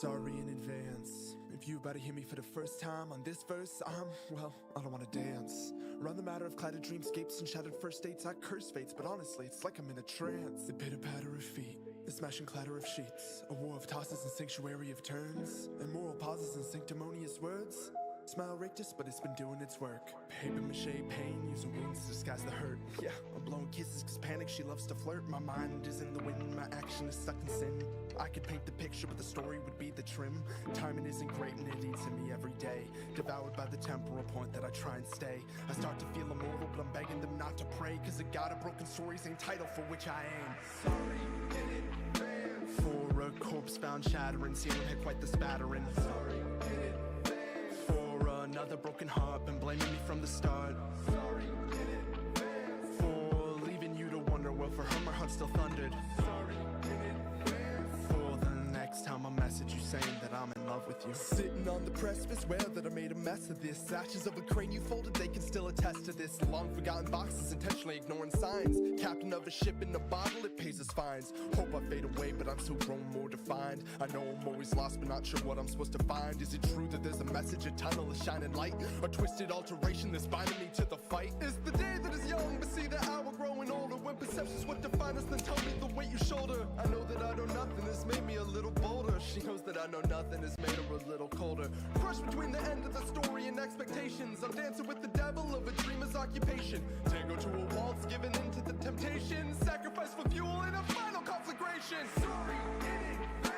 Sorry in advance. If you about to hear me for the first time on this verse, well, I don't wanna dance. Run the matter of clouded dreamscapes and shattered first dates. I curse fates, but honestly, it's like I'm in a trance. The pitter patter of feet, the smash and clatter of sheets, a war of tosses and sanctuary of turns, and moral pauses and sanctimonious words. Smile rictus, but it's been doing its work. Paper mache pain, using wounds to disguise the hurt. Yeah, I'm blowing kisses cause panic, she loves to flirt. My mind is in the wind, my action is stuck in sin. I could paint the picture, but the story would be the trim. Timing isn't great and it eats in me every day. Devoured by the temporal point that I try and stay. I start to feel immortal, but I'm begging them not to pray, cause a god of broken stories ain't title for which I aim. Sorry in advance. For a corpse found shattering, ceiling had quite the spattering. Sorry in advance. Another broken heart, been blaming me from the start. Sorry in advance. For leaving you to wonder, well for her my heart still thundered. Sorry in advance. For the next time I message you saying that I'm in love with you. Sitting on the precipice, aware that I made a mess of this. Ashes of a crane you folded, they can still attest to this. Long forgotten boxes, intentionally ignoring signs. Captain of a ship in a bottle, it pays us fines. Hope I fade away, but I'm still growing more defined. I know I'm always lost, but not sure what I'm supposed to find. Is it true that there's a message, a tunnel, a shining light? A twisted alteration that's binding me to the fight? Is the day that is young, but see the hour growing older. When perception's what define us, then tell me the weight you shoulder. I know that I know nothing has made me a little bolder. She knows that I know nothing has made her a little colder. Crushed between the end of the story and expectations. I'm dancing with the devil of a dreamer's occupation. Tango to a waltz, giving in to the temptation. Sacrifice for fuel in a final conflagration. Sorry in advance.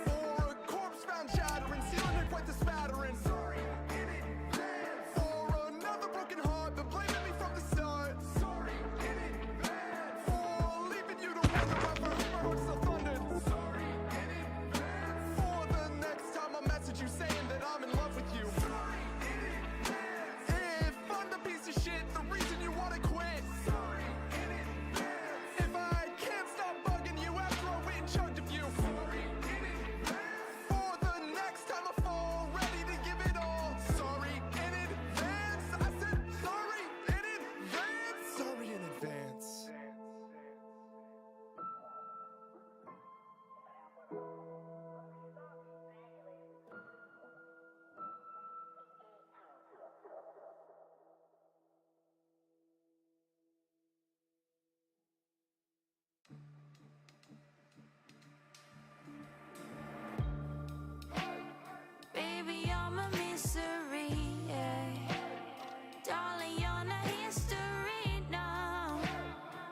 For a corpse found shattering, sealing her quite the spattering. Sorry in advance. For another broken heart, been blaming me from the start. Sorry in advance. For leaving you to wonder why for her my heart still thundered. Sorry in advance. For the next time I message you saying that I'm in love with you. Sorry in advance. If I'm the piece of shit, the reason you wanna quit. Sorry in advance. If I can't stop bugging you after I wait in charge of you. Sorry in advance. For the next time I fall, ready to give it all. Sorry in advance. I said sorry in advance. Sorry in advance. Baby, you're my misery, yeah. Darling, you're not history, no.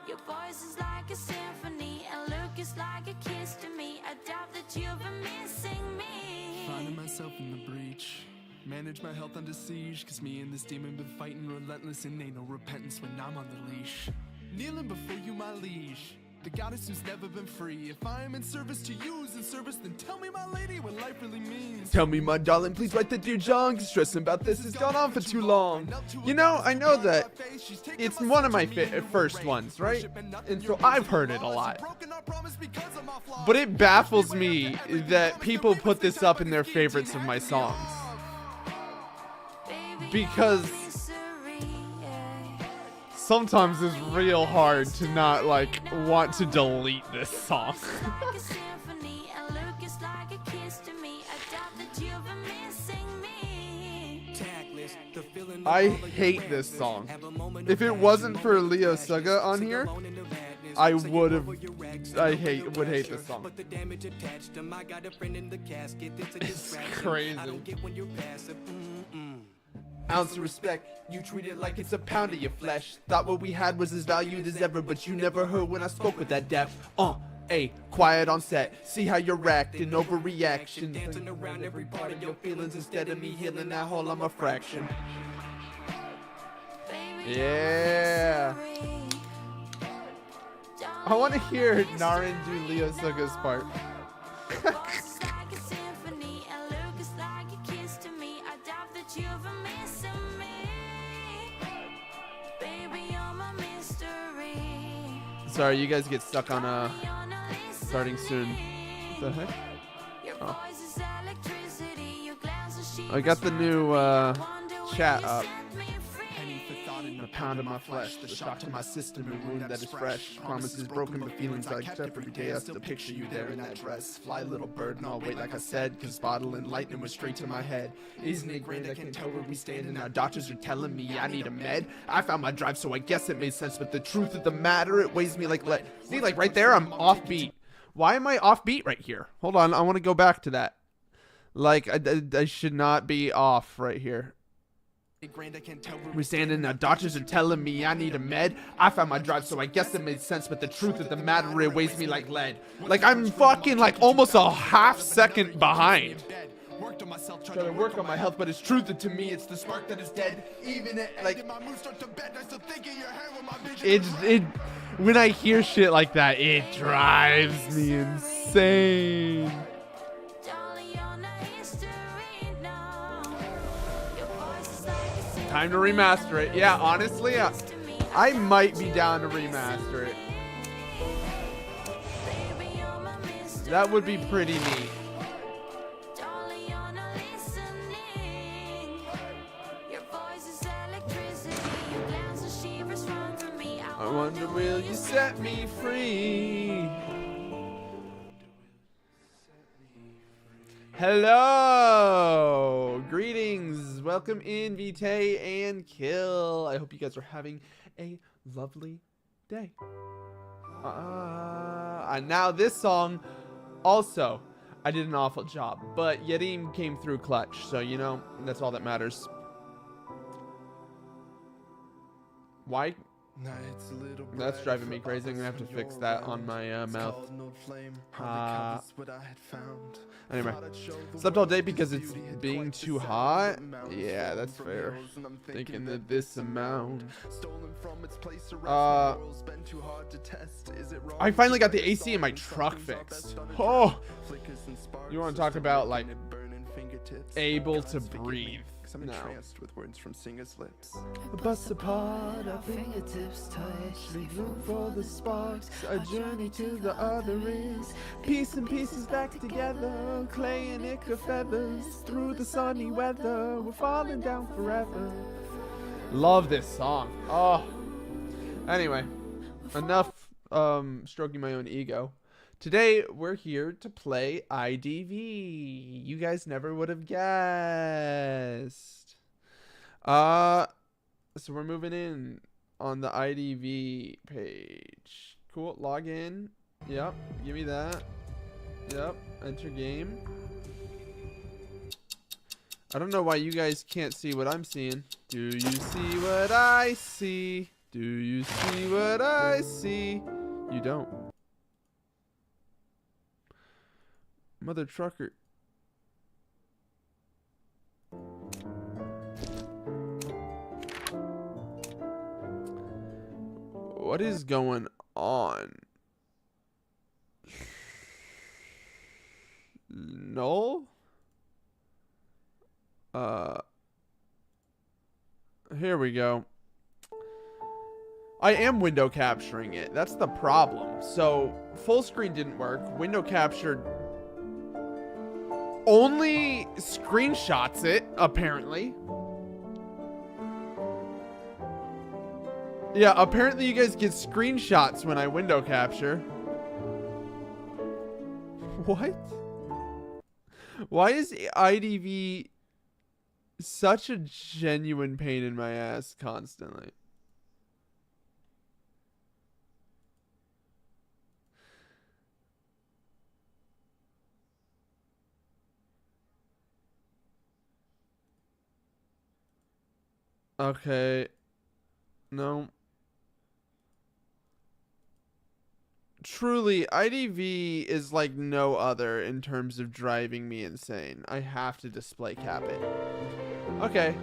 Your voice is like a symphony, and look is like a kiss to me. I doubt that you've been missing me. Finding myself in the breach. Manage my health under siege, cause me and this demon been fighting relentless, and ain't no repentance when I'm on the leash. Kneeling before you, my liege, the goddess who's never been free. If I am in service to you, in service, then tell me, my lady, what life really means. Tell me, my darling, please write the dear John, cause stressing about this has gone on for too long. You know, I know that it's one of my first ones, right? And so I've heard it a lot. But it baffles me that people put this up in their favorites of my songs. Because sometimes it's real hard to not, like, want to delete this song. I hate this song. If it wasn't for Leo Suga on here, I would hate this song. It's crazy. Ounce of respect, you treat it like it's a pound of your flesh. Thought what we had was as valued as ever, but you never heard when I spoke with that depth. Quiet on set, see how you're acting, overreaction. Dancing around every part of your feelings instead of me healing that hole, I'm a fraction. Yeah. I want to hear Naren do Leo Suga's part. Sorry, you guys get stuck on starting soon. What the heck? Oh. I got the new chat up. pound of my flesh, the shock to my system, a wound that is fresh. Promises broken, but feelings I kept every day. I still picture you there in that dress. Fly, little bird, and I'll wait like I said, cause bottle and lightning was straight to my head. Isn't it grand I can tell where we stand, and now doctors are telling me I need a med? I found my drive, so I guess it made sense, but the truth of the matter, it weighs me like lead. See, like right there, I'm offbeat. Why am I offbeat right here? Hold on, I want to go back to that. Like, I should not be off right here. We're standing now, doctors are telling me I need a med. I found my drive, so I guess it made sense, but the truth of the matter, it weighs me like lead. Like, I'm fucking like almost a half second behind. Trying to work on my health, but it's truth that to me it's the spark that is dead. Even it, like, when I hear shit like that, it drives me insane. Time to remaster it. Yeah, honestly, I might be down to remaster it. That would be pretty neat. I wonder, will you set me free? Hello! Greetings! Welcome in, Vitae and Kill. I hope you guys are having a lovely day. And now this song, also, I did an awful job, but Yadim came through clutch, so you know, that's all that matters. Why? That's driving me crazy. I'm gonna have to fix that on my mouth. Anyway, slept all day because it's being too hot. Yeah, that's fair. Thinking that this amount. I finally got the AC in my truck fixed. Oh, you want to talk about like able to breathe? Now. With words from singers' lips. Bust apart, our fingertips touch. Leave room for the sparks. A journey to the other is piece and pieces back together. Clay and ichor feathers through the sunny weather. We're falling down forever. Love this song. Oh. Anyway, enough stroking my own ego. Today, we're here to play IDV. You guys never would have guessed. So we're moving in on the IDV page. Cool, log in. Yep, give me that. Yep, enter game. I don't know why you guys can't see what I'm seeing. Do you see what I see? Do you see what I see? You don't. Mother trucker. What is going on? Null? Here we go. I am window capturing it. That's the problem. So, full screen didn't work. Window captured only screenshots it, apparently. Yeah, apparently you guys get screenshots when I window capture. What? Why is IDV such a genuine pain in my ass constantly? Okay. No. Truly, IDV is like no other in terms of driving me insane. I have to display cap it. Okay.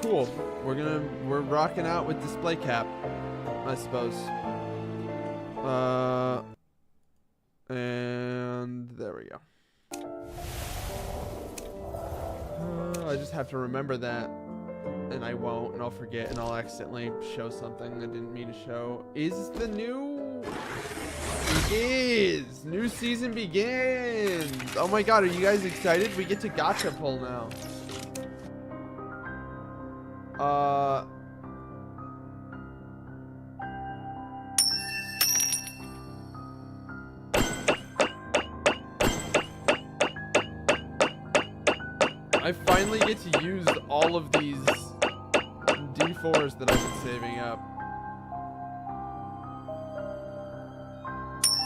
Cool. We're rocking out with display cap, I suppose. And there we go. I just have to remember that, and I won't, and I'll forget, and I'll accidentally show something I didn't mean to show. Is the new begins. New season begins. Oh my god, are you guys excited? We get to gacha pull now. I finally get to use all of these D4s that I've been saving up.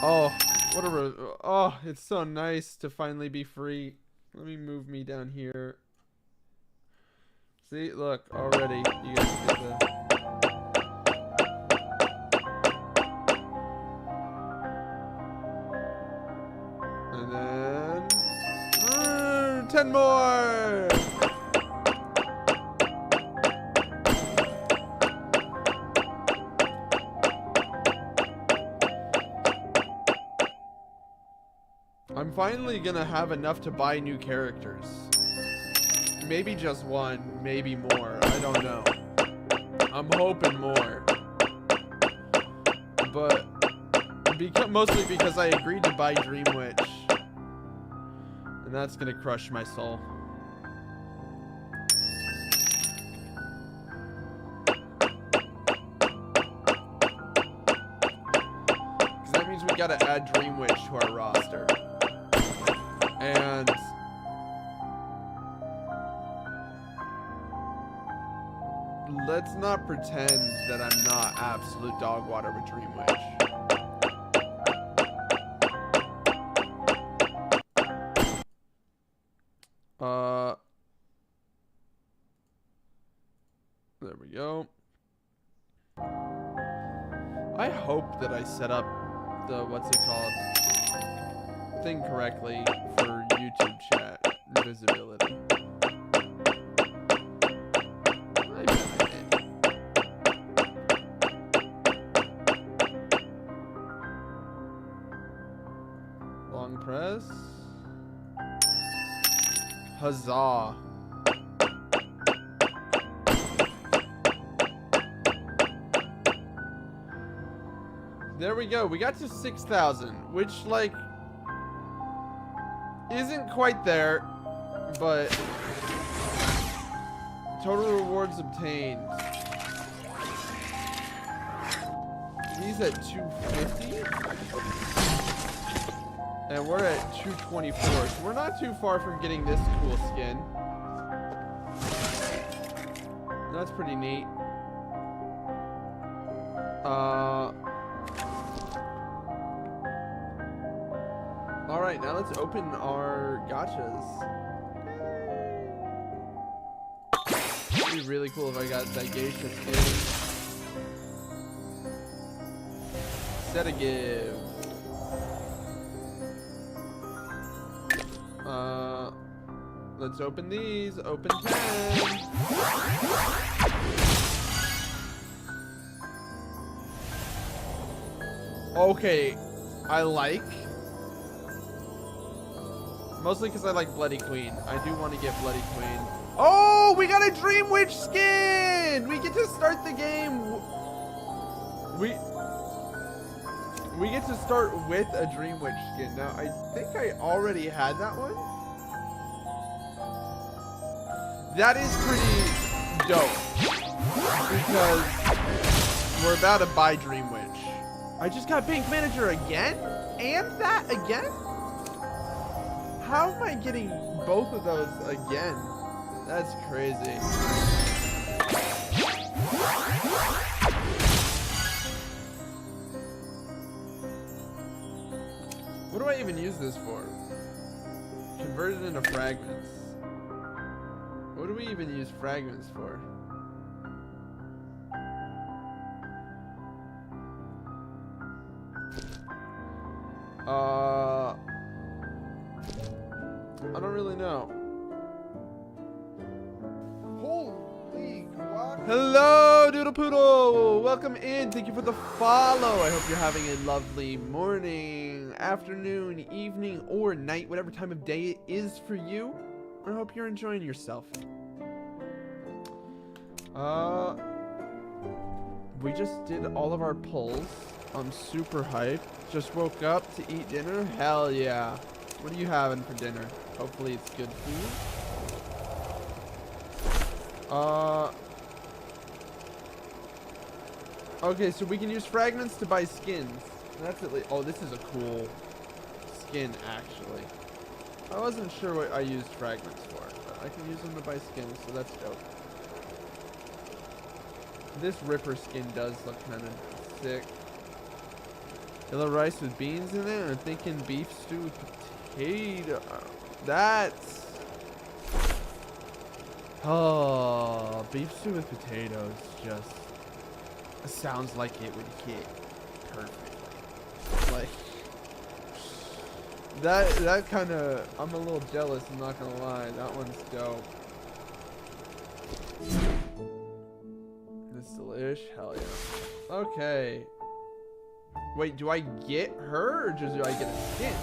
Oh, what a oh, it's so nice to finally be free. Let me move me down here. See, look, already you guys get the. And then 10 more. I'm finally gonna have enough to buy new characters. Maybe just one, maybe more. I don't know. I'm hoping more. But mostly because I agreed to buy Dream Witch. And that's gonna crush my soul. Because that means we gotta add Dream Witch to our roster. And let's not pretend that I'm not absolute dog water with Dream Witch. There we go. I hope that I set up the, what's it called, thing correctly for YouTube chat visibility. I bet I did. Long press. Huzzah. There we go. We got to 6,000, which, like, isn't quite there, but total rewards obtained. He's at 250, and we're at 224, so we're not too far from getting this cool skin. That's pretty neat. Alright, now let's open our gachas. It'd be really cool if I got that geisha skin. Set a give. Let's open these. Open 10. Okay, I like. Mostly because I like Bloody Queen. I do want to get Bloody Queen. Oh, we got a Dream Witch skin! We get to start the game. We get to start with a Dream Witch skin. Now, I think I already had that one. That is pretty dope. Because we're about to buy Dream Witch. I just got Bank Manager again? And that again? How am I getting both of those again? That's crazy. What do I even use this for? Convert it into fragments. What do we even use fragments for? I don't really know. Holy guac. Hello, Doodle Poodle. Welcome in. Thank you for the follow. I hope you're having a lovely morning, afternoon, evening, or night, whatever time of day it is for you. I hope you're enjoying yourself. We just did all of our pulls. I'm super hyped. Just woke up to eat dinner. Hell yeah. What are you having for dinner? Hopefully it's good food. Okay, so we can use fragments to buy skins. That's at least. Oh, this is a cool skin, actually. I wasn't sure what I used fragments for, but I can use them to buy skins, so that's dope. This Ripper skin does look kind of sick. Yellow rice with beans in it. I'm thinking beef stew with potato. That's. Oh, beef stew with potatoes just sounds like it would hit perfectly. Like that kind of. I'm a little jealous. I'm not gonna lie. That one's dope. This delish. Hell yeah. Okay. Wait, do I get her or just do I get a skin?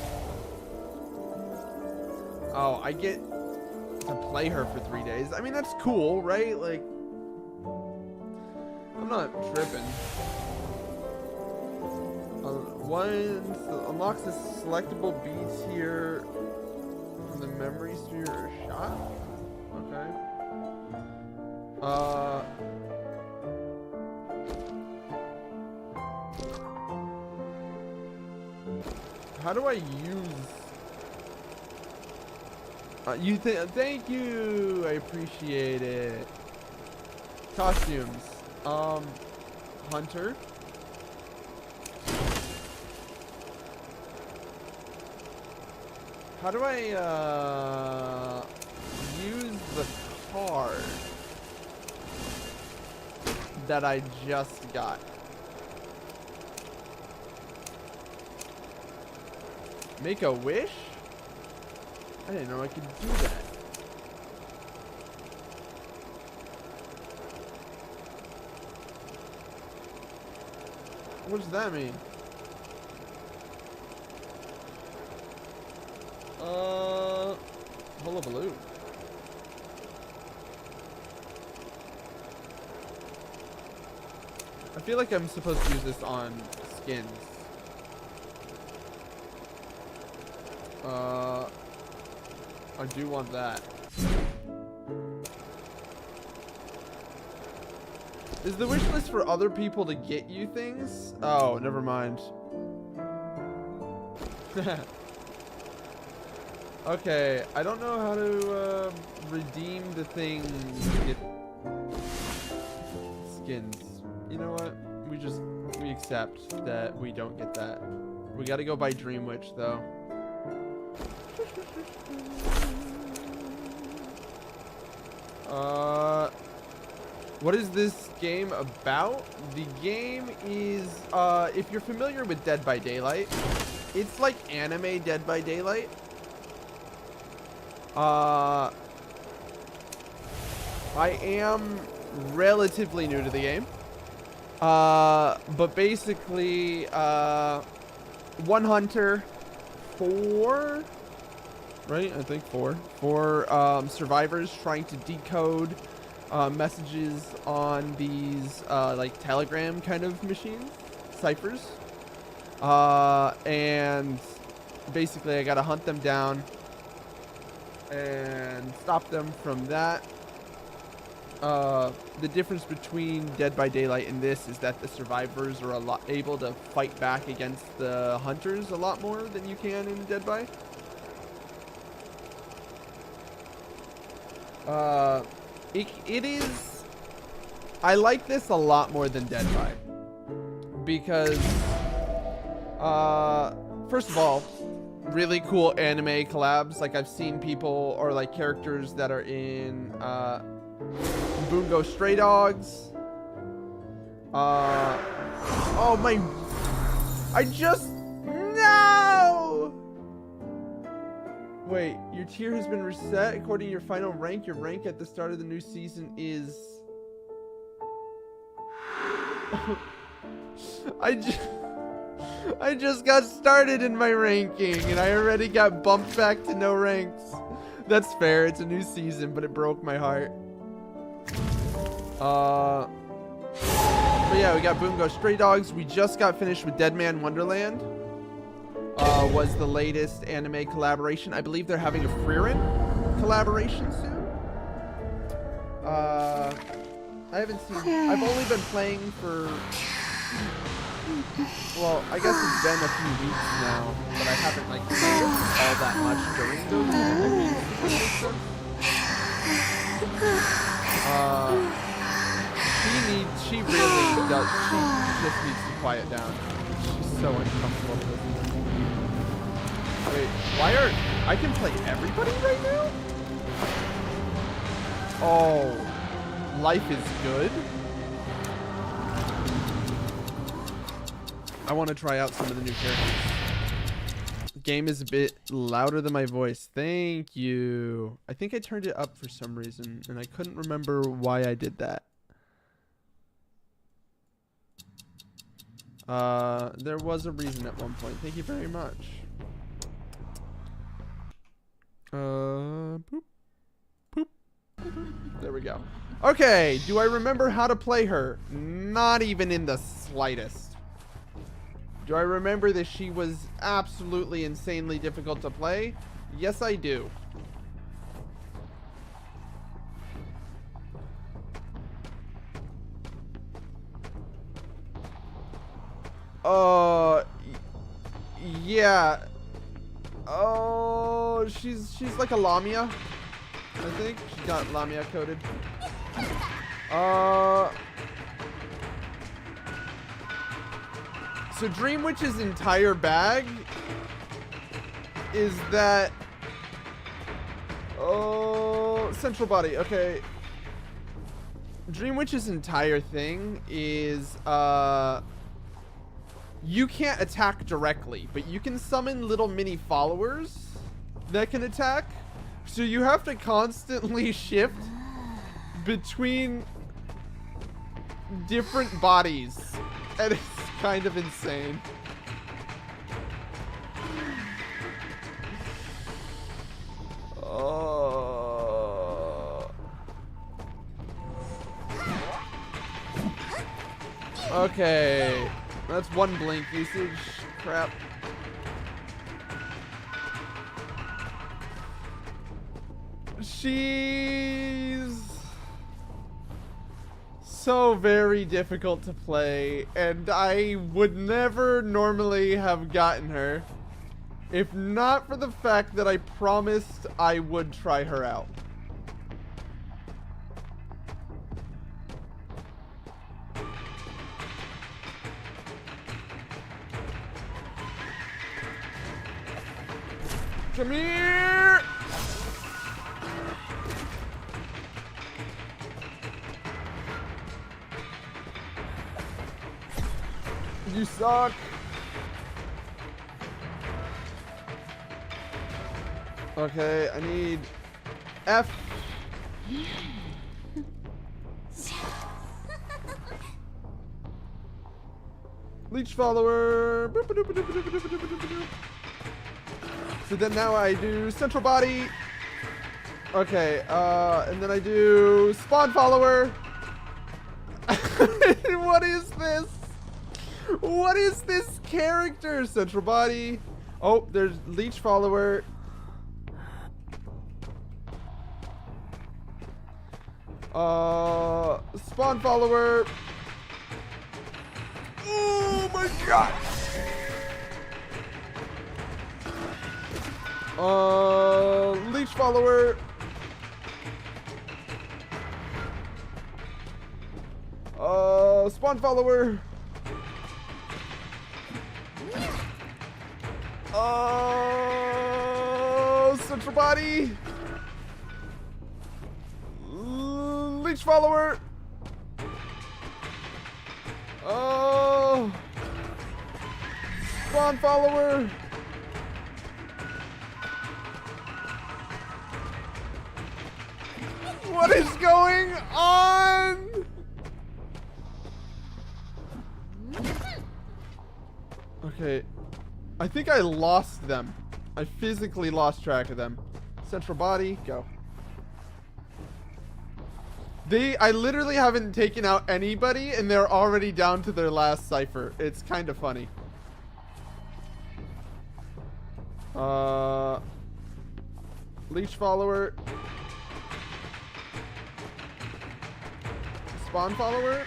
Oh, I get to play her for 3 days. I mean, that's cool, right? Like, I'm not tripping. Once unlocks the selectable beats here from the memory sphere or shot. Okay. How do I use? Thank you. I appreciate it. Costumes. Hunter. How do I use the card that I just got? Make a wish? I didn't know I could do that. What does that mean? Hullabaloo. I feel like I'm supposed to use this on skins. I do want that. Is the wish list for other people to get you things? Oh, never mind. Okay, I don't know how to redeem the thing to get skins. You know what? We accept that we don't get that. We gotta go buy Dream Witch though. What is this game about? The game is, if you're familiar with Dead by Daylight, it's like anime Dead by Daylight. I am relatively new to the game. But basically, one hunter, four, right? I think four survivors trying to decode messages on these like telegram kind of machines, ciphers, and basically I gotta hunt them down and stop them from that. The difference between Dead by Daylight and this is that the survivors are able to fight back against the hunters a lot more than you can in Dead by. It is. I like this a lot more than Dead by because, first of all, really cool anime collabs. Like I've seen people or like characters that are in Bungo Stray Dogs. Oh my! I just no. Wait, your tier has been reset according to your final rank. Your rank at the start of the new season is. I just got started in my ranking and I already got bumped back to no ranks. That's fair. It's a new season, but it broke my heart. So yeah, we got Boom Go Stray Dogs. We just got finished with Dead Man Wonderland. Was the latest anime collaboration. I believe they're having a Frieren collaboration soon. I haven't seen. I've only been playing for. Well, I guess it's been a few weeks now, but I haven't like played all that much during those weeks. She really does. She just needs to quiet down. She's so uncomfortable with this. Wait, why are I can play everybody right now? Oh, life is good. I want to try out some of the new characters. Game is a bit louder than my voice. Thank you. I think I turned it up for some reason, and I couldn't remember why I did that. There was a reason at one point. Thank you very much. Boop. Boop. There we go. Okay, do I remember how to play her? Not even in the slightest. Do I remember that she was absolutely insanely difficult to play? Yes, I do. Yeah. Oh, she's like a Lamia, I think. She got Lamia coded. So Dream Witch's entire bag is that. Oh, central body. Okay. Dream Witch's entire thing is you can't attack directly, but you can summon little mini followers that can attack. So you have to constantly shift between different bodies, and it's kind of insane. Okay. That's one blink usage. Crap. She's so very difficult to play, and I would never normally have gotten her if not for the fact that I promised I would try her out. Come here! You suck. Okay, I need F. Leech follower. So then now I do central body. Okay, and then I do spawn follower. What is this? What is this character? Central body. Oh, there's leech follower. Spawn follower. Oh my god. Leech follower. Spawn follower. Central body. Leech follower. Spawn follower. What is going on? Okay. I think I lost them. I physically lost track of them. Central body, go. I literally haven't taken out anybody, and they're already down to their last cipher. It's kind of funny. Leech follower. Spawn follower.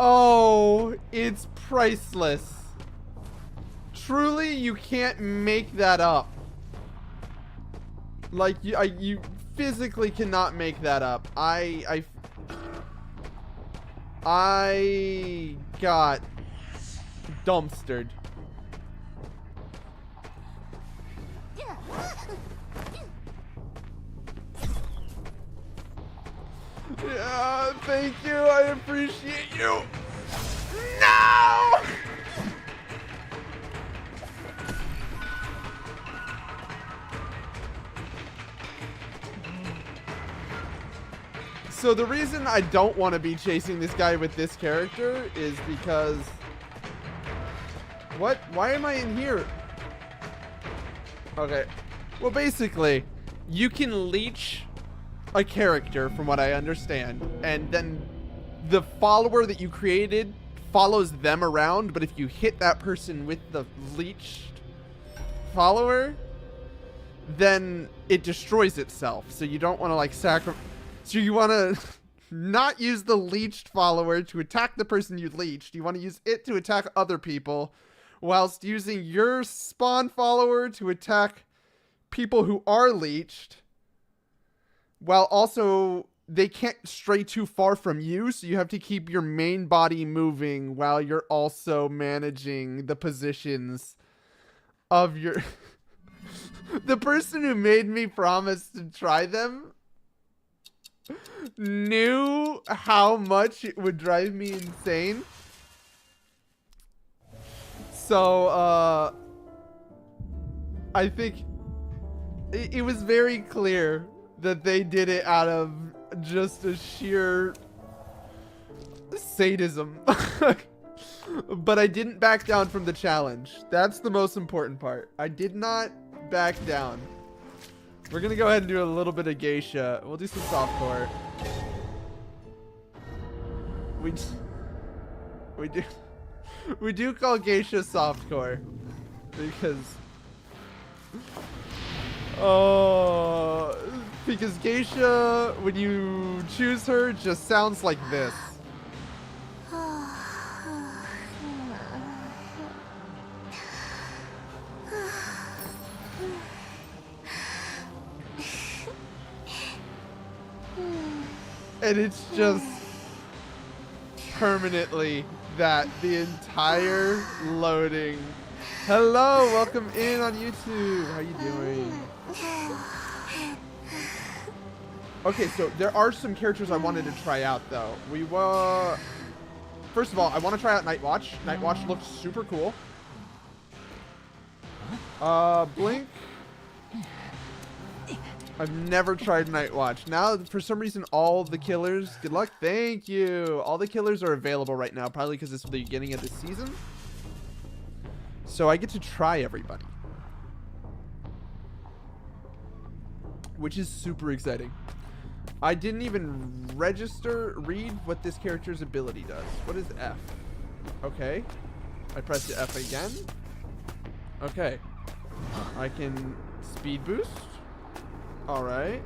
Oh, it's priceless. Truly, you can't make that up. Like, you physically cannot make that up. I got dumpstered. Yeah, thank you. I appreciate you. No! So the reason I don't want to be chasing this guy with this character is because... What? Why am I in here? Okay. Well, basically, you can leech a character, from what I understand, and then the follower that you created follows them around, but if you hit that person with the leeched follower, then it destroys itself. So you don't want to, like, so you want to not use the leeched follower to attack the person you leeched. You want to use it to attack other people, whilst using your spawn follower to attack people who are leeched, while also they can't stray too far from you, so you have to keep your main body moving while you're also managing the positions of your... The person who made me promise to try them knew how much it would drive me insane. So, I think it was very clear that they did it out of just a sheer sadism. But I didn't back down from the challenge. That's the most important part. I did not back down. We're gonna go ahead and do a little bit of geisha. We'll do some softcore. We do call geisha softcore because because geisha, when you choose her, just sounds like this. And it's just permanently that the entire loading. Hello, welcome in on YouTube. How you doing? Okay, so there are some characters I wanted to try out though. First of all, I want to try out Night Watch. Night Watch looks super cool. Blink. I've never tried Night Watch. Now, for some reason, all the killers... Good luck. Thank you. All the killers are available right now, probably because it's the beginning of the season. So I get to try everybody, which is super exciting. I didn't even read what this character's ability does. What is F? Okay. I pressed F again. Okay. I can speed boost. All right.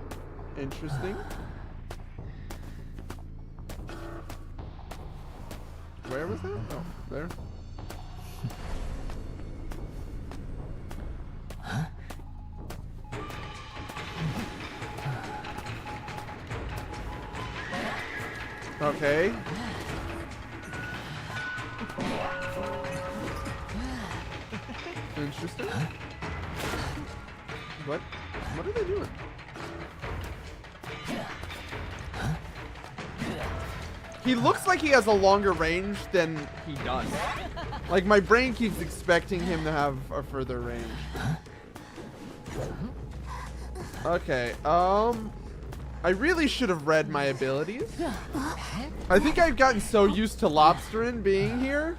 Interesting. Where was that? Oh, there. Okay. Interesting. What are they doing? He looks like he has a longer range than he does. Like, my brain keeps expecting him to have a further range. Okay, I really should have read my abilities. I think I've gotten so used to Lobsterin being here.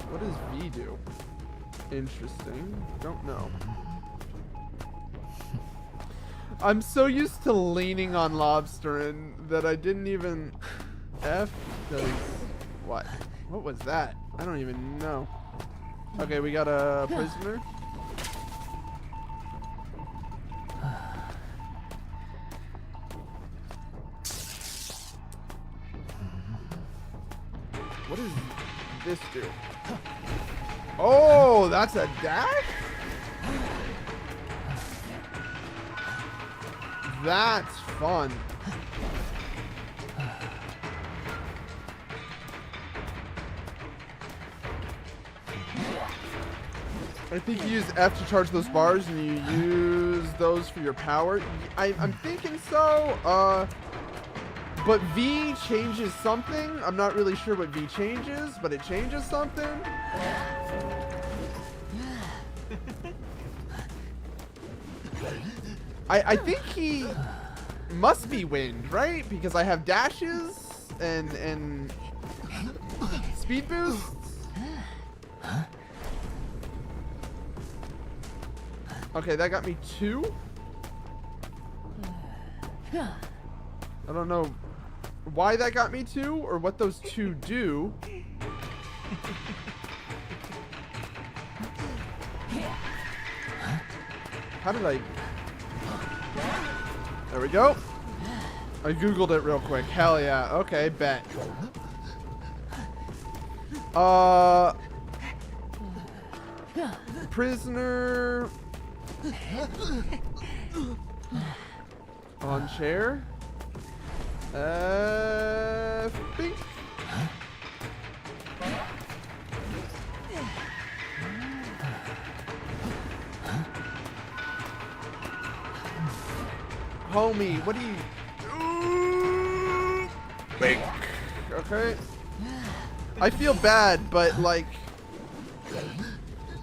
What does V do? Interesting. Don't know. I'm so used to leaning on Lobsterin that I didn't even... F does... What? What was that? I don't even know. Okay, we got a prisoner. What does this do? Oh, that's a dash? That's fun. I think you use F to charge those bars and you use those for your power. I'm thinking so. But V changes something. I'm not really sure what V changes, but it changes something. I think he must be wind, right? Because I have dashes and speed boosts. Okay, that got me 2. I don't know why that got me 2 or what those 2 do. How did I... There we go. I googled it real quick. Hell yeah. Okay, bet. Prisoner... On chair. Bink. Homie, what do you... Bink. Okay. I feel bad, but like...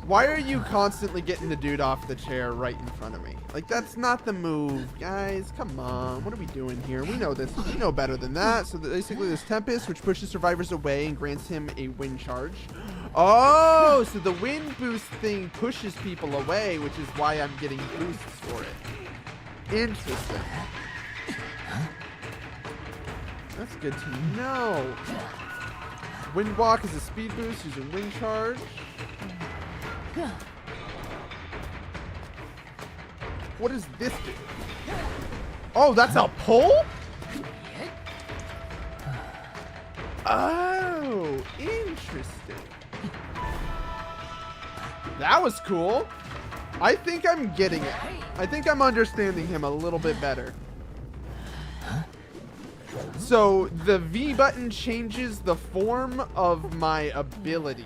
Why are you constantly getting the dude off the chair right in front of me? Like, that's not the move, guys. Come on. What are we doing here? We know this. We know better than that. So basically, there's Tempest, which pushes survivors away and grants him a wind charge. Oh, so the wind boost thing pushes people away, which is why I'm getting boosts for it. Interesting. That's good to know. Wind walk is a speed boost using wind charge. What does this do? Oh, that's a pull? Oh, interesting. That was cool. I think I'm getting it. I think I'm understanding him a little bit better. So the V button changes the form of my abilities.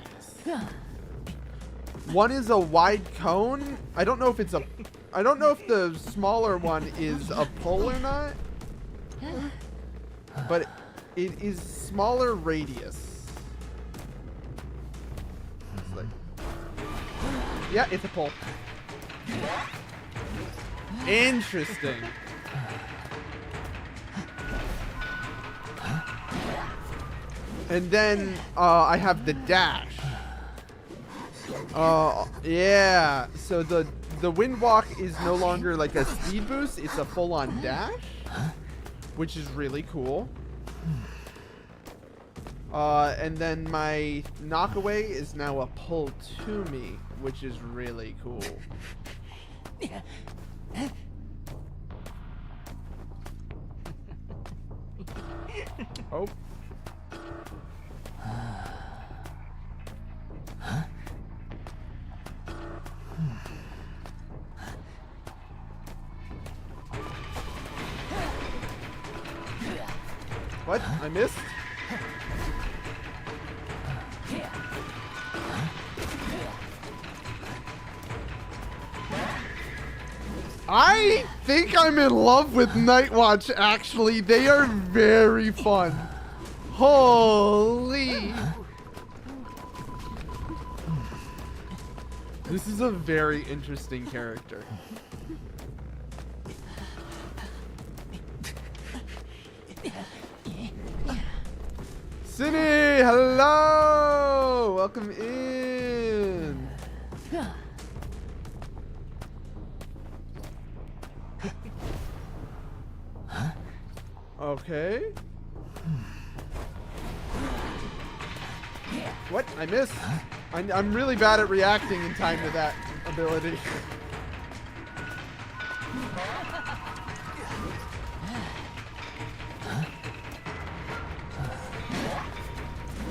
One is a wide cone. I don't know if it's a... I don't know if the smaller one is a pull or not. But it is smaller radius. It's like, yeah, it's a pull. Interesting. And then I have the dash. Yeah. So the wind walk is no longer like a speed boost; it's a full-on dash, which is really cool. And then my knockaway is now a pull to me, which is really cool. Oh. What? I missed? I think I'm in love with Nightwatch, actually. They are very fun. Holy. This is a very interesting character. Cine, hello! Welcome in. Okay. What? I missed. I'm really bad at reacting in time to that ability.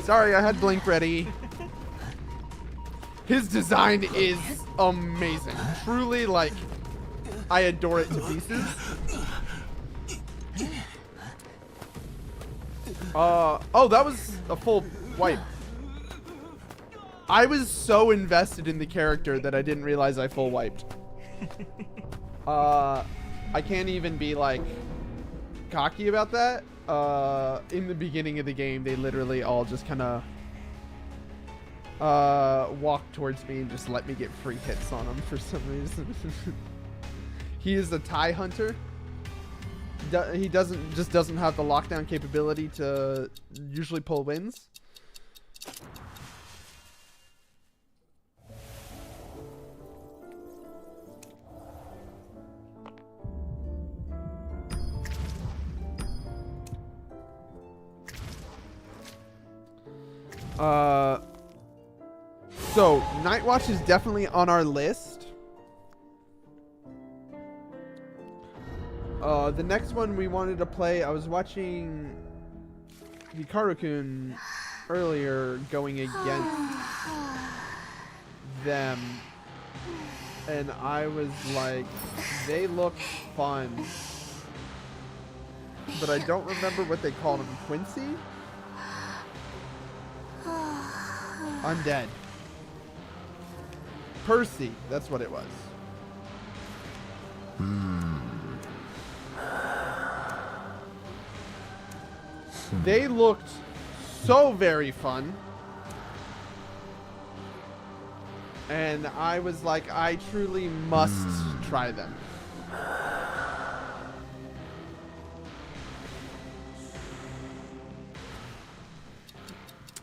Sorry, I had Blink ready. His design is amazing. Truly, like, I adore it to pieces. Oh, that was a full wipe. I was so invested in the character that I didn't realize I full wiped. I can't even be, like, cocky about that. In the beginning of the game, they literally all just kind of walked towards me and just let me get free hits on him for some reason. He is a tie hunter. He doesn't have the lockdown capability to usually pull wins. So Night Watch is definitely on our list. The next one we wanted to play, I was watching Hikaru-kun earlier going against them, and I was like, they look fun, but I don't remember what they called him. Quincy? Undead. Percy, that's what it was. They looked so very fun. And I was like, I truly must try them.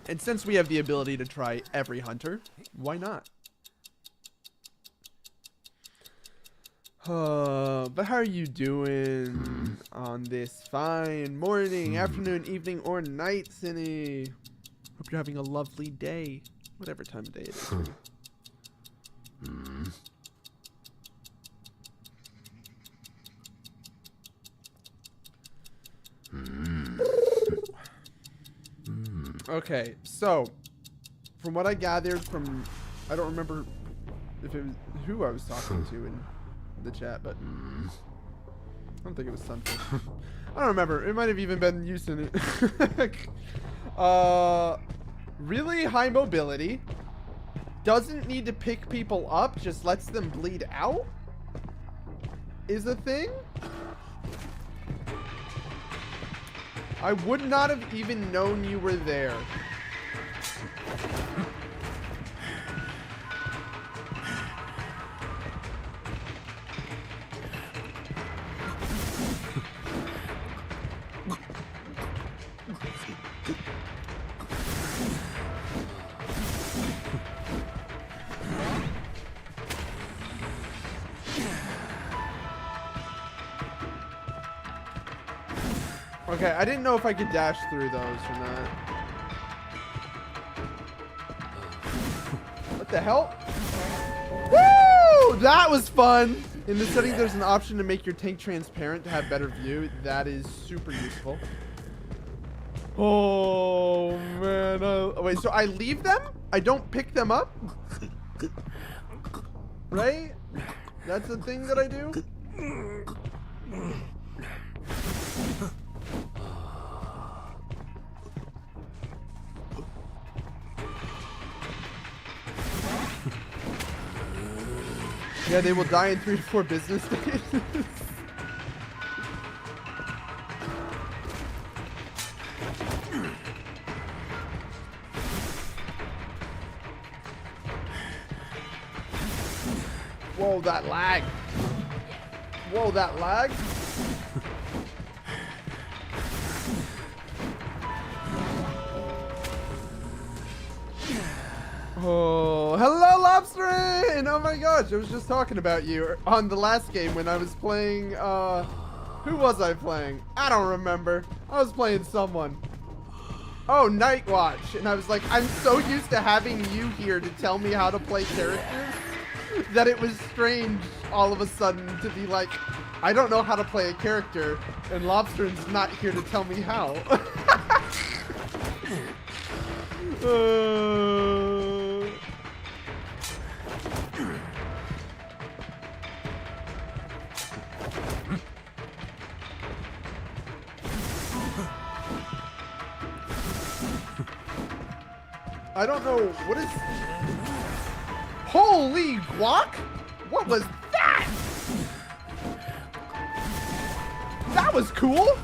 And since we have the ability to try every hunter, why not? But how are you doing on this fine morning, afternoon, evening, or night, Cine? Hope you're having a lovely day, whatever time of day it is for you. Okay, so from what I gathered from, I don't remember if it was who I was talking to in the chat, but I don't think it was something. I don't remember. It might have even been used in it. Really high mobility. Doesn't need to pick people up. Just lets them bleed out. Is a thing. I would not have even known you were there. Okay, I didn't know if I could dash through those or not. What the hell? Woo! That was fun! In the setting, there's an option to make your tank transparent to have better view. That is super useful. Oh, man. Wait, so I leave them? I don't pick them up? Right? That's the thing that I do? Yeah, they will die in 3 to 4 business days. Whoa, that lag. Whoa, that lag. Oh, hello, Lobsterin! Oh my gosh, I was just talking about you on the last game when I was playing, who was I playing? I don't remember. I was playing someone. Oh, Night Watch. And I was like, I'm so used to having you here to tell me how to play characters that it was strange all of a sudden to be like, I don't know how to play a character, and Lobsterin's not here to tell me how. I don't know, what is... Holy guac? What was that? That was cool!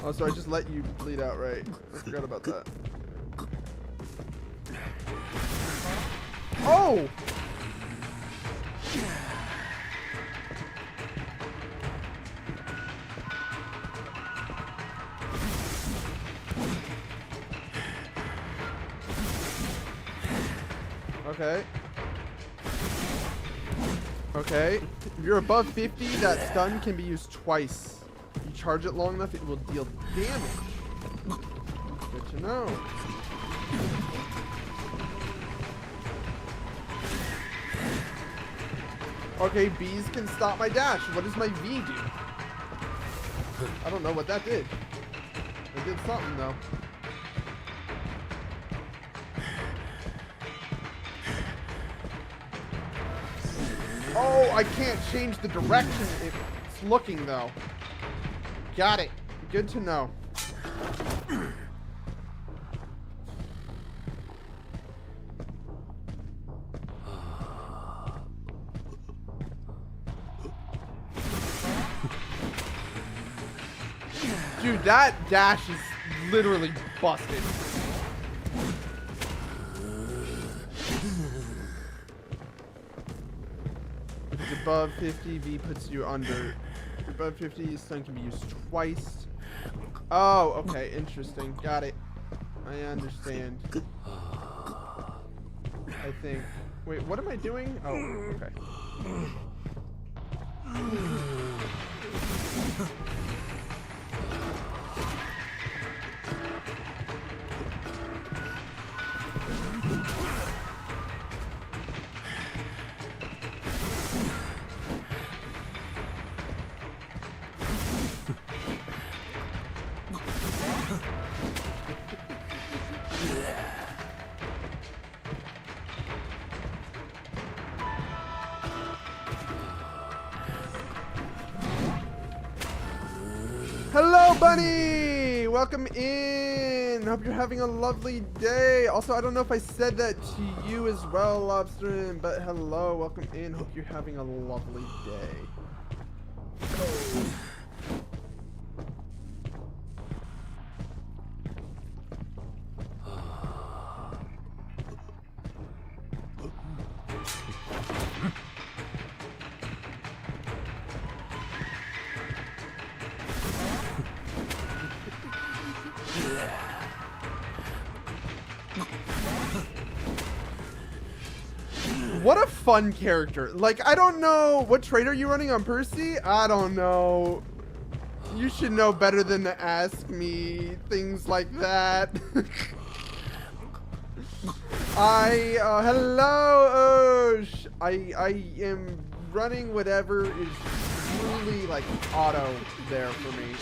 Oh, so I just let you bleed out, right? I forgot about that. Oh! Okay. Okay. If you're above 50, that stun can be used twice. If you charge it long enough, it will deal damage. Good to know. Okay, bees can stop my dash. What does my V do? I don't know what that did. It did something, though. Oh, I can't change the direction it's looking, though. Got it. Good to know. Dude, that dash is literally busted. If it's above 50, V puts you under. If you're above 50, stun can be used twice. Oh, okay, interesting. Got it. I understand. I think. Wait, what am I doing? Oh, okay. Hello, Bunny! Welcome in! Hope you're having a lovely day. Also, I don't know if I said that to you as well, Lobsterin, but hello, welcome in. Hope you're having a lovely day. What a fun character. Like, I don't know. What trait are you running on Percy? I don't know. You should know better than to ask me things like that. Hello, Osh. I am running whatever is truly, like, auto there for me.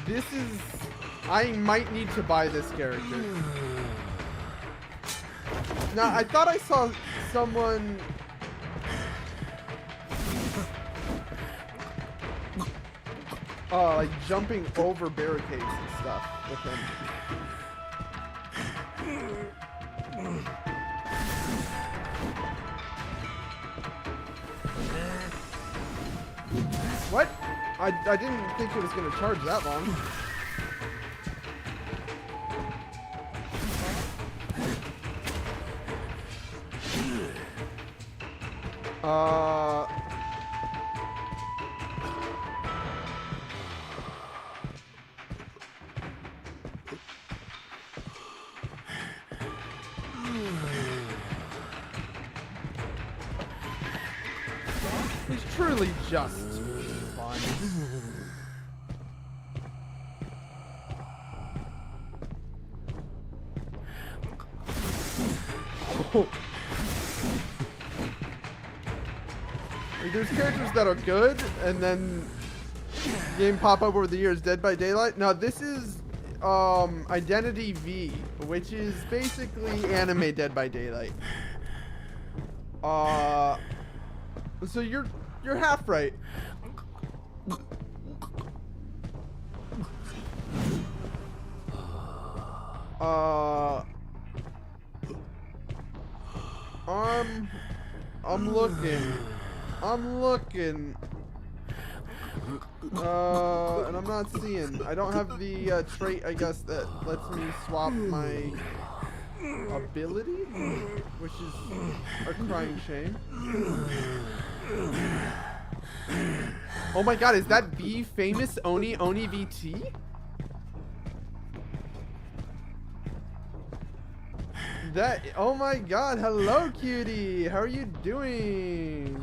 This is... I might need to buy this character. Now, I thought I saw someone... like, jumping over barricades and stuff with him. What? I didn't think it was going to charge that long. Uh... He's truly just fun. Like, there's characters that are good, and then game pop up over the years. Dead by Daylight. Now this is Identity V, which is basically anime Dead by Daylight. So you're half right. I'm looking. And I'm not seeing. I don't have the trait, I guess, that lets me swap my ability, which is a crying shame. Oh my god, is that the famous Oni VT? That, oh my god, hello cutie, how are you doing?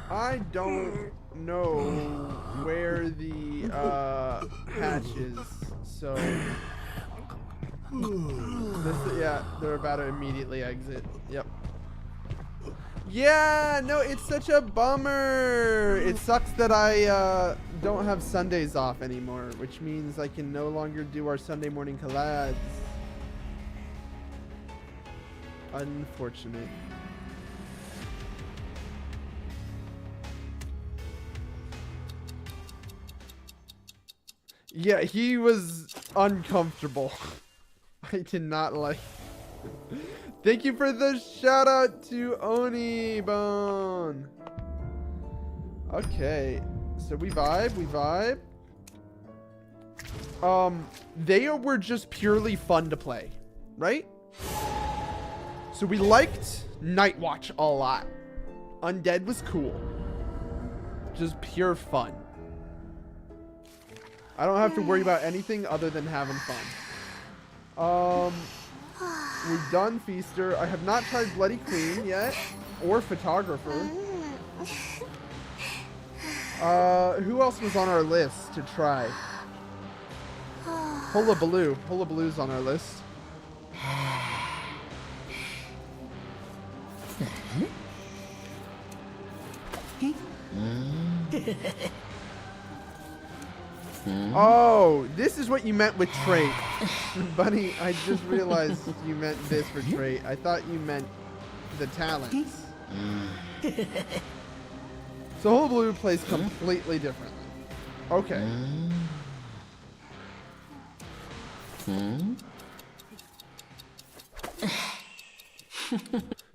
I don't know where the hatch is, so this, yeah, they're about to immediately exit. Yep. Yeah, no, it's such a bummer. It sucks that I don't have Sundays off anymore, which means I can no longer do our Sunday morning collabs. Unfortunate. Yeah, he was uncomfortable. I did not like. Thank you for the shout out to Oni Bone. Okay, so we vibe. They were just purely fun to play, right? So we liked Night Watch a lot. Undead was cool. Just pure fun. I don't have to worry about anything other than having fun. We've done Feaster. I have not tried Bloody Queen yet, or Photographer. Who else was on our list to try? Hullabaloo. Hullabaloo's on our list. Oh, this is what you meant with trait. Buddy, I just realized you meant this for trait. I thought you meant the talents. So Hullabaloo plays completely differently. Okay.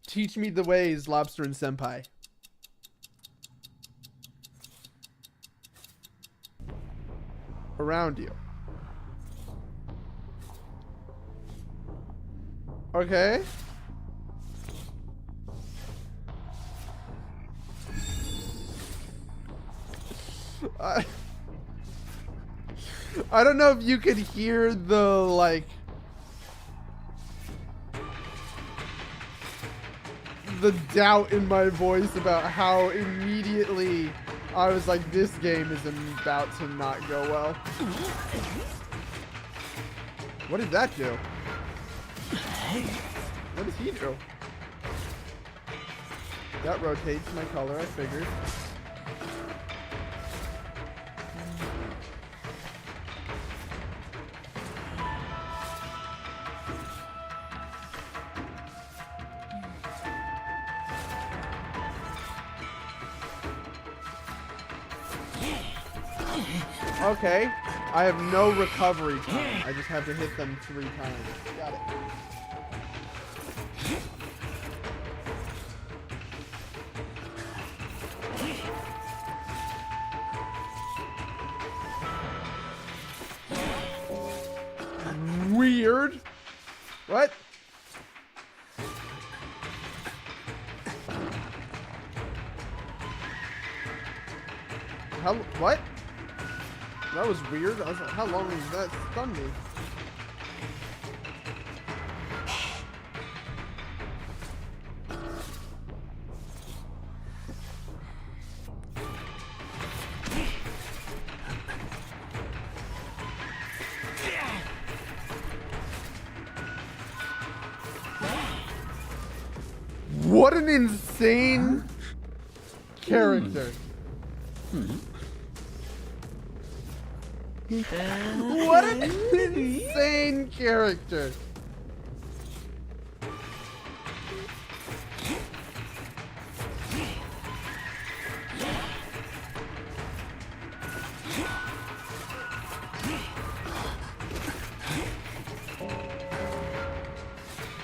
Teach me the ways, Lobster and Senpai. Around you. Okay. I don't know if you could hear the, like, the doubt in my voice about how immediately I was like, this game is about to not go well. What did that do? What does he do? That rotates my color, I figured. Okay, I have no recovery time. I just have to hit them 3 times. Got it. weird. What? What? That was weird. I was like, how long did that stun me? What an insane character. What an insane character.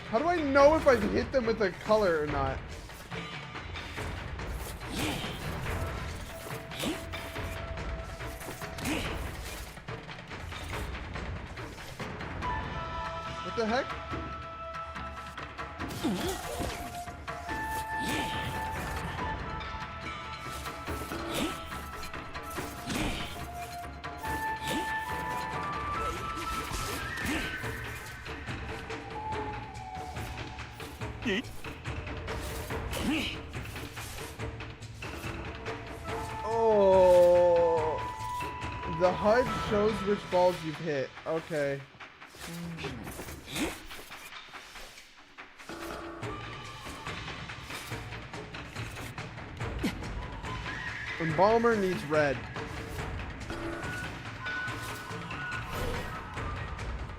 How do I know if I've hit them with a color or not? What the heck? Oh, the HUD shows which balls you've hit. Okay. Embalmer needs red.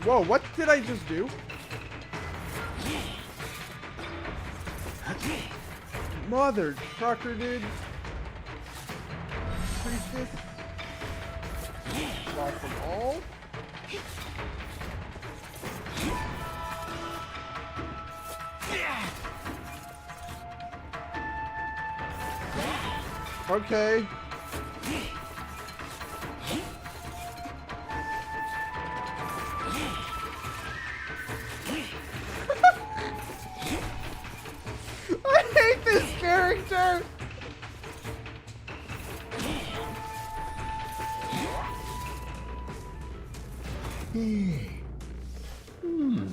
Whoa, what did I just do? Mother trucker, dude. Priestess. Lost them all. Okay. I hate this character.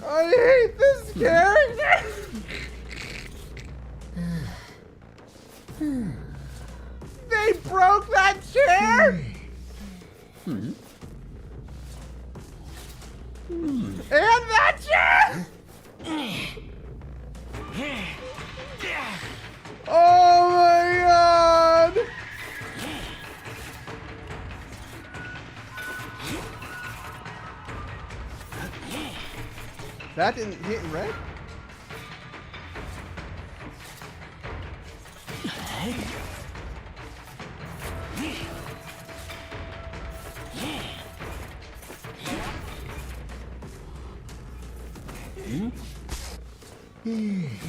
I hate this character. They broke that chair. And that chair. Oh my god. That didn't hit in red?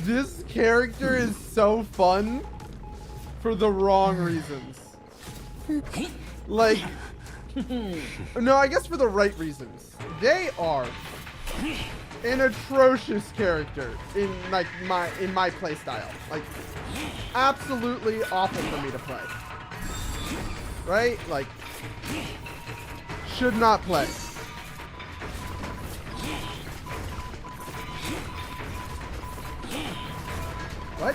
This character is so fun for the wrong reasons. Like, no, I guess for the right reasons. They are an atrocious character in like my play style. Like, absolutely awful for me to play. Right? Like, should not play. What?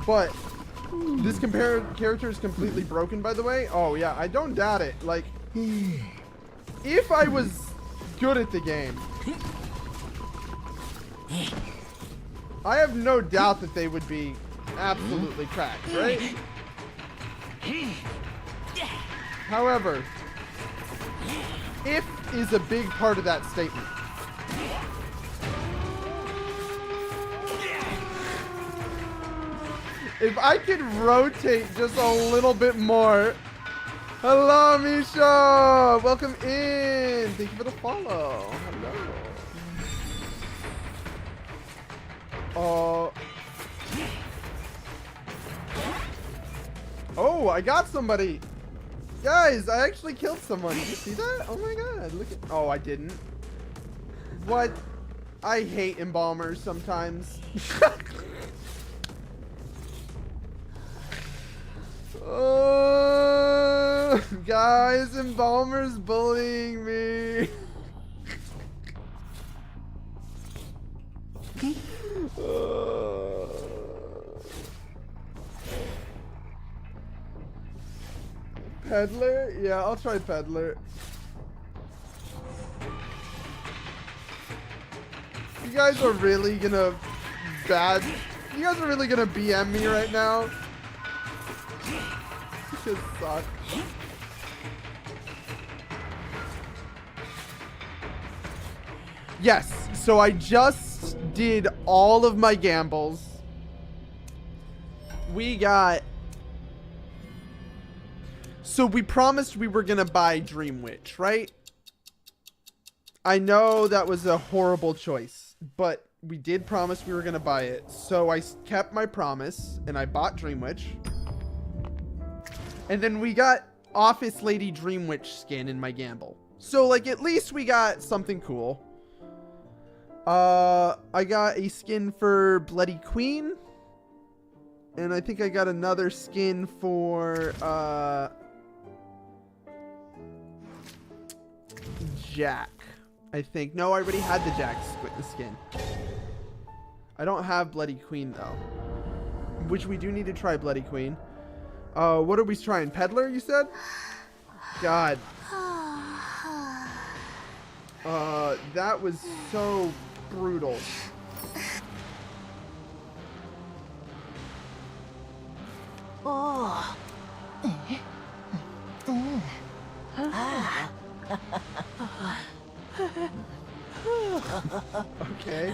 But this character is completely broken, by the way. Oh yeah, I don't doubt it. Like, if I was good at the game, I have no doubt that they would be absolutely cracked, right? However, if is a big part of that statement. If I could rotate just a little bit more. Hello, Misha! Welcome in! Thank you for the follow. Hello. Oh, I got somebody. Guys, I actually killed someone. Did you see that? Oh my god. Look at. Oh, I didn't. What? I hate embalmers sometimes. Guys, embalmer's bullying me. Peddler? Yeah, I'll try peddler. You guys are really gonna You guys are really gonna BM me right now. This sucks. Yes, so I just did all of my gambles. We got... So we promised we were gonna buy Dream Witch, right? I know that was a horrible choice, but we did promise we were gonna buy it. So I kept my promise, and I bought Dream Witch. And then we got Office Lady Dream Witch skin in my gamble. So, like, at least we got something cool. I got a skin for Bloody Queen. And I think I got another skin for, Jack. I think. No, I already had the Jack skin. I don't have Bloody Queen, though. Which we do need to try Bloody Queen. What are we trying? Peddler, you said? God. That was so brutal. Oh. Okay.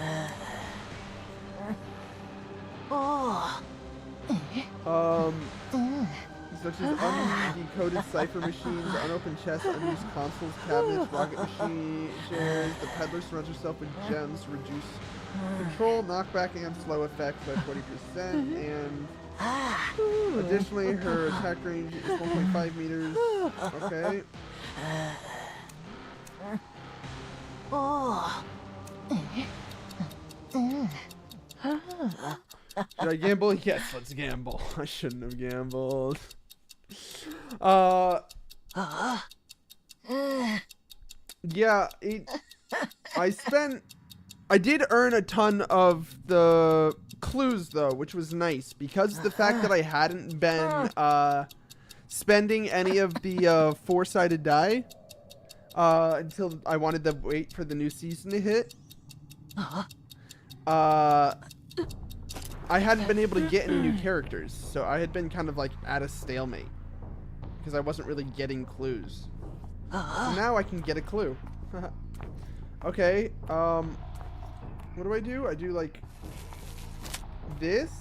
Such as undecoded cipher machines, unopened chests, unused consoles, cabinets, rocket machine shares. The peddler surrounds herself with gems to reduce control, knockback, and slow effects by 40%. And additionally, her attack range is 1.5 meters. Okay. Should I gamble? Yes, let's gamble. I shouldn't have gambled. Yeah, I did earn a ton of the clues though, which was nice because the fact that I hadn't been spending any of the four-sided die until I wanted to wait for the new season to hit. I hadn't been able to get any new characters, so I had been kind of like at a stalemate because I wasn't really getting clues. So now I can get a clue. Okay, what do? I do like this,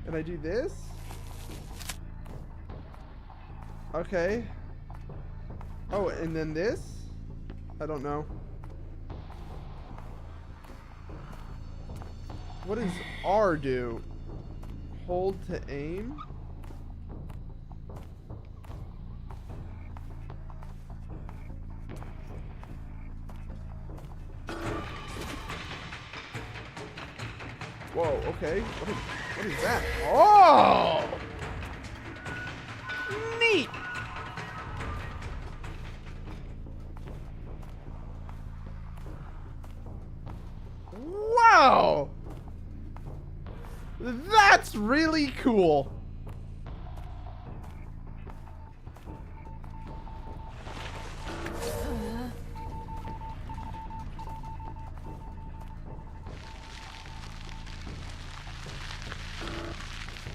and I do this. Okay. Oh, and then this? I don't know. What does R do? Hold to aim? Whoa, okay. What is that? Oh! Neat! Wow! That's really cool.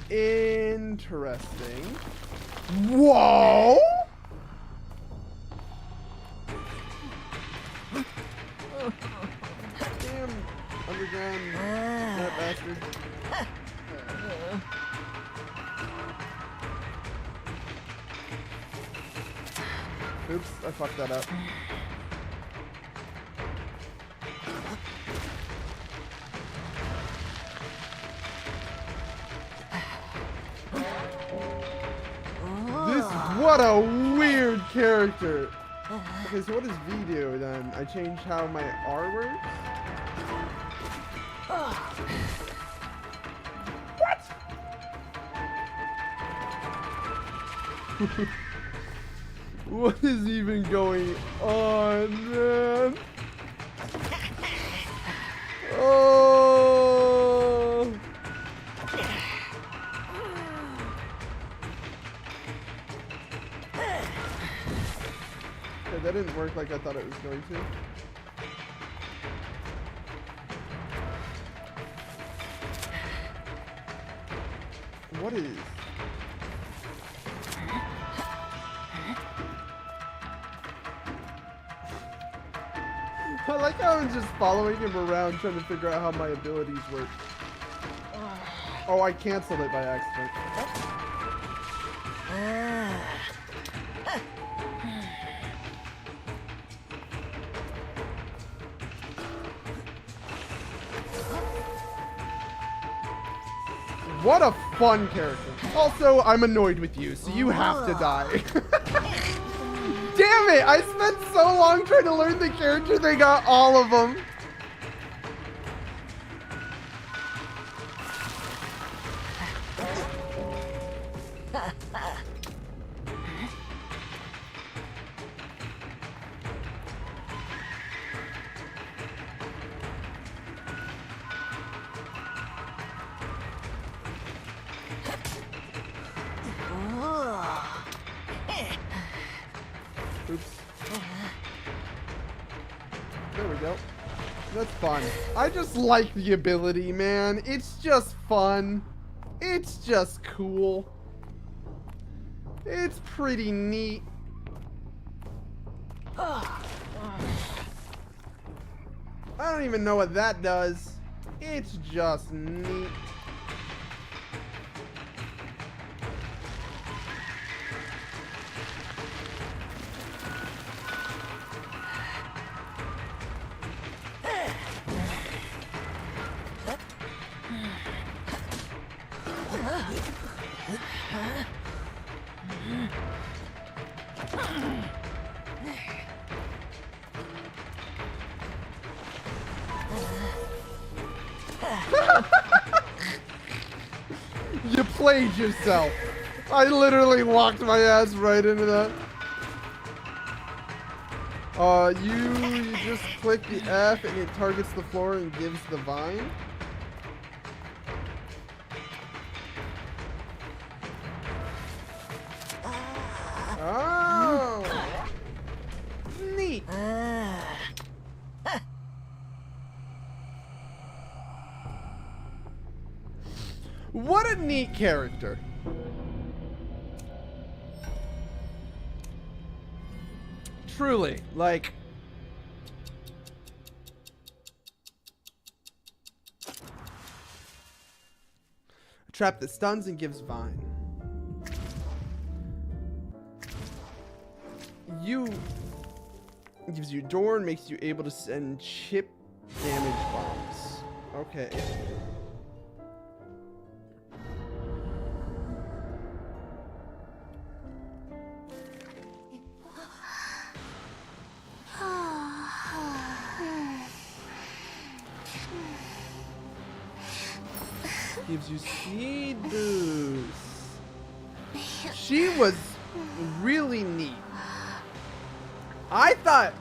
Interesting. Whoa! Damn underground that bastard. Oops, I fucked that up. What a weird character. Okay, so what does V do then? I change how my R works? What? What is even going on, man? Oh! Okay, that didn't work like I thought it was going to. What is? I like how I'm just following him around trying to figure out how my abilities work. Oh, I canceled it by accident. What a fun character. Also, I'm annoyed with you, so you have to die. Damn it! I spent so long trying to learn the character, they got all of them. Oops. There we go. That's fun. I just like the ability, man. It's just fun. It's just cool. It's pretty neat. I don't even know what that does. It's just neat. You played yourself. I literally walked my ass right into that. You just click the F and it targets the floor and gives the vine. Oh, neat. What a neat character. Truly, like, a trap that stuns and gives vine. It gives you a door and makes you able to send chip damage bombs. Okay. Gives you speed boosts. She was really neat. I thought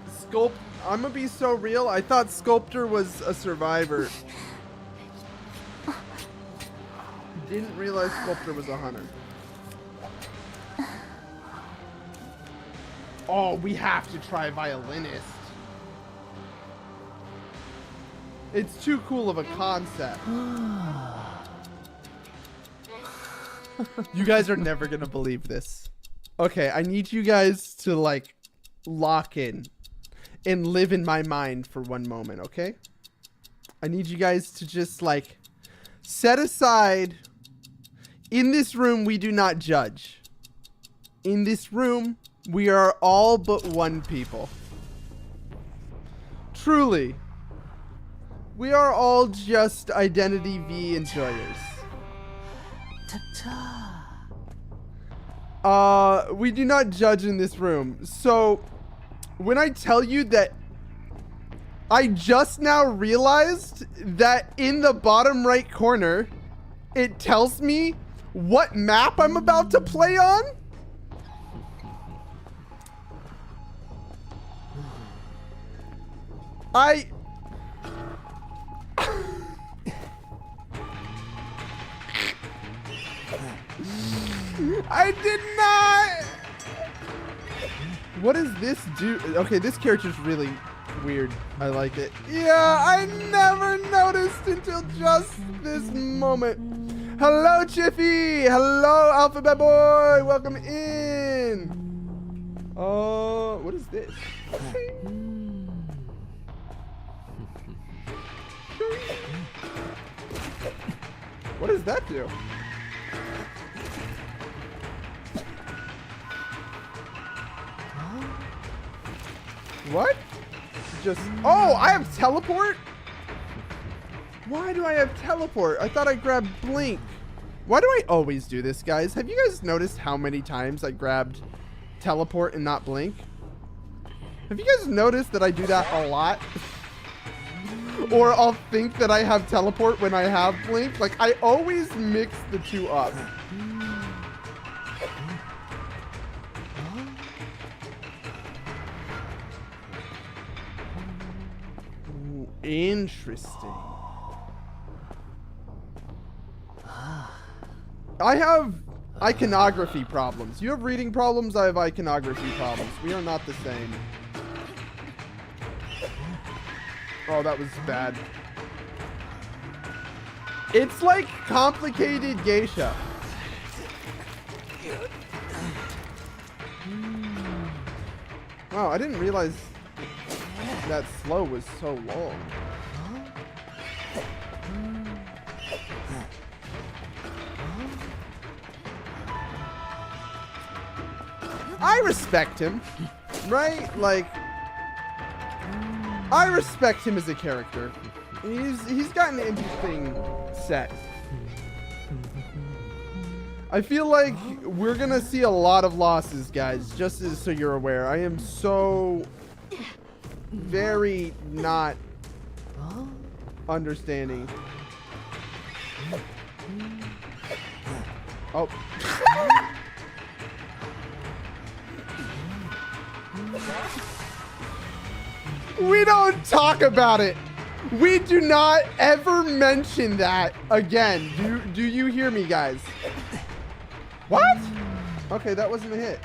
I'm gonna be so real. I thought Sculptor was a survivor. Didn't realize Sculptor was a hunter. Oh, we have to try Violinist. It's too cool of a concept. You guys are never gonna believe this. Okay, I need you guys to like lock in and live in my mind for one moment, okay? I need you guys to just like set aside. In this room, we do not judge. In this room, we are all but one people. Truly. We are all just Identity V enjoyers. We do not judge in this room. So, when I tell you that I just now realized that in the bottom right corner, it tells me what map I'm about to play on. I did not. What does this do? Okay, this character's really weird. I like it. Yeah, I never noticed until just this moment. Hello, Chiffy. Hello, Alphabet Boy. Welcome in. What is this? What does that do? What? Just... Oh, I have teleport? Why do I have teleport? I thought I grabbed blink. Why do I always do this, guys? Have you guys noticed how many times I grabbed teleport and not blink? Have you guys noticed that I do that a lot? Or I'll think that I have teleport when I have blink. Like, I always mix the two up. Ooh, interesting. I have iconography problems. You have reading problems, I have iconography problems. We are not the same. Oh, that was bad. It's like complicated geisha. Wow, I didn't realize that slow was so long. I respect him, right? Like, I respect him as a character. He's got an interesting set. I feel like we're gonna see a lot of losses, guys, just as so you're aware. I am so very not understanding. Oh. We don't talk about it. We do not ever mention that again. Do you hear me, guys? What? Okay, that wasn't a hit.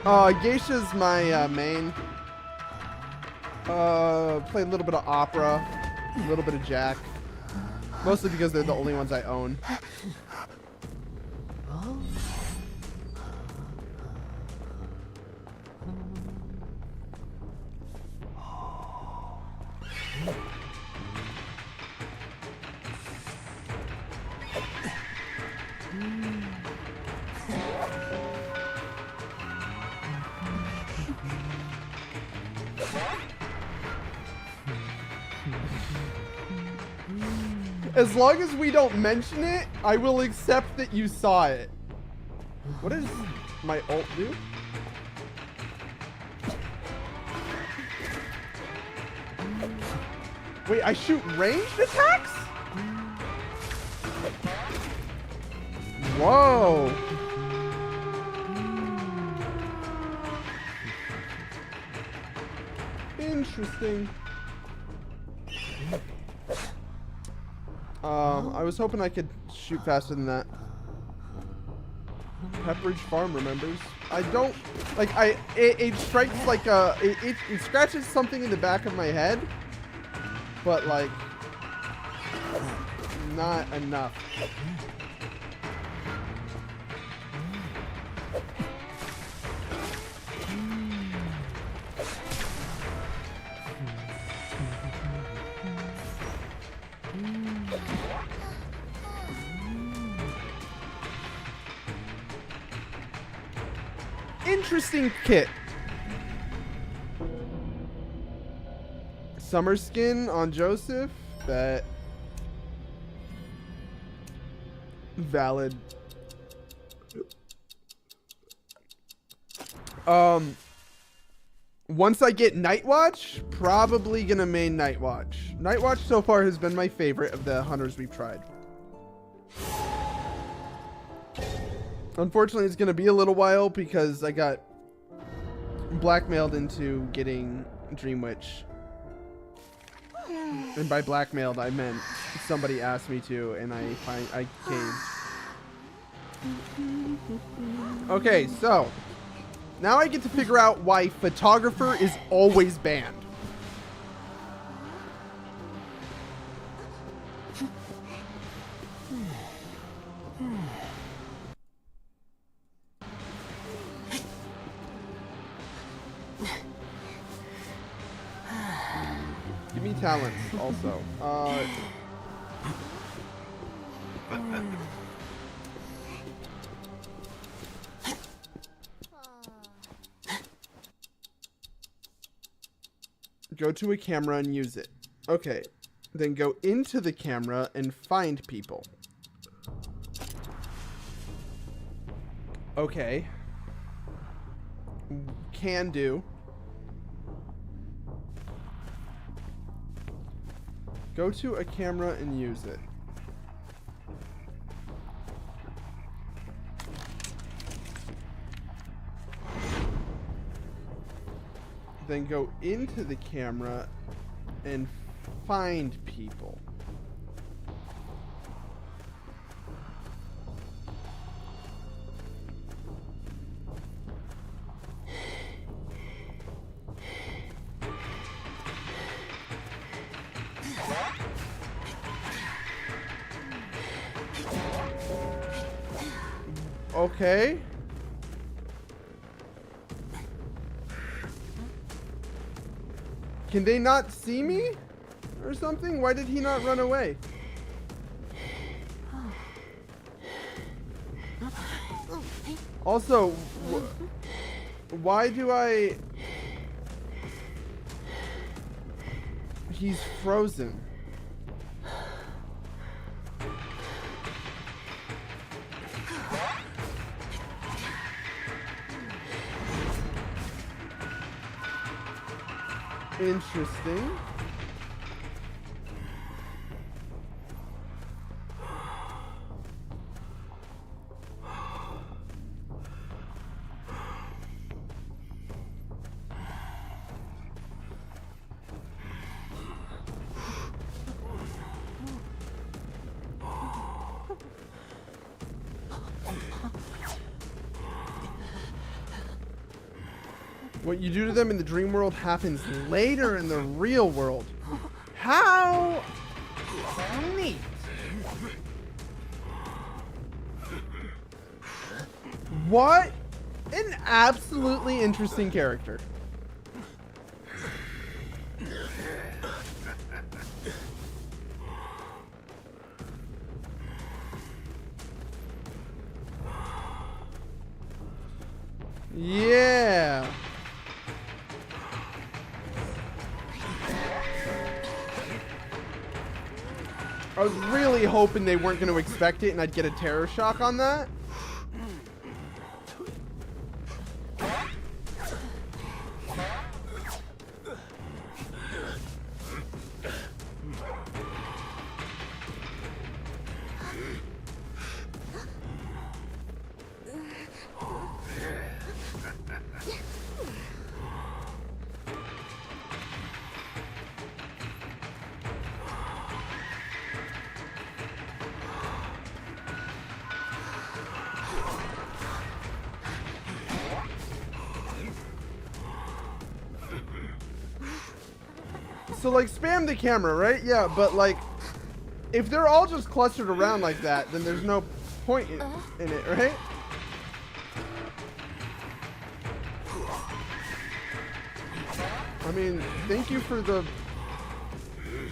Geisha's my main. Play a little bit of opera, a little bit of Jack. Mostly because they're the only ones I own. As long as we don't mention it, I will accept that you saw it. What does my ult do? Wait, I shoot ranged attacks? Whoa. Interesting. I was hoping I could shoot faster than that. Pepperidge Farm remembers. I don't like. It strikes like it scratches something in the back of my head, but like not enough. Interesting kit. Summer skin on Joseph. Bet. Valid. Once I get Night Watch, probably gonna main Night Watch. Night Watch so far has been my favorite of the hunters we've tried. Unfortunately, it's gonna be a little while because I got blackmailed into getting Dream Witch. And by blackmailed, I meant somebody asked me to, and I caved. Okay, so now I get to figure out why photographer is always banned. Give me talents also. Go to a camera and use it. Okay. Then go into the camera and find people. Okay. Can do. Go to a camera and use it. Then go into the camera and find people. Okay. Can they not see me or something? Why did he not run away? Also, why do I... He's frozen. Interesting. What you do to them in the dream world happens later in the real world. How neat. What an absolutely interesting character. Yeah. I was really hoping they weren't going to expect it and I'd get a terror shock on that. So, like, spam the camera, right? Yeah, but, like, if they're all just clustered around like that, then there's no point in it, right? I mean, thank you for the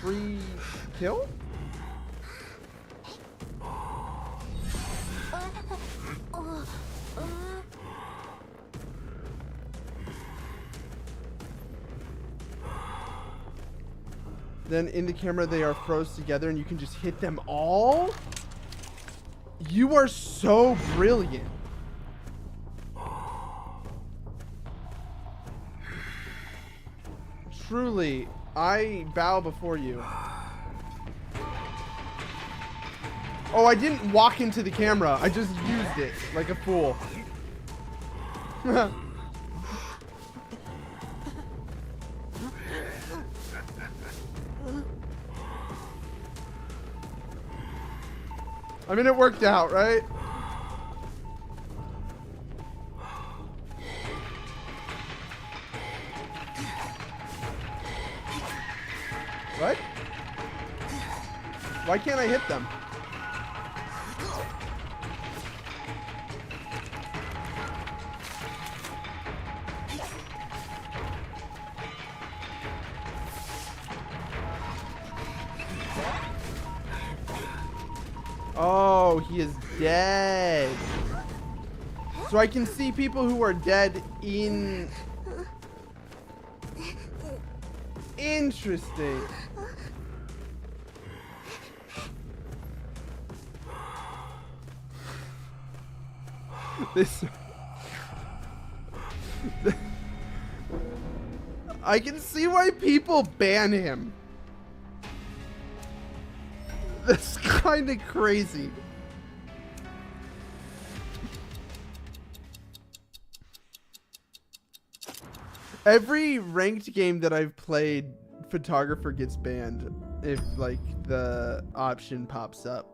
free kill? Then in the camera they are froze together and you can just hit them all? You are so brilliant. Truly, I bow before you. Oh, I didn't walk into the camera. I just used it like a fool. I mean, it worked out, right? What? Why can't I hit them? Oh, he is dead. So I can see people who are dead in... Interesting. This... I can see why people ban him. That's kind of crazy. Every ranked game that I've played, photographer gets banned if like the option pops up.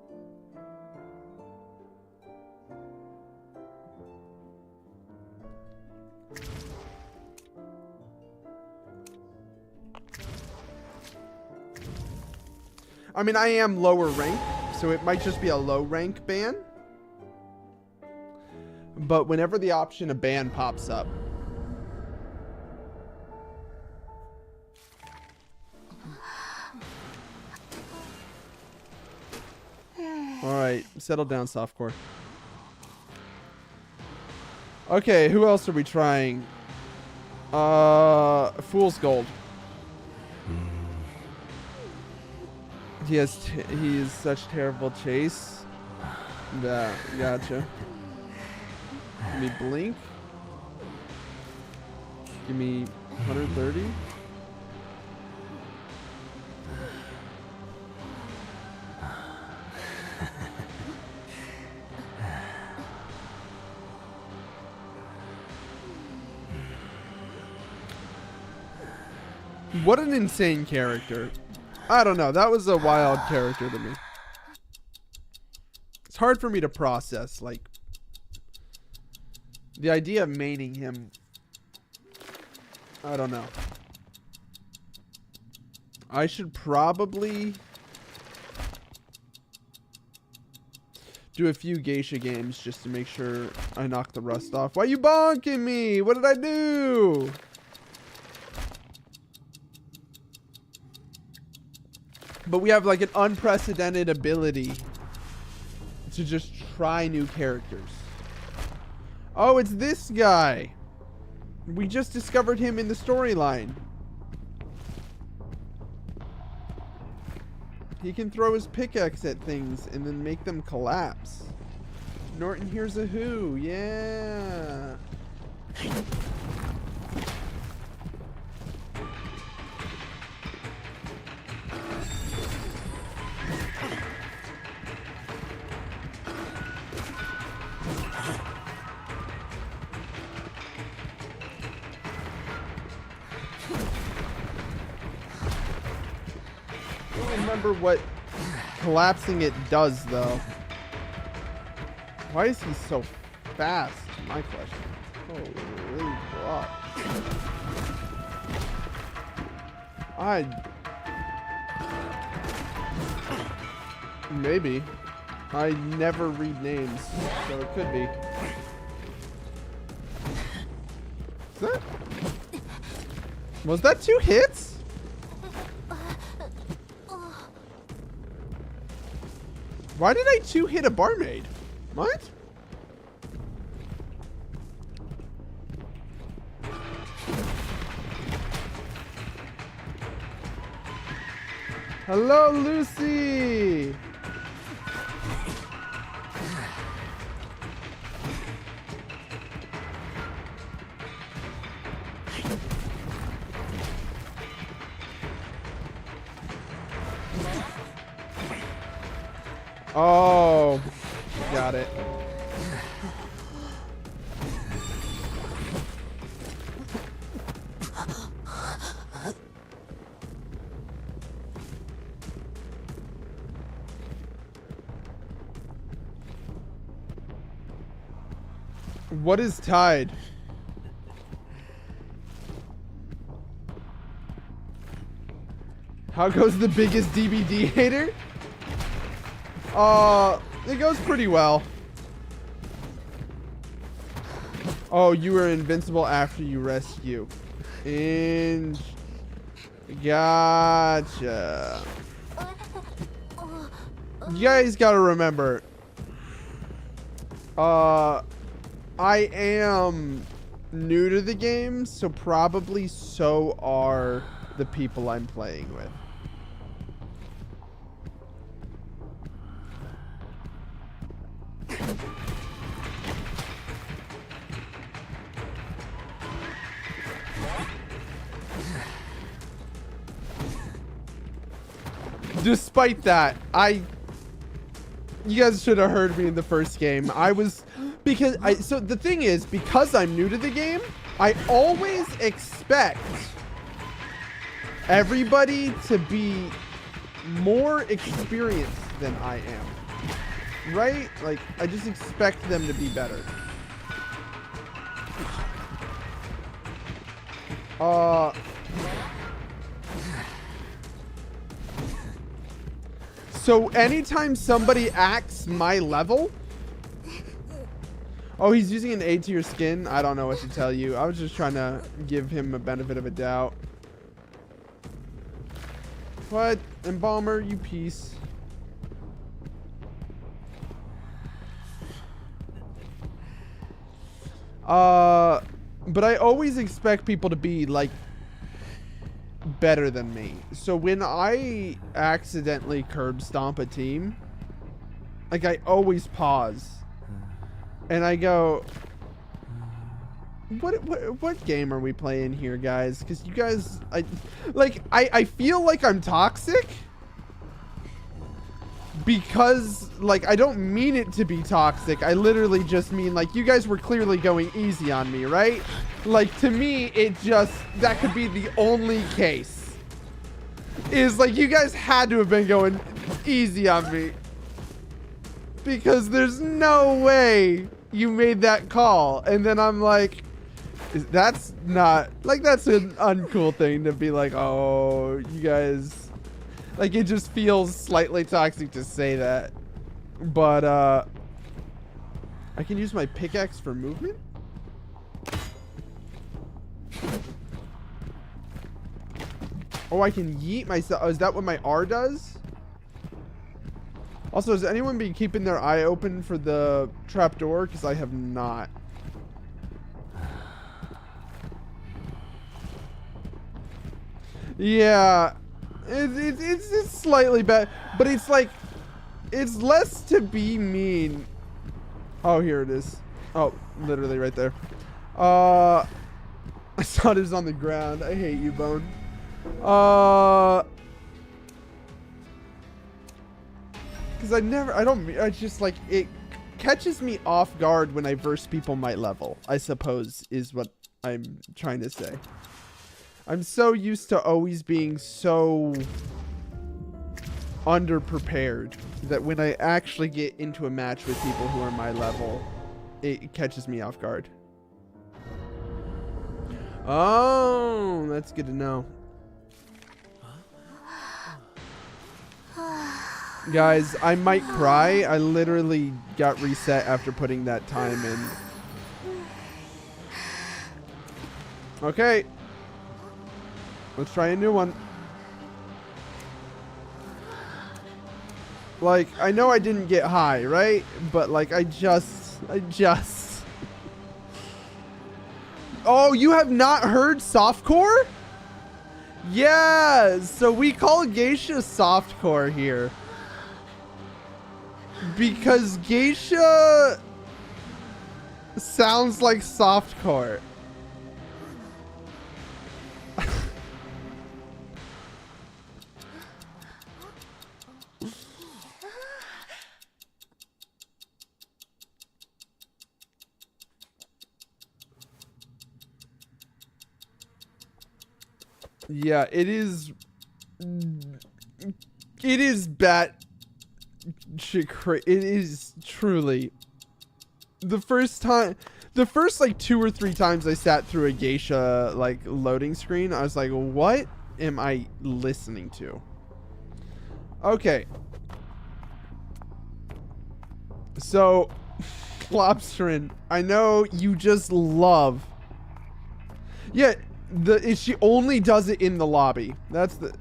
I mean, I am lower rank, so it might just be a low rank ban. But whenever the option of ban pops up. Alright, settle down, softcore. Okay, who else are we trying? Fool's Gold. He is such terrible chase. Yeah, gotcha. Give me blink. Give me 130. What an insane character. I don't know. That was a wild character to me. It's hard for me to process, like, the idea of maining him. I don't know. I should probably do a few geisha games just to make sure I knock the rust off. Why are you bonking me? What did I do? But we have like an unprecedented ability to just try new characters. Oh, it's this guy. We just discovered him in the storyline. He can throw his pickaxe at things and then make them collapse. Norton Here's a Who. Yeah. Remember what collapsing it does though. Why is he so fast? My question. Holy block. Maybe. I never read names, so it could be. Was that 2 hits? Why did I 2-hit a barmaid? What? Hello, Lucy. Oh, got it. What is tied? How goes the biggest DBD hater? It goes pretty well. Oh, you were invincible after you rescue. And gotcha. You guys gotta remember, I am new to the game, so probably so are the people I'm playing with. Despite that, you guys should have heard me in the first game. So the thing is, because I'm new to the game, I always expect everybody to be more experienced than I am. Right? Like, I just expect them to be better. So anytime somebody acts my level... Oh, he's using an A tier skin? I don't know what to tell you. I was just trying to give him a benefit of a doubt. What? Embalmer, you piece. But I always expect people to be, like, better than me. So when I accidentally curb stomp a team, like, I always pause and I go, what game are we playing here, guys? Because you guys, I feel like I'm toxic because, like, I don't mean it to be toxic. I literally just mean, like, you guys were clearly going easy on me, right? Like, to me, that could be the only case. Is, like, you guys had to have been going easy on me. Because there's no way you made that call. And then I'm like, that's not, like, that's an uncool thing to be like, oh, you guys, like, it just feels slightly toxic to say that. But, I can use my pickaxe for movement? Oh, I can yeet myself. Oh, is that what my R does? Also, has anyone been keeping their eye open for the trapdoor? Because I have not. Yeah. It's slightly bad. But it's like, it's less to be mean. Oh, here it is. Oh, literally right there. I thought it was on the ground. I hate you, Bone. Because I just, like, it catches me off guard when I verse people my level, I suppose, is what I'm trying to say. I'm so used to always being so underprepared that when I actually get into a match with people who are my level, it catches me off guard. Oh, that's good to know. Guys, I might cry. I literally got reset after putting that time in. Okay. Let's try a new one. Like, I know I didn't get high, right? But, like, I just... Oh, you have not heard softcore? Yeah, so we call geisha softcore here. Because geisha sounds like softcore. Yeah, it is. It is bat shit crazy. It is truly. The first like 2 or 3 times I sat through a geisha like loading screen, I was like, what am I listening to? Okay. So, Lobsterin, I know you just love. Yeah, she only does it in the lobby. That's the.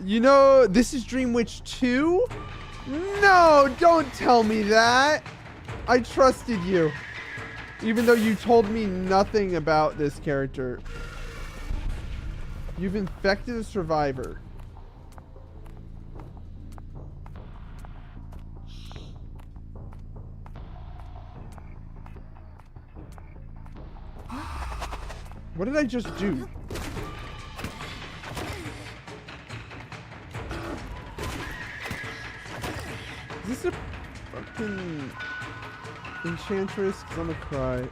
You know, this is Dream Witch 2? No, don't tell me that. I trusted you. Even though you told me nothing about this character. You've infected a survivor. What did I just do? Is this a fucking enchantress? 'Cause I'm gonna cry.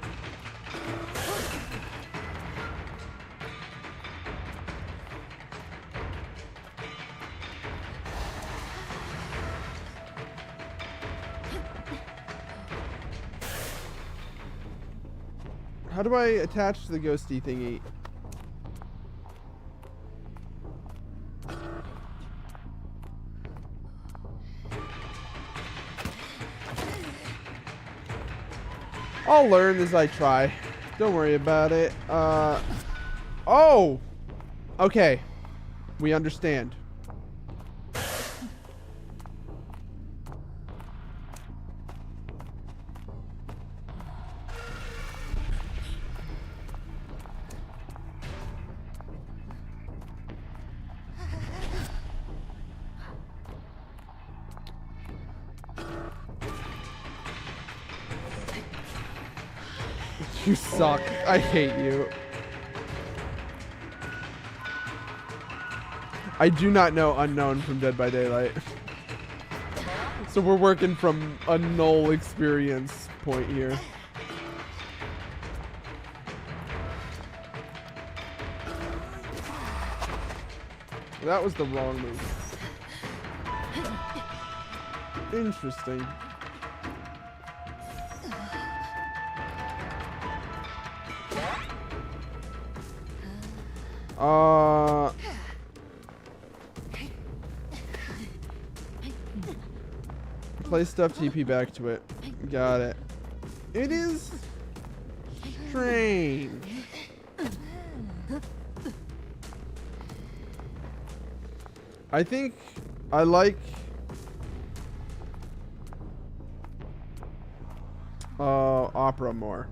How do I attach to the ghosty thingy? I'll learn as I try. Don't worry about it. Oh! Okay. We understand. You suck. I hate you. I do not know Unknown from Dead by Daylight. So we're working from a null experience point here. That was the wrong move. Interesting. Play stuff, TP back to it. Got it. It is strange. I think I like opera more.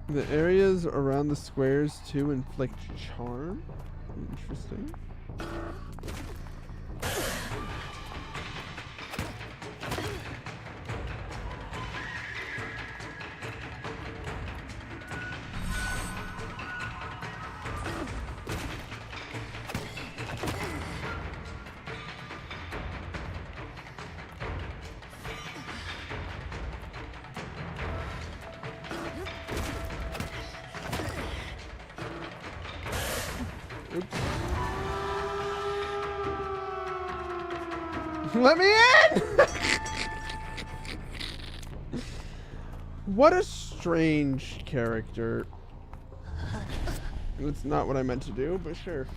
The areas around the squares too inflict charm. Interesting. Oops. Let me in! What a strange character. That's not what I meant to do, but sure.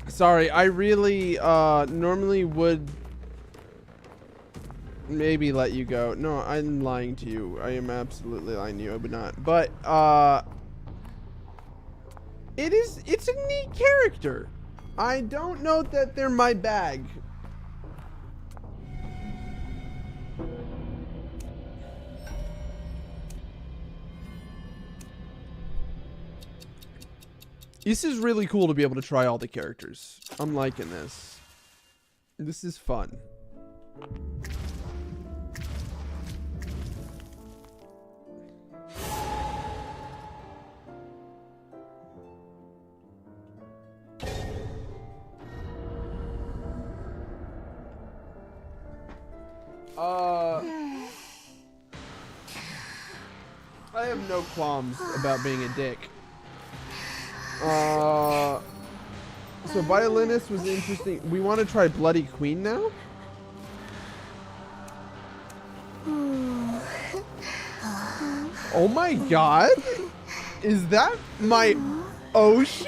Sorry, I really normally would maybe let you go. No, I'm lying to you. I am absolutely lying to you. I would not. But it's a neat character. I don't know that they're my bag. This is really cool to be able to try all the characters. I'm liking this. This is fun. I have no qualms about being a dick. So violinist was interesting. We want to try Bloody Queen now? Oh my god! Is that my Oshi?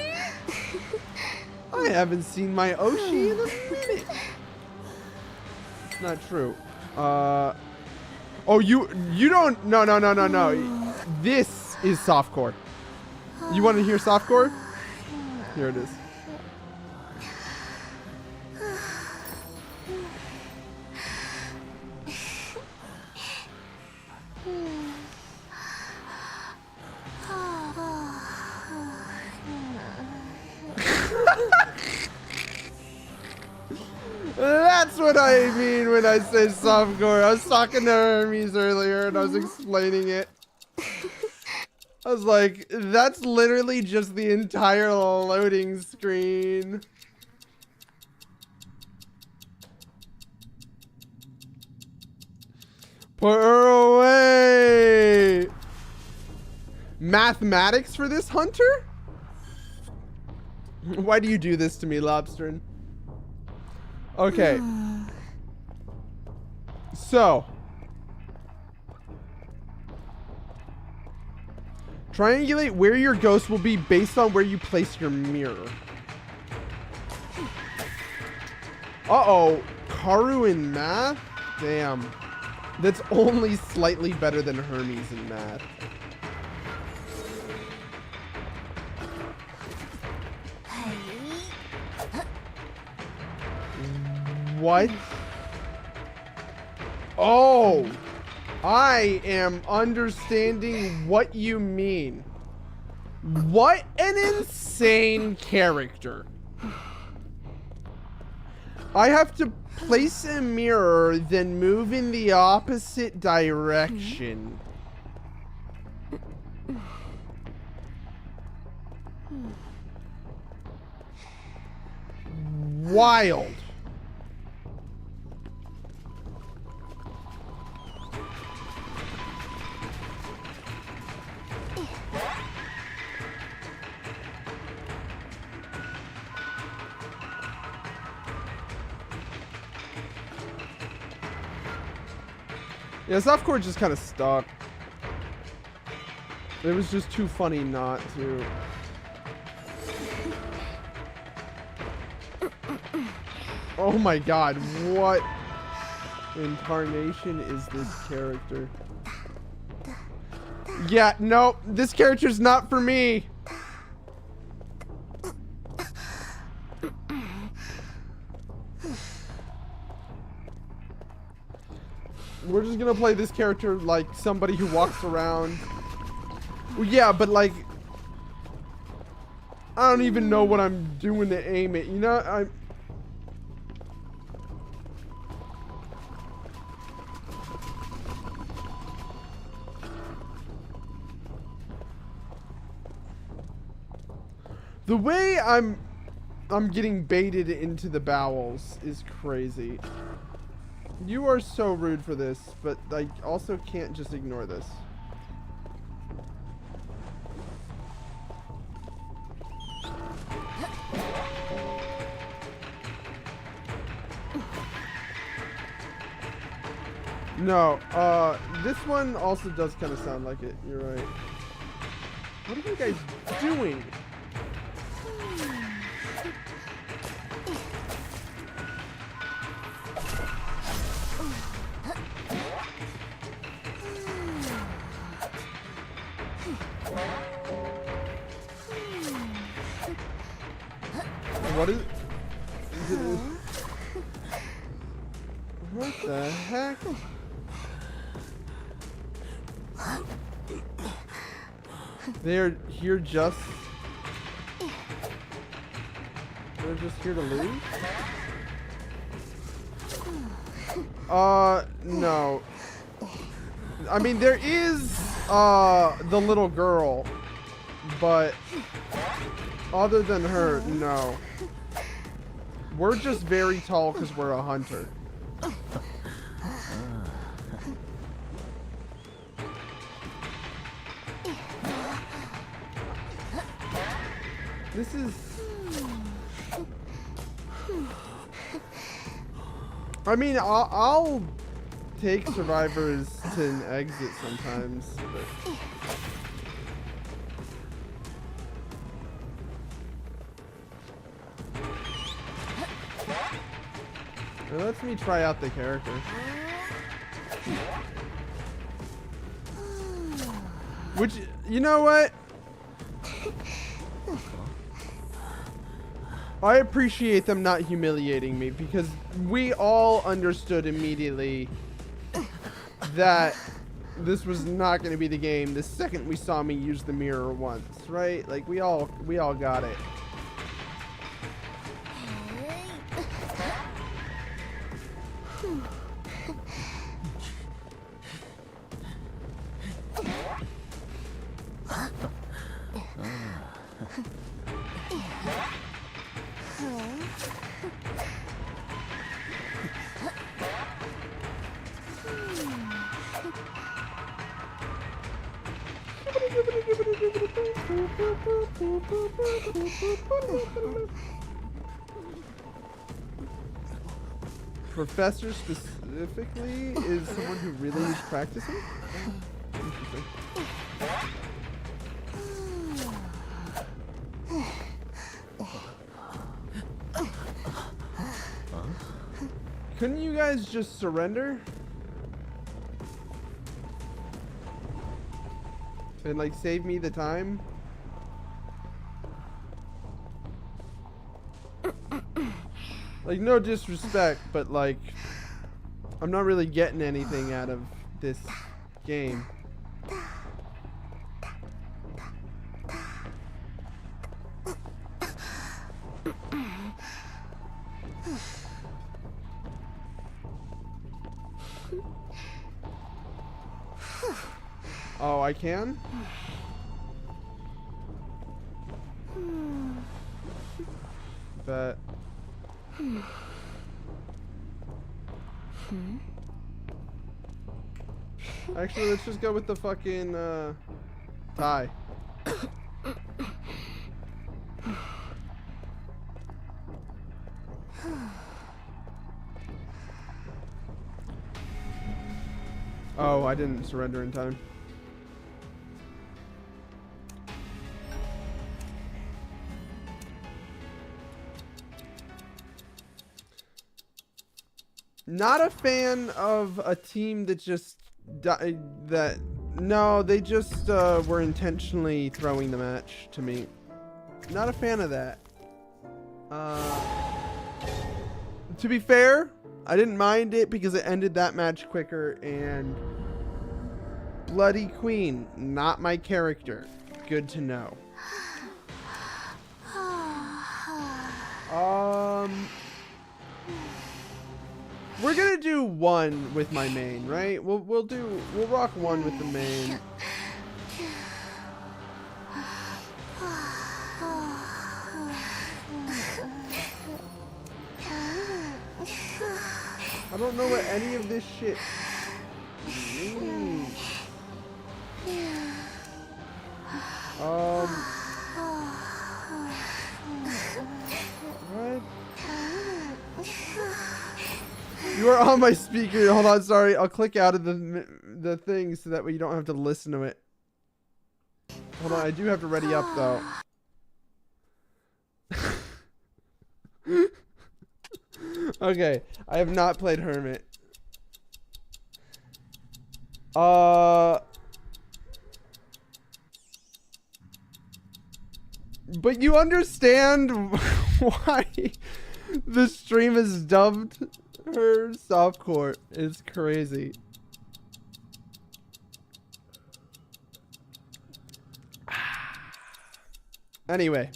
I haven't seen my Oshi in a minute. It's not true. Oh, you don't. No. This is softcore. You want to hear softcore? Here it is. That's what I mean when I say softcore. I was talking to Hermes earlier and I was explaining it. I was like, that's literally just the entire loading screen. Put her away. Mathematics for this hunter? Why do you do this to me, Lobsterin? Okay. So. Triangulate where your ghost will be based on where you place your mirror. Uh-oh. Karu in math? Damn. That's only slightly better than Hermes in math. What? Oh! I am understanding what you mean. What an insane character. I have to place a mirror, then move in the opposite direction. Wild. Yeah, softcore just kind of stuck. It was just too funny not to. Oh my god, what incarnation is this character? Yeah, no, this character's not for me. We're just gonna play this character like somebody who walks around. Well, yeah, but like, I don't even know what I'm doing to aim it. You know, the way I'm getting baited into the bowels is crazy. You are so rude for this, but I also can't just ignore this. No, this one also does kind of sound like it. You're right. What are you guys doing? What is What the heck? They're here just... They're just here to lose? No. I mean, there is, the little girl, but other than her, no. We're just very tall because we're a hunter. This is... I mean, I'll take survivors to an exit sometimes, but... It lets me try out the character. Which, you know what? I appreciate them not humiliating me, because we all understood immediately that this was not going to be the game the second we saw me use the mirror once, right? Like, we all got it. Professor specifically is someone who really is practicing? Interesting. Couldn't you guys just surrender? And like save me the time? Like, no disrespect, but like, I'm not really getting anything out of this game. Oh, I can? But... Actually, let's just go with the fucking, tie. Oh, I didn't surrender in time. Not a fan of a team that just no, they just were intentionally throwing the match to me. Not a fan of that. To be fair, I didn't mind it because it ended that match quicker, and Bloody Queen, not my character. Good to know. We're gonna do one with my main, right? We'll rock one with the main. I don't know what any of this shit means. What? You are on my speaker. Hold on, sorry. I'll click out of the thing so that way you don't have to listen to it. Hold on, I do have to ready up though. Okay, I have not played Hermit. But you understand why The stream has dubbed her softcore. It's crazy. Anyway.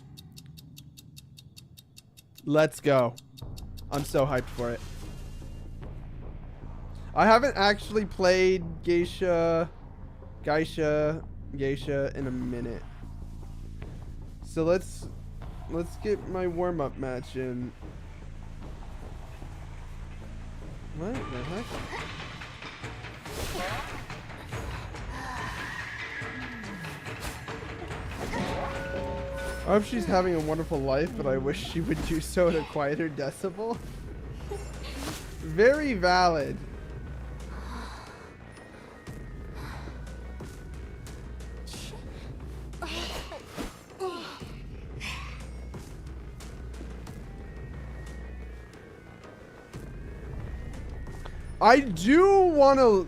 Let's go. I'm so hyped for it. I haven't actually played Geisha in a minute. So let's get my warm-up match in. What the heck? I hope she's having a wonderful life, but I wish she would do so at a quieter decibel. Very valid. I do want to...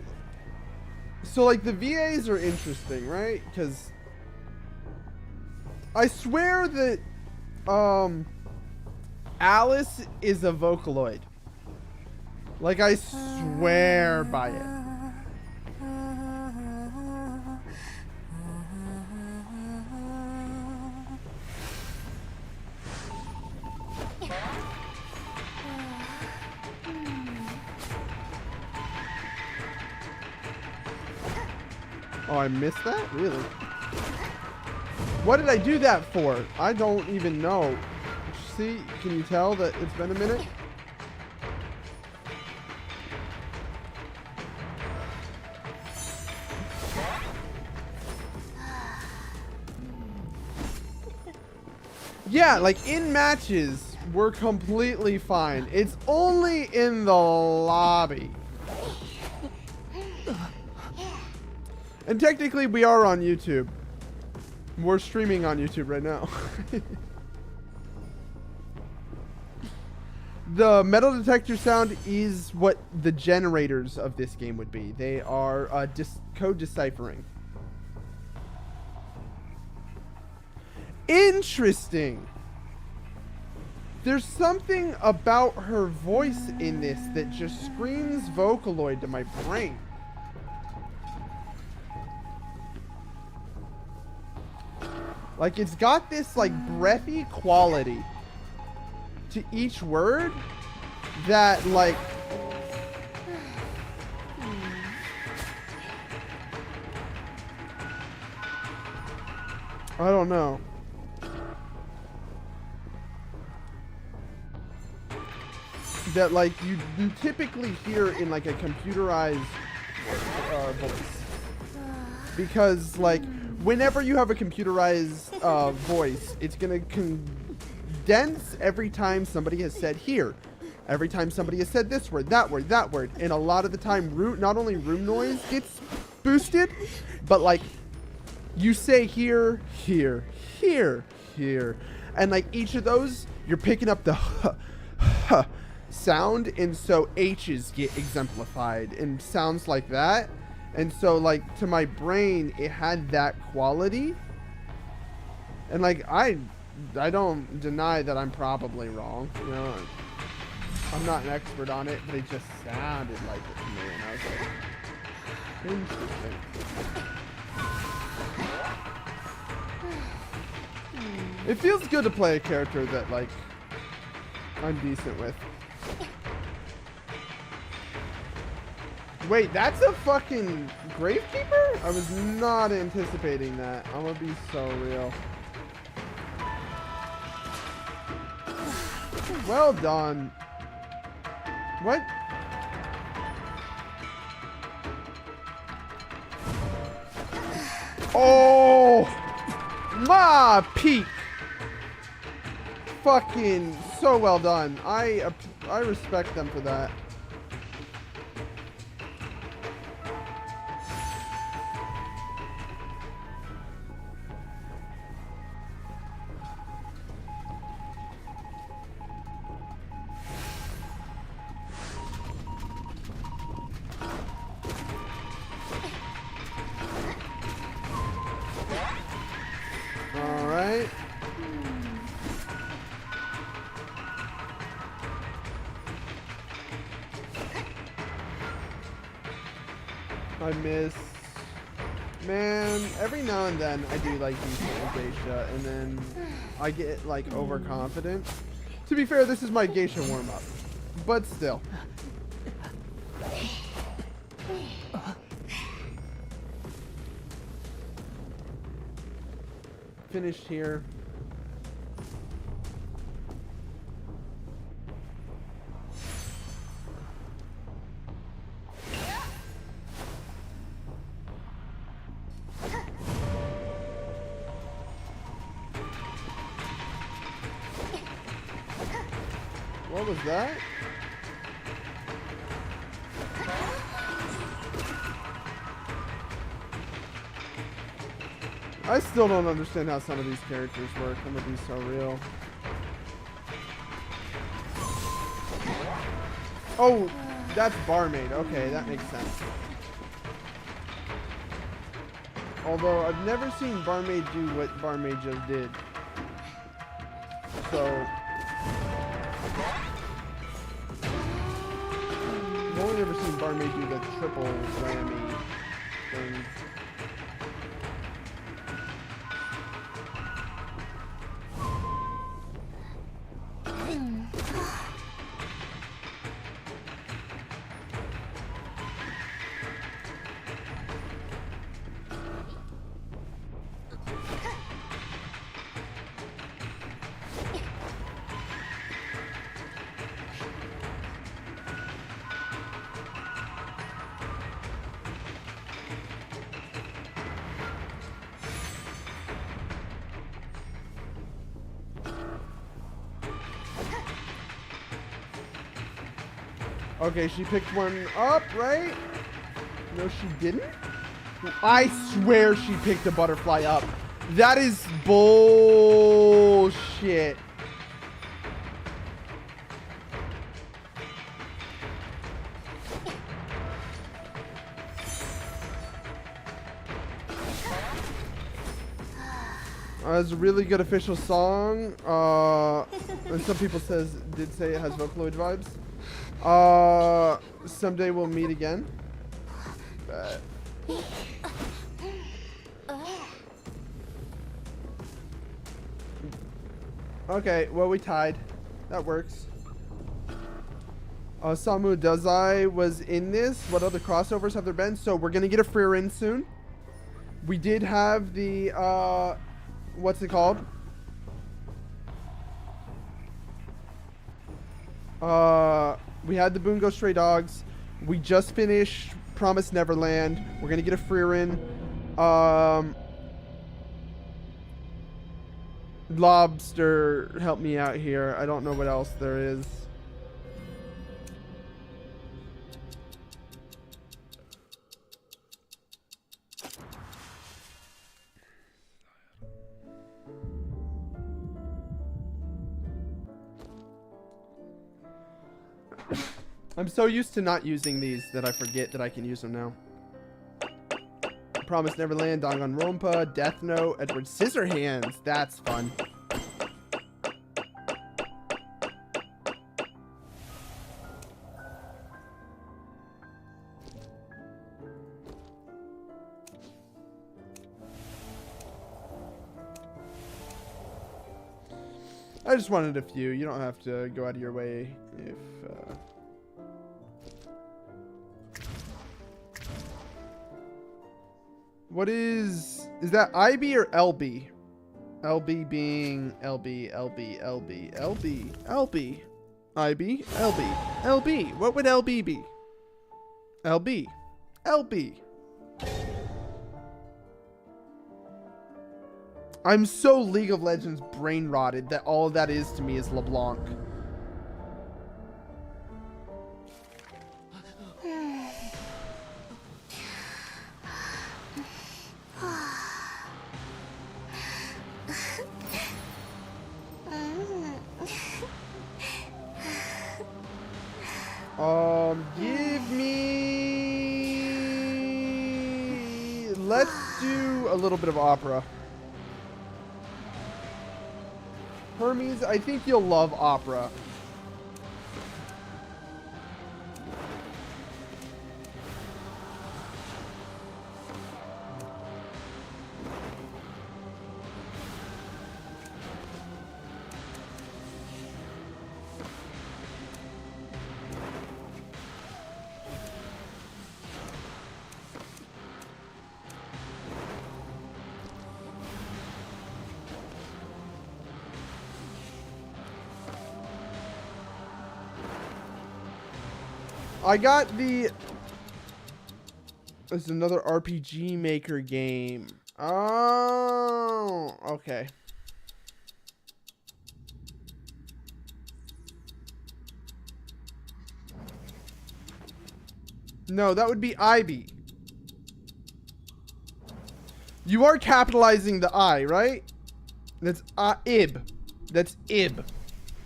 So, like, the VAs are interesting, right? Because I swear that Alice is a Vocaloid. Like, I swear by it. Oh, I missed that? Really? What did I do that for? I don't even know. See? Can you tell that it's been a minute? Yeah, like in matches, we're completely fine. It's only in the lobby. And technically, we are on YouTube. We're streaming on YouTube right now. The metal detector sound is what the generators of this game would be. They are code deciphering. Interesting. There's something about her voice in this that just screams Vocaloid to my brain. Like, it's got this, like, breathy quality to each word that, like... I don't know. That, like, you typically hear in, like, a computerized voice. Because, like... Whenever you have a computerized voice, it's going to condense every time somebody has said here. Every time somebody has said this word, that word, that word. And a lot of the time, not only room noise gets boosted, but like you say here, here, here, here. And like each of those, you're picking up the sound. And so H's get exemplified and sounds like that. And so, like, to my brain, it had that quality. And, like, I don't deny that I'm probably wrong. You know, I'm not an expert on it, but it just sounded like it to me. And I was like, interesting. It feels good to play a character that, like, I'm decent with. Wait, that's a fucking gravekeeper? I was not anticipating that. I'm gonna be so real. Well done. What? Oh! My peak! Fucking so well done. I respect them for that. I miss. Man, every now and then I do like decent geisha, and then I get like overconfident. To be fair, this is my geisha warm up, but still. Finished here. What was that? I still don't understand how some of these characters work. I'm gonna be so real. Oh, that's barmaid. Okay, that makes sense. Although I've never seen barmaid do what barmaid just did. So I've only ever seen barmaid do the triple whammy thing. Okay, she picked one up, right? No, she didn't? I swear she picked a butterfly up. That is bullshit. It's a really good official song. And some people did say it has Vocaloid vibes. Someday we'll meet again. But okay, well, we tied. That works. Samu Dazai was in this. What other crossovers have there been? So we're gonna get a Freerin soon. We did have the what's it called? We had the Boongo Stray Dogs. We just finished Promised Neverland. We're gonna get a Freerin. Lobster, help me out here. I don't know what else there is. I'm so used to not using these that I forget that I can use them now. Promised Neverland, Danganronpa, Death Note, Edward Scissorhands. That's fun. I just wanted a few. You don't have to go out of your way if... What is that IB or LB? LB being LB, LB, LB, LB, LB, IB, LB, LB. What would LB be? LB, LB. I'm so League of Legends brain rotted that all that is to me is LeBlanc. Give me... Let's do a little bit of opera. Hermes, I think you'll love opera. I got the... There's another RPG Maker game. Oh, okay. No, that would be IB. You are capitalizing the I, right? That's IB. That's IB.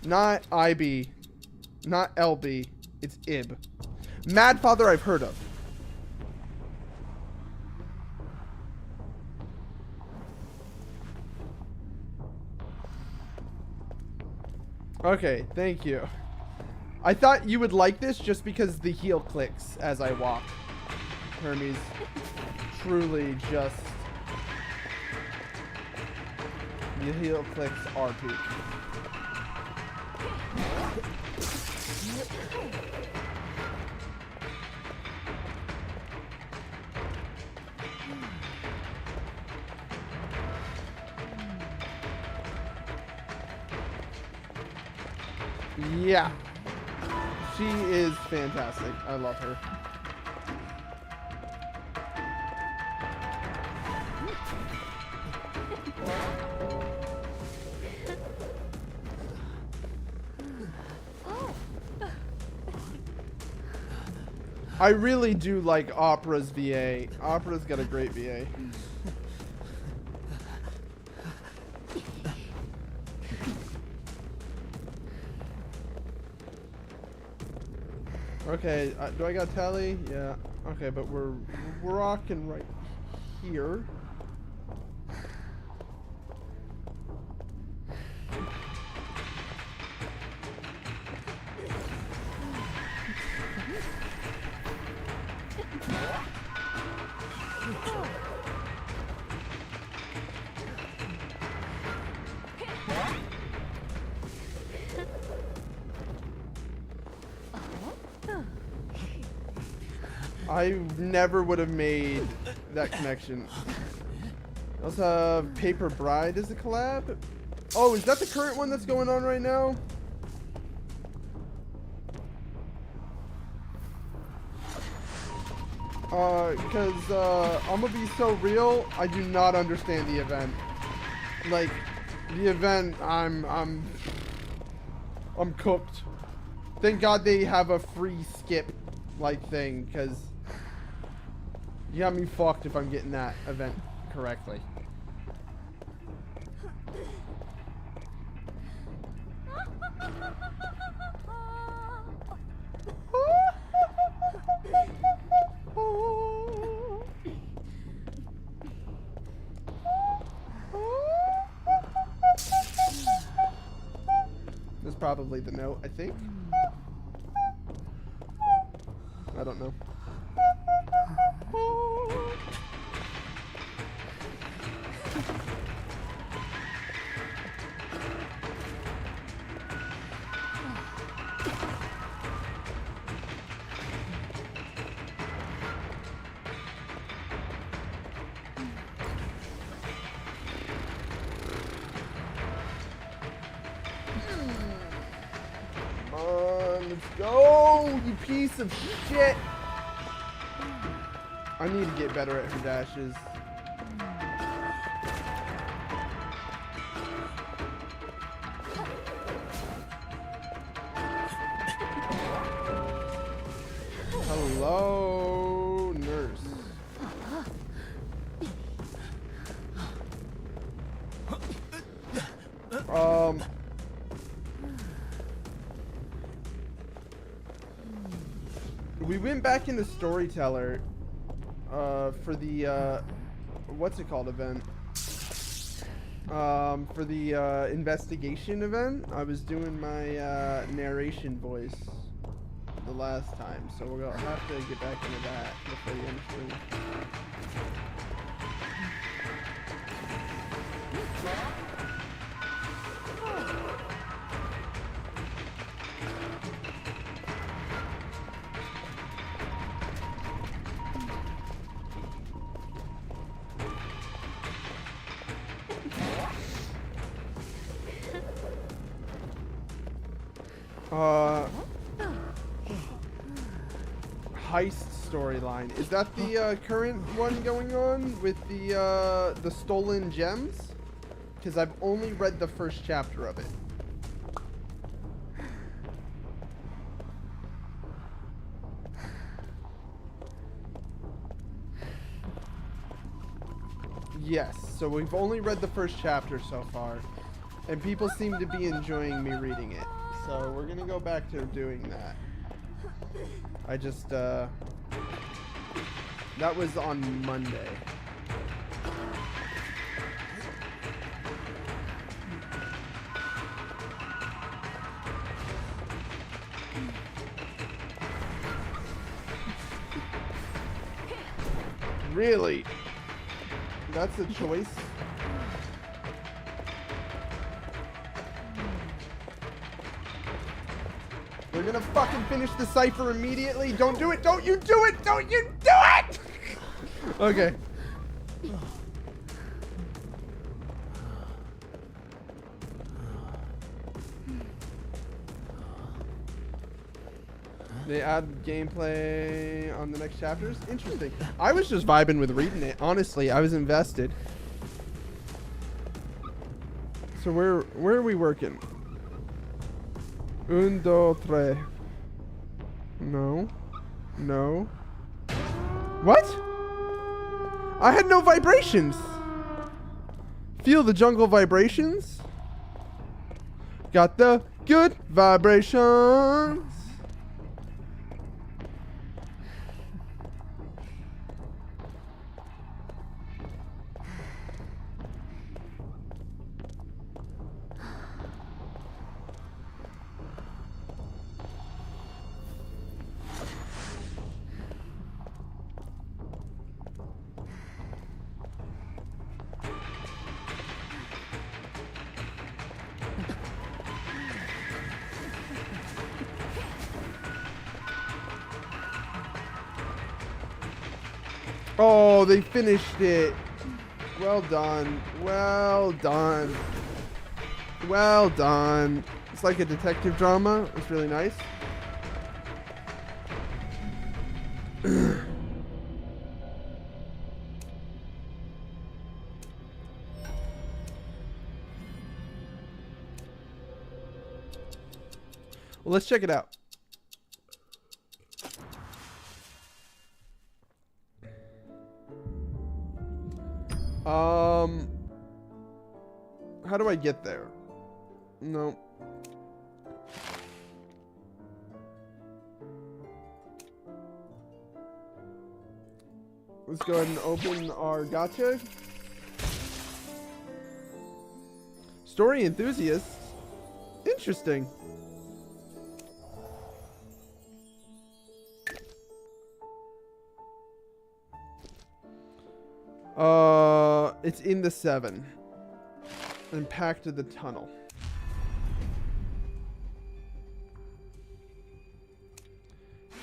Not IB. Not LB. It's IB. Mad Father I've heard of. Okay, thank you. I thought you would like this just because the heel clicks as I walk. Hermes truly just... The heel clicks are peak. Yeah. She is fantastic. I love her. I really do like Opera's VA. Opera's got a great VA. Okay, do I got tally? Yeah. Okay, but we're rocking right here. I never would have made that connection. I also have Paper Bride as a collab. Oh, is that the current one that's going on right now? Because I'm gonna be so real, I do not understand the event. Like, the event, I'm cooked. Thank God they have a free skip like thing, because you got me fucked if I'm getting that event correctly. That's probably the note, I think. I don't know. Come on, let's go, you piece of shit. I need to get better at her dashes. Hello, nurse. We went back into Storyteller for the what's it called event? For the investigation event. I was doing my narration voice the last time, so we're gonna have to get back into that before the end of stream. heist storyline. Is that the current one going on with the stolen gems? Because I've only read the first chapter of it. Yes, so we've only read the first chapter so far, and people seem to be enjoying me reading it. So we're gonna go back to doing that. I just, that was on Monday. Really? That's a choice? We're gonna fucking finish the cipher immediately. Don't do it. Don't you do it. Don't you do it. Okay. They add gameplay on the next chapters? Interesting. I was just vibing with reading it. Honestly, I was invested. So where are we working? Un, dos, tres. No. No. What? I had no vibrations. Feel the jungle vibrations. Got the good vibrations. Oh, they finished it. Well done. Well done. Well done. It's like a detective drama. It's really nice. Well, let's check it out. How do I get there? No. Let's go ahead and open our gacha. Story enthusiasts. Interesting. It's in the 7. Impacted the tunnel.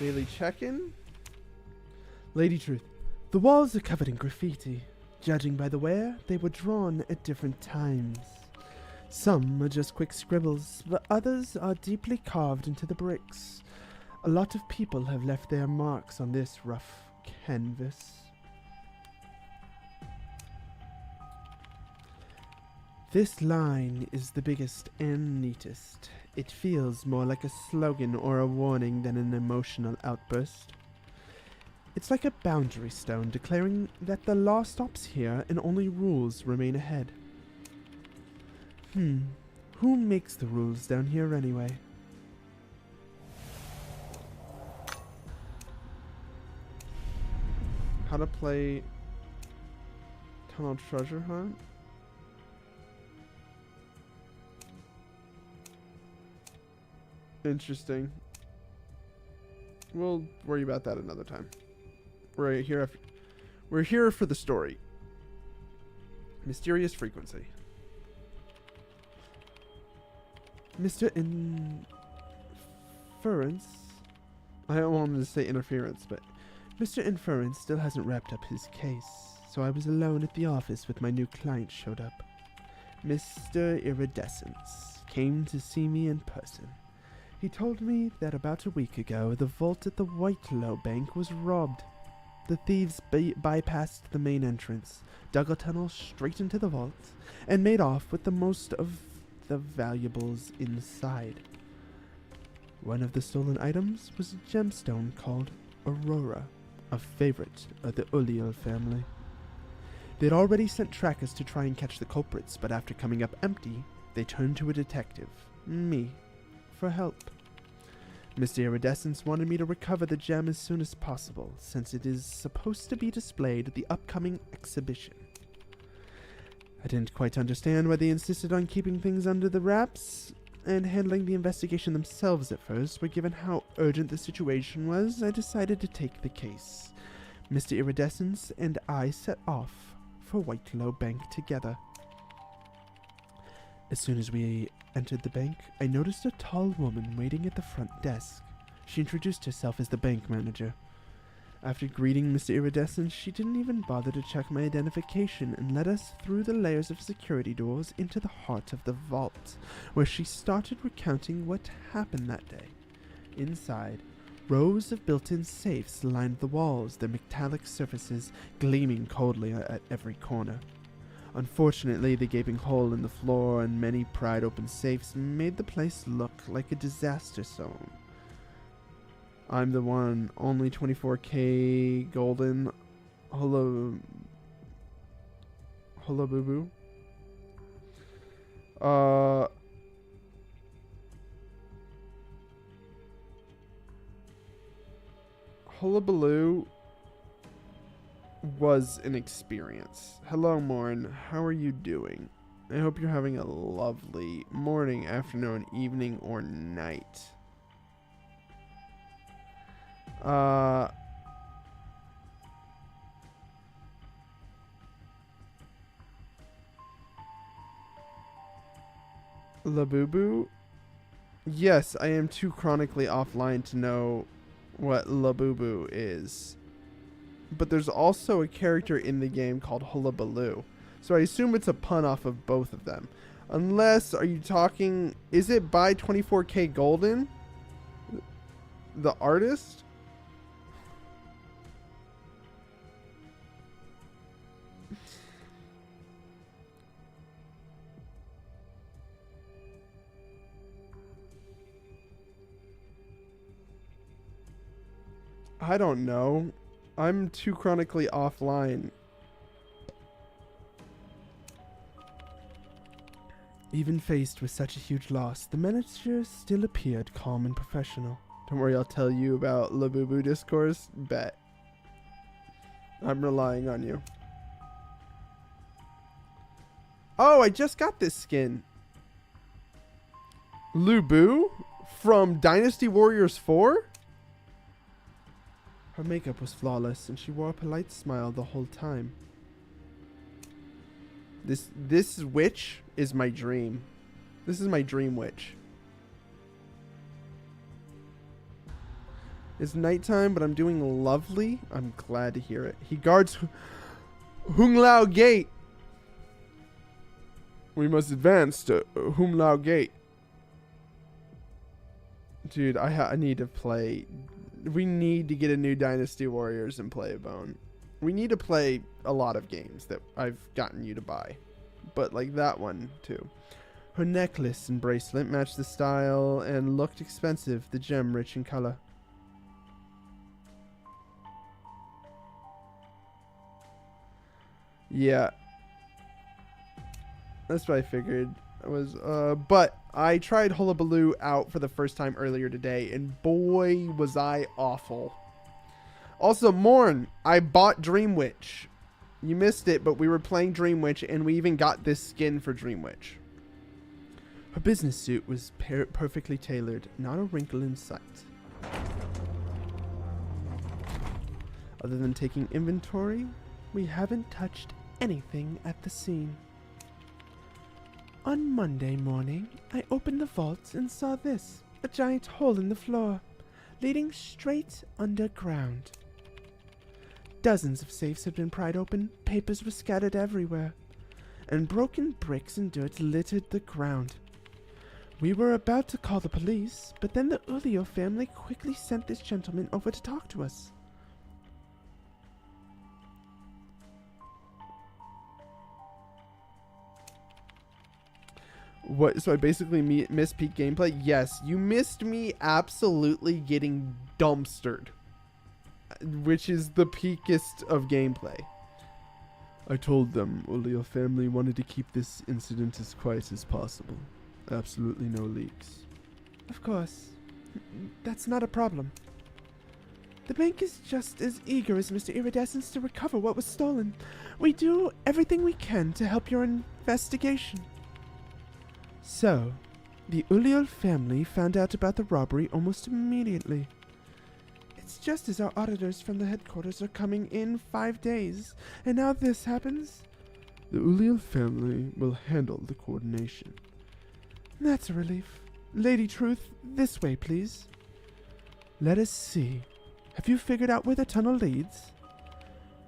Daily check-in. Lady Truth. The walls are covered in graffiti. Judging by the wear, they were drawn at different times. Some are just quick scribbles, but others are deeply carved into the bricks. A lot of people have left their marks on this rough canvas. This line is the biggest and neatest. It feels more like a slogan or a warning than an emotional outburst. It's like a boundary stone declaring that the law stops here and only rules remain ahead. Who makes the rules down here anyway? How to play Tunnel Treasure Hunt? Interesting. We'll worry about that another time. We're here for the story. Mysterious frequency. Mr. Inference? I don't want him to say interference, but Mr. Inference still hasn't wrapped up his case, so I was alone at the office when my new client showed up. Mr. Iridescence came to see me in person. He told me that about a week ago, the vault at the Whitelow Bank was robbed. The thieves bypassed the main entrance, dug a tunnel straight into the vault, and made off with the most of the valuables inside. One of the stolen items was a gemstone called Aurora, a favorite of the Uliel family. They'd already sent trackers to try and catch the culprits, but after coming up empty, they turned to a detective, me, for help. Mr. Iridescence wanted me to recover the gem as soon as possible, since it is supposed to be displayed at the upcoming exhibition. I didn't quite understand why they insisted on keeping things under the wraps and handling the investigation themselves at first, but given how urgent the situation was, I decided to take the case. Mr. Iridescence and I set off for Whitelow Bank together. As soon as we entered the bank, I noticed a tall woman waiting at the front desk. She introduced herself as the bank manager. After greeting Mr. Iridescence, she didn't even bother to check my identification and led us through the layers of security doors into the heart of the vault, where she started recounting what happened that day. Inside, rows of built-in safes lined the walls, their metallic surfaces gleaming coldly at every corner. Unfortunately, the gaping hole in the floor and many pried-open safes made the place look like a disaster zone. I'm the one, only 24k golden hullabaloo. Hullabaloo was an experience. Hello, Morn. How are you doing? I hope you're having a lovely morning, afternoon, evening, or night. Labubu? Yes, I am too chronically offline to know what Labubu is. But there's also a character in the game called Hullabaloo. So I assume it's a pun off of both of them. Unless, are you talking, is it by 24k golden? The artist? I don't know. I'm too chronically offline. Even faced with such a huge loss, the manager still appeared calm and professional. Don't worry, I'll tell you about Labubu discourse. Bet. I'm relying on you. Oh, I just got this skin. Lubu from Dynasty Warriors 4? Her makeup was flawless, and she wore a polite smile the whole time. This witch is my dream. This is my dream witch. It's nighttime, but I'm doing lovely. I'm glad to hear it. He guards Hung Lao Gate. We must advance to Hung Lao Gate. Dude, I need to play. We need to get a new Dynasty Warriors and play a bone. We need to play a lot of games that I've gotten you to buy. But like that one too. Her necklace and bracelet matched the style and looked expensive, the gem rich in color. Yeah. That's what I figured. It was but I tried Hullabaloo out for the first time earlier today, and boy was I awful. Also, Morn, I bought Dream Witch. You missed it, but we were playing Dream Witch, and we even got this skin for Dream Witch. Her business suit was perfectly tailored, not a wrinkle in sight. Other than taking inventory, we haven't touched anything at the scene. On Monday morning, I opened the vault and saw this, a giant hole in the floor, leading straight underground. Dozens of safes had been pried open, papers were scattered everywhere, and broken bricks and dirt littered the ground. We were about to call the police, but then the Ulio family quickly sent this gentleman over to talk to us. What? So I basically missed peak gameplay? Yes, you missed me absolutely getting dumpstered, which is the peakest of gameplay. I told them Ulio family wanted to keep this incident as quiet as possible. Absolutely no leaks. Of course. That's not a problem. The bank is just as eager as Mr. Iridescence to recover what was stolen. We do everything we can to help your investigation. So, the Uliol family found out about the robbery almost immediately. It's just as our auditors from the headquarters are coming in 5 days, and now this happens. The Uliol family will handle the coordination. That's a relief. Lady Truth, this way, please. Let us see. Have you figured out where the tunnel leads?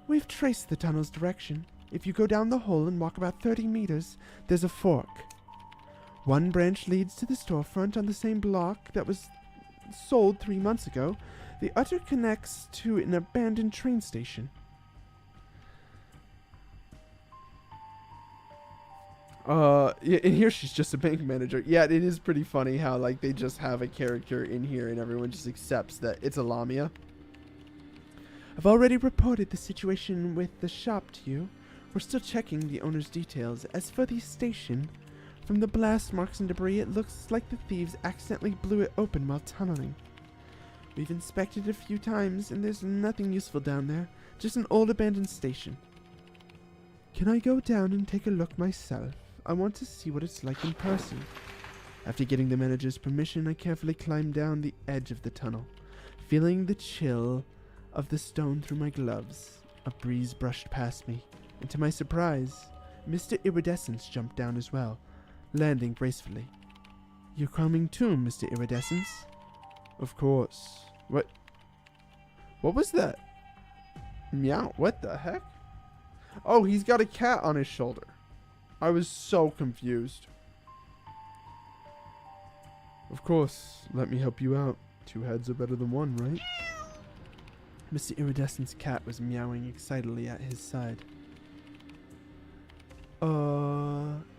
We've traced the tunnel's direction. If you go down the hole and walk about 30 meters, there's a fork. One branch leads to the storefront on the same block that was sold 3 months ago. The other connects to an abandoned train station. Yeah, and here she's just a bank manager. Yeah, it is pretty funny how, like, they just have a character in here and everyone just accepts that it's a Lamia. I've already reported the situation with the shop to you. We're still checking the owner's details. As for the station, from the blast marks and debris, it looks like the thieves accidentally blew it open while tunneling. We've inspected it a few times, and there's nothing useful down there. Just an old abandoned station. Can I go down and take a look myself? I want to see what it's like in person. After getting the manager's permission, I carefully climbed down the edge of the tunnel, feeling the chill of the stone through my gloves. A breeze brushed past me, and to my surprise, Mr. Iridescence jumped down as well, landing gracefully. You're coming too, Mr. Iridescence? Of course. What was that? Meow, what the heck? Oh, he's got a cat on his shoulder. I was so confused. Of course, let me help you out. 2 heads are better than 1, right? Mr. Iridescence's cat was meowing excitedly at his side.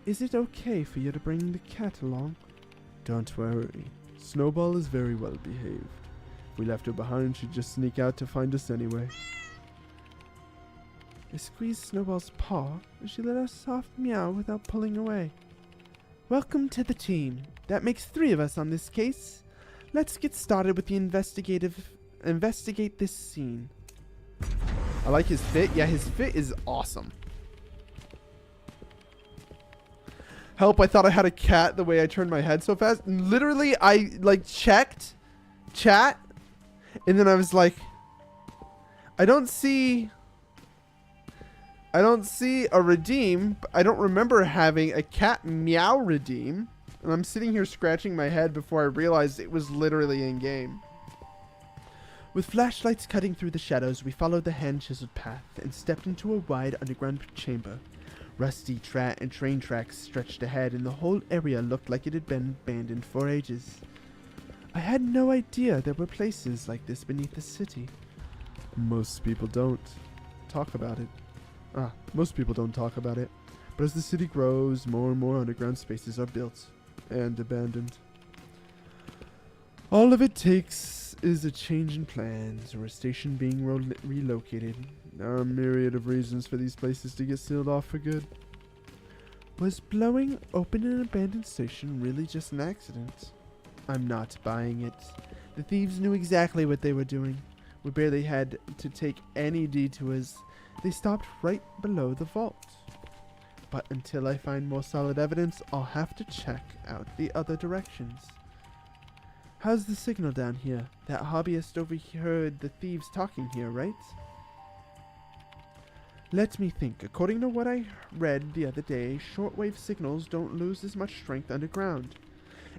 Is it okay for you to bring the cat along? Don't worry. Snowball is very well behaved. If we left her behind, she'd just sneak out to find us anyway. I squeezed Snowball's paw, and she let out a soft meow without pulling away. Welcome to the team. That makes 3 of us on this case. Let's get started with the investigate this scene. I like his fit. Yeah, his fit is awesome. Help, I thought I had a cat the way I turned my head so fast. Literally, I like checked chat, and then I was like, I don't see a redeem. I don't remember having a cat meow redeem. And I'm sitting here scratching my head before I realized it was literally in game. With flashlights cutting through the shadows, we followed the hand-chiseled path and stepped into a wide underground chamber. Rusty train tracks stretched ahead, and the whole area looked like it had been abandoned for ages. I had no idea there were places like this beneath the city. Most people don't talk about it. Most people don't talk about it. But as the city grows, more and more underground spaces are built and abandoned. All of it takes is a change in plans or a station being relocated. There are a myriad of reasons for these places to get sealed off for good. Was blowing open an abandoned station really just an accident? I'm not buying it. The thieves knew exactly what they were doing. We barely had to take any detours. They stopped right below the vault. But until I find more solid evidence, I'll have to check out the other directions. How's the signal down here? That hobbyist overheard the thieves talking here, right? Let me think. According to what I read the other day, shortwave signals don't lose as much strength underground.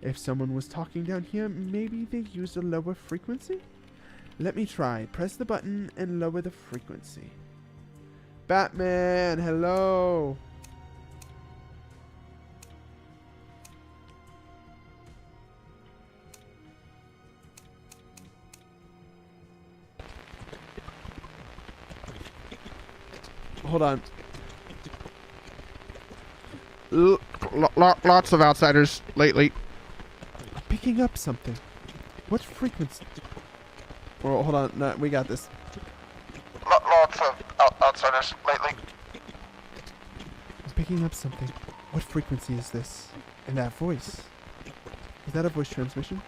If someone was talking down here, maybe they used a lower frequency? Let me try. Press the button and lower the frequency. Batman, hello. hold on. Lots of outsiders lately. I'm picking up something. What frequency? Oh, hold on. No, we got this. Lots of outsiders lately. I'm picking up something. What frequency is this? And that voice? Is that a voice transmission?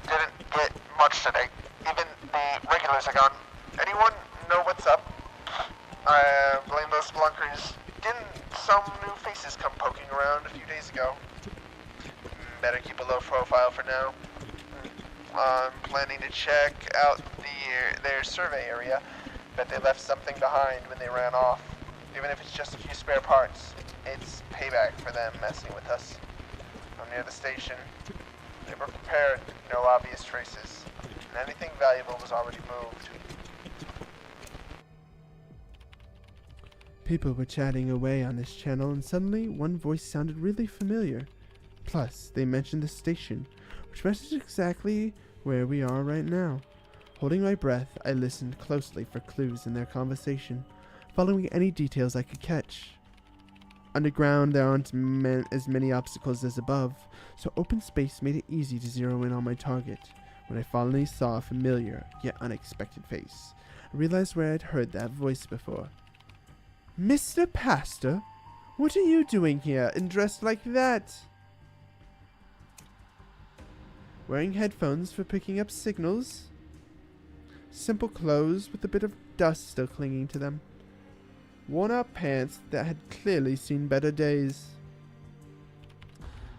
Didn't get much today. Even the regulars are gone. Anyone know what's up? I blame those splunkers. Didn't some new faces come poking around a few days ago? Better keep a low profile for now. I'm planning to check out their survey area. Bet they left something behind when they ran off. Even if it's just a few spare parts, it's payback for them messing with us. I'm near the station. They were prepared, no obvious traces, and anything valuable was already moved. People were chatting away on this channel, and suddenly one voice sounded really familiar. Plus, they mentioned the station, which matches exactly where we are right now. Holding my breath, I listened closely for clues in their conversation, following any details I could catch. Underground, there aren't as many obstacles as above, so open space made it easy to zero in on my target. When I finally saw a familiar, yet unexpected face, I realized where I'd heard that voice before. Mr. Pastor, what are you doing here and dressed like that? Wearing headphones for picking up signals? Simple clothes with a bit of dust still clinging to them. Worn-out pants that had clearly seen better days.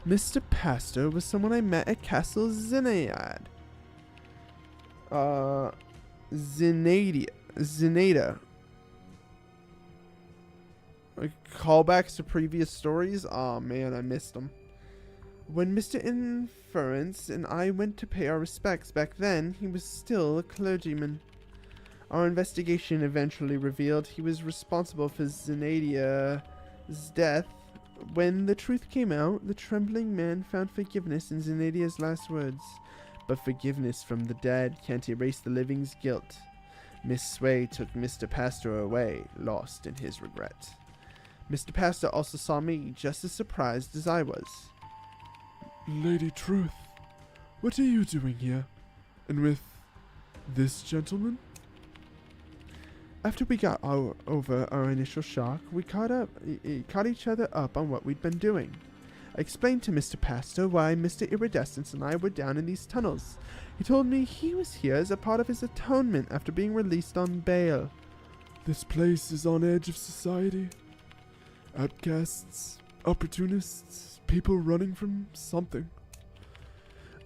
Mr. Pastor was someone I met at Castle Zinada. Zinada. Callbacks to previous stories? Oh man, I missed them. When Mr. Inference and I went to pay our respects back then, he was still a clergyman. Our investigation eventually revealed he was responsible for Zinadia's death. When the truth came out, the trembling man found forgiveness in Zinadia's last words. But forgiveness from the dead can't erase the living's guilt. Miss Sway took Mr. Pastor away, lost in his regret. Mr. Pastor also saw me just as surprised as I was. Lady Truth, what are you doing here? And with this gentleman? After we got over our initial shock, we caught each other up on what we'd been doing. I explained to Mr. Pastor why Mr. Iridescence and I were down in these tunnels. He told me he was here as a part of his atonement after being released on bail. This place is on edge of society. Outcasts, opportunists, people running from something.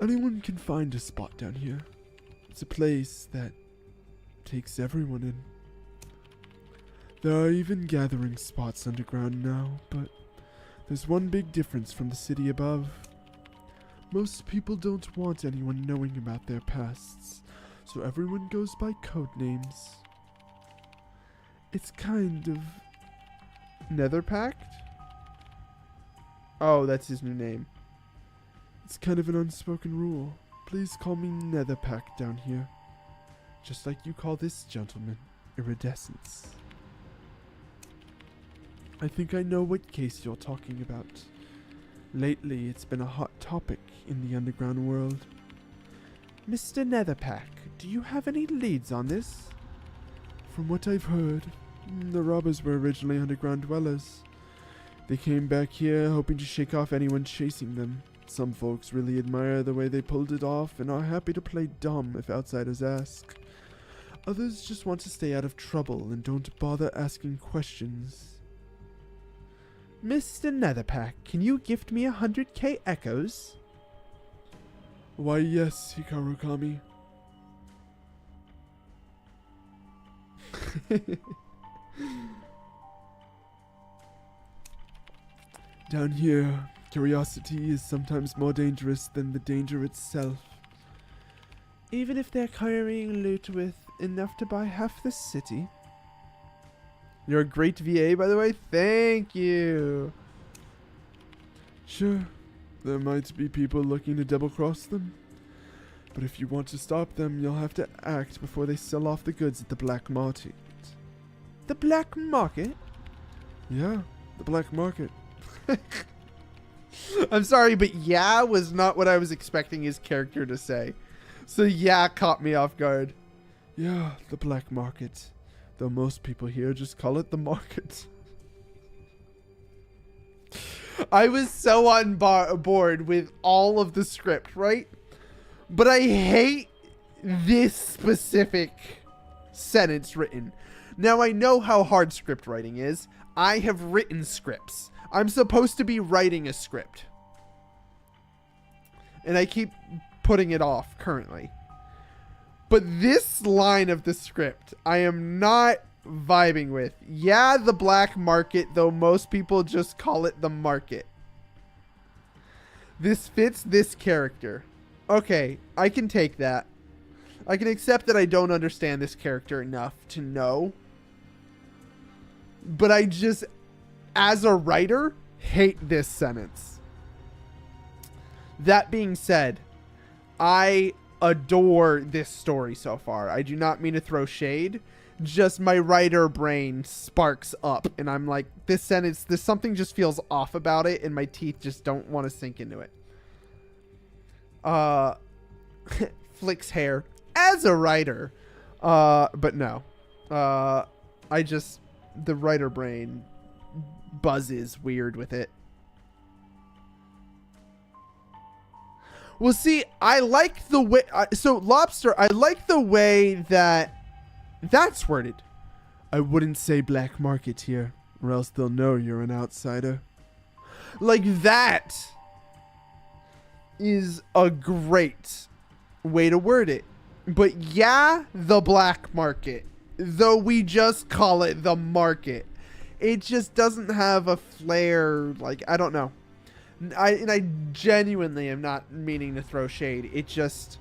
Anyone can find a spot down here. It's a place that takes everyone in. There are even gathering spots underground now, but there's one big difference from the city above. Most people don't want anyone knowing about their pasts, so everyone goes by code names. It's kind of Netherpact? Oh, that's his new name. It's kind of an unspoken rule. Please call me Netherpack down here. Just like you call this gentleman Iridescence. I think I know what case you're talking about. Lately, it's been a hot topic in the underground world. Mr. Netherpack, do you have any leads on this? From what I've heard, the robbers were originally underground dwellers. They came back here hoping to shake off anyone chasing them. Some folks really admire the way they pulled it off and are happy to play dumb if outsiders ask. Others just want to stay out of trouble and don't bother asking questions. Mr. Netherpack, can you gift me 100k echoes? Why yes, Hikaru Kami. Down here, curiosity is sometimes more dangerous than the danger itself. Even if they're carrying loot with enough to buy half the city. You're a great VA, by the way. Thank you. Sure, there might be people looking to double-cross them. But if you want to stop them, you'll have to act before they sell off the goods at the black market. The black market? Yeah, the black market. I'm sorry, but yeah was not what I was expecting his character to say. So yeah caught me off guard. Yeah, the black market. Though most people here just call it the market. I was so on board with all of the script, right? But I hate this specific sentence written. Now I know how hard script writing is. I have written scripts. I'm supposed to be writing a script. And I keep putting it off currently. But this line of the script, I am not vibing with. Yeah, the black market, though most people just call it the market. This fits this character. Okay, I can take that. I can accept that I don't understand this character enough to know. But I just, as a writer, hate this sentence. That being said, I adore this story so far. I do not mean to throw shade. Just my writer brain sparks up. And I'm like, this sentence, there's something just feels off about it. And my teeth just don't want to sink into it. Flicks hair as a writer. But no. I just, the writer brain buzzes weird with it. Well, see, I like the way, so Lobster, I like the way that that's worded. I wouldn't say black market here, or else they'll know you're an outsider. Like, that is a great way to word it. But yeah, the black market, though we just call it the market, it just doesn't have a flair. Like, I don't know. I genuinely am not meaning to throw shade. It just,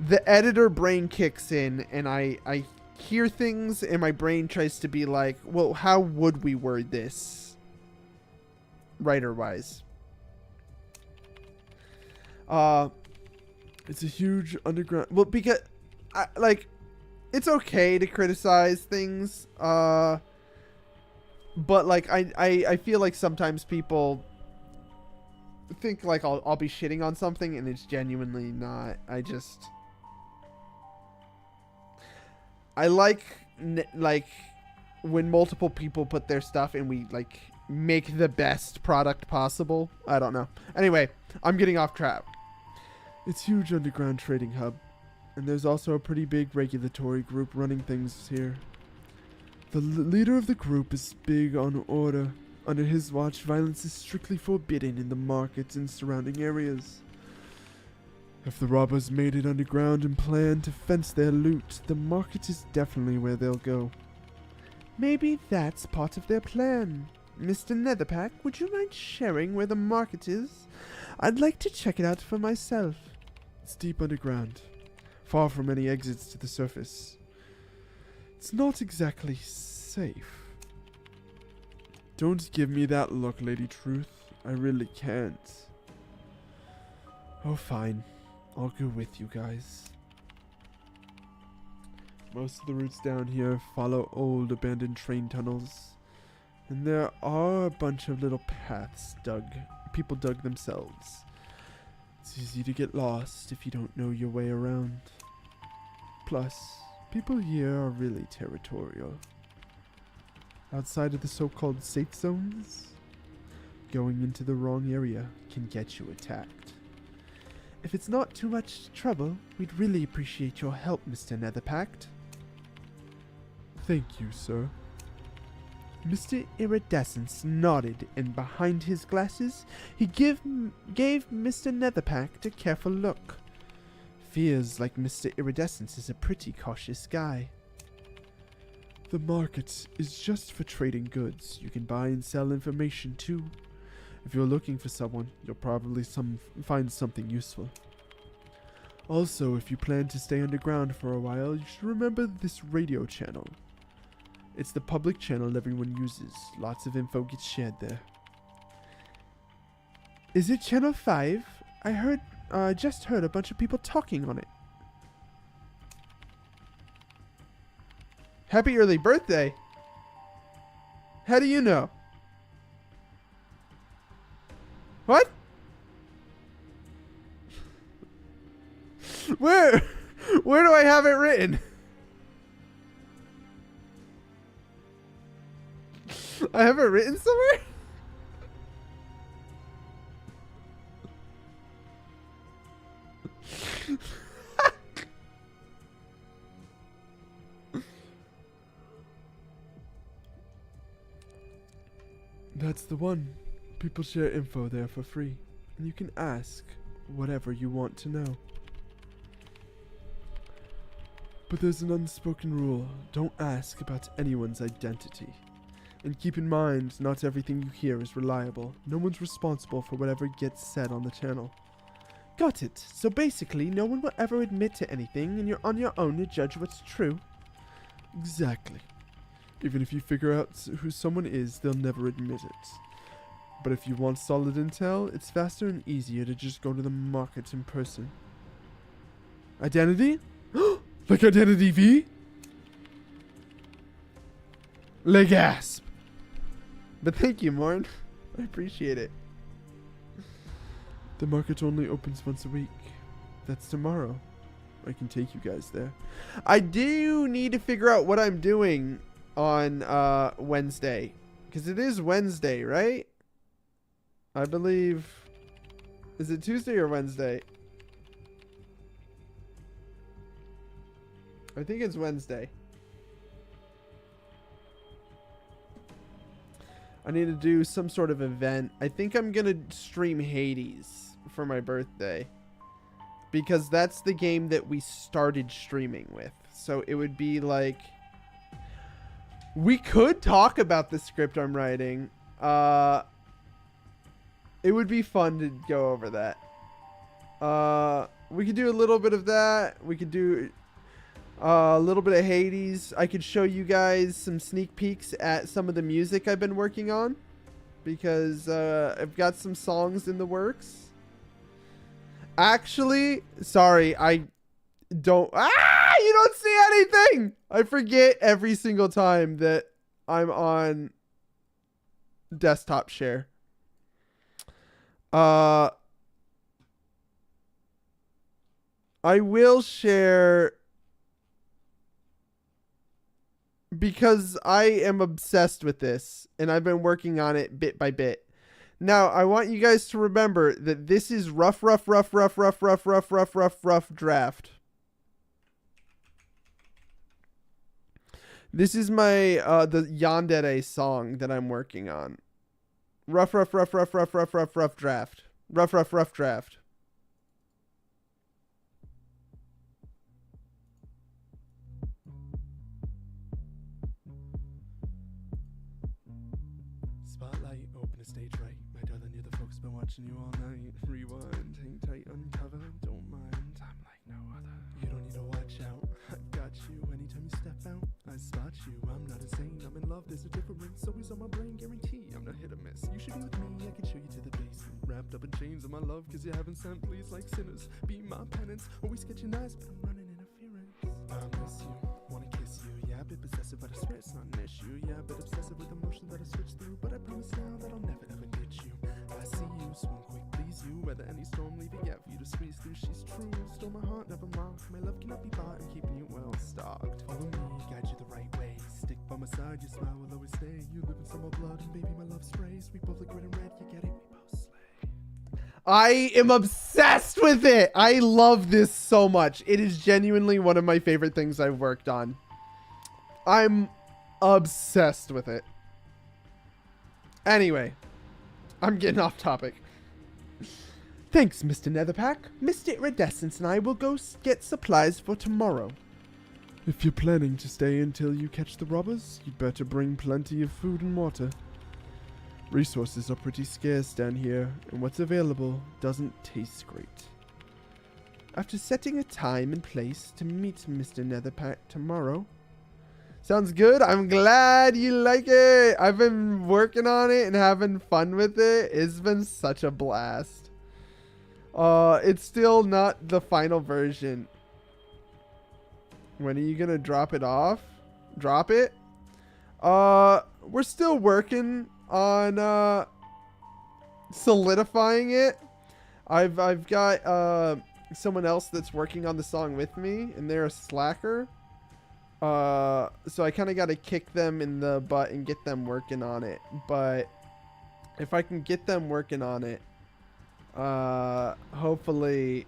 the editor brain kicks in and I hear things and my brain tries to be like, well, how would we word this writer wise? It's a huge underground. Well, because it's okay to criticize things. But like, I feel like sometimes people think like I'll be shitting on something and it's genuinely not. I like when multiple people put their stuff and we like make the best product possible. I don't know. Anyway, I'm getting off track. It's a huge underground trading hub, and there's also a pretty big regulatory group running things here. The leader of the group is big on order. Under his watch, violence is strictly forbidden in the markets and surrounding areas. If the robbers made it underground and planned to fence their loot, the market is definitely where they'll go. Maybe that's part of their plan. Mr. Netherpack, would you mind sharing where the market is? I'd like to check it out for myself. It's deep underground, far from any exits to the surface. It's not exactly safe. Don't give me that look, Lady Truth. I really can't. Oh, fine. I'll go with you guys. Most of the routes down here follow old abandoned train tunnels. And there are a bunch of little paths people dug themselves. It's easy to get lost if you don't know your way around. Plus, people here are really territorial. Outside of the so-called safe zones, going into the wrong area can get you attacked. If it's not too much trouble, we'd really appreciate your help, Mr. Netherpack. Thank you, sir. Mr. Iridescence nodded, and behind his glasses, he gave Mr. Netherpack a careful look. Feels like Mr. Iridescence is a pretty cautious guy. The market is just for trading goods. You can buy and sell information too. If you're looking for someone, you'll probably find something useful. Also, if you plan to stay underground for a while, you should remember this radio channel. It's the public channel everyone uses. Lots of info gets shared there. Is it Channel 5? I heard I just heard a bunch of people talking on it. Happy early birthday. How do you know? What? Where do I have it written? I have it written somewhere? That's the one. People share info there for free, and you can ask whatever you want to know. But there's an unspoken rule. Don't ask about anyone's identity. And keep in mind, not everything you hear is reliable. No one's responsible for whatever gets said on the channel. Got it. So basically, no one will ever admit to anything, and you're on your own to judge what's true. Exactly. Even if you figure out who someone is, they'll never admit it. But if you want solid intel, it's faster and easier to just go to the market in person. Identity? Like Identity V? Le gasp. But thank you, Morn. I appreciate it. The market only opens once a week. That's tomorrow. I can take you guys there. I do need to figure out what I'm doing on Wednesday. Because it is Wednesday, right? I believe... Is it Tuesday or Wednesday? I think it's Wednesday. I need to do some sort of event. I think I'm gonna stream Hades for my birthday. Because that's the game that we started streaming with. So it would be like... We could talk about the script I'm writing. It would be fun to go over that. We could do a little bit of that. We could do a little bit of Hades. I could show you guys some sneak peeks at some of the music I've been working on. Because I've got some songs in the works. Actually, sorry, I don't... You don't see anything! I forget every single time that I'm on desktop share. I will share because I am obsessed with this and I've been working on it bit by bit. Now, I want you guys to remember that this is rough draft. This is my the Yandere song that I'm working on. Rough draft. Rough draft. Spotlight, open the stage right. My darling, you're the folks been watching you all night. Rewind, hang tight, uncover, don't mind. I'm like no other. You don't need to watch out. I've got you anytime you step out. I spot you, I'm not insane. I'm in love, there's a difference. Always on my brain, guarantee I'm not hit or miss. You should be with me, I can show you to the basement. Wrapped up in chains of my love, cause you haven't sent, please, like sinners. Be my penance, always catching eyes, but I'm running interference. I miss you, wanna kiss you. Yeah, a bit possessive, but I swear it's not an issue. Yeah, a bit obsessive with emotion that I switch through. But I promise now that I'll never ever ditch you. I see you, swoon quick, please you. Whether any storm leaving out for you to squeeze through. She's true, stole my heart, never marked. My love cannot be bought, I'm keeping you well stocked. Follow me, guide you the right way. Stick by my side, your smile will always stay. You live in some more blood, and baby, my love sprays. We both look red and red, you get it, we both slay. I am obsessed with it. I love this so much. It is genuinely one of my favorite things I've worked on. I'm obsessed with it. Anyway, I'm getting off topic. Thanks, Mr. Netherpack. Mr. Iridescence and I will go get supplies for tomorrow. If you're planning to stay until you catch the robbers, you'd better bring plenty of food and water. Resources are pretty scarce down here, and what's available doesn't taste great. After setting a time and place to meet Mr. Netherpack tomorrow. Sounds good. I'm glad you like it. I've been working on it and having fun with it. It's been such a blast. It's still not the final version. When are you gonna drop it off? Drop it? We're still working on solidifying it. I've got someone else that's working on the song with me, and they're a slacker. So I kind of got to kick them in the butt and get them working on it. But if I can get them working on it, hopefully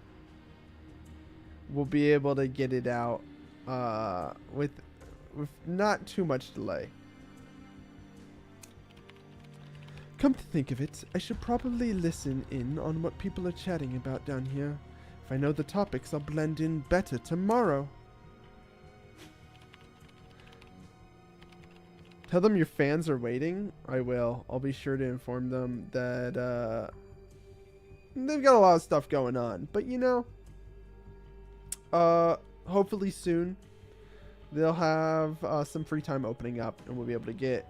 we'll be able to get it out with not too much delay. Come to think of it, I should probably listen in on what people are chatting about down here. If I know the topics, I'll blend in better tomorrow. Tell them your fans are waiting. I will. I'll be sure to inform them that they've got a lot of stuff going on. But you know, hopefully soon they'll have some free time opening up, and we'll be able to get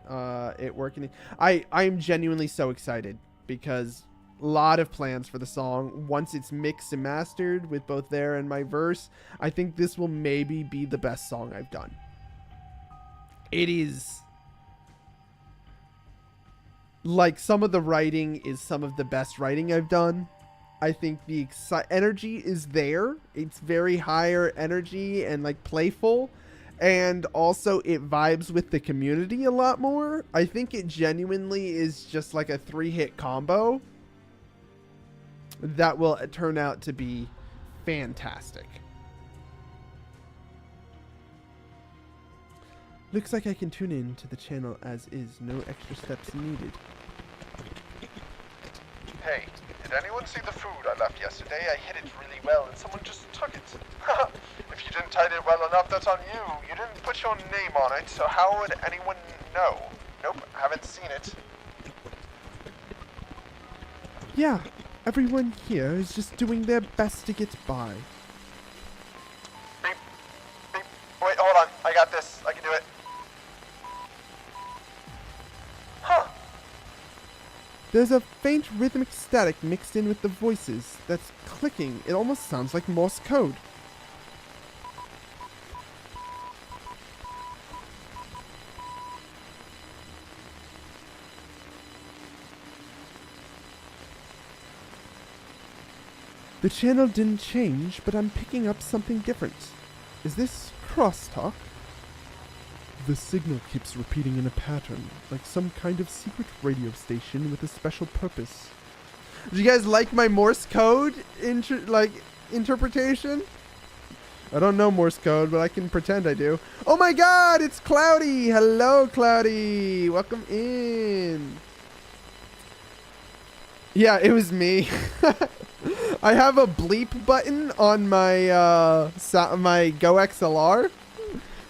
it working. I'm genuinely so excited because a lot of plans for the song. Once it's mixed and mastered with both their and my verse, I think this will maybe be the best song I've done. It is like some of the writing is some of the best writing I've done. I think the energy is there. It's very higher energy and like playful. And also it vibes with the community a lot more. I think it genuinely is just like a 3-hit combo that will turn out to be fantastic. Looks like I can tune in to the channel as is. No extra steps needed. Hey, did anyone see the food I left yesterday? I hid it really well and someone just took it. If you didn't hide it well enough, that's on you. You didn't put your name on it, so how would anyone know? Nope, haven't seen it. Yeah, everyone here is just doing their best to get by. Beep. Beep. Wait, hold on. I got this. I can do it. Huh. There's a faint rhythmic static mixed in with the voices that's clicking. It almost sounds like Morse code. The channel didn't change, but I'm picking up something different. Is this crosstalk? The signal keeps repeating in a pattern, like some kind of secret radio station with a special purpose. Do you guys like my Morse code interpretation? I don't know Morse code, but I can pretend I do. Oh my god, it's Cloudy! Hello, Cloudy! Welcome in. Yeah, it was me. I have a bleep button on my my Go XLR.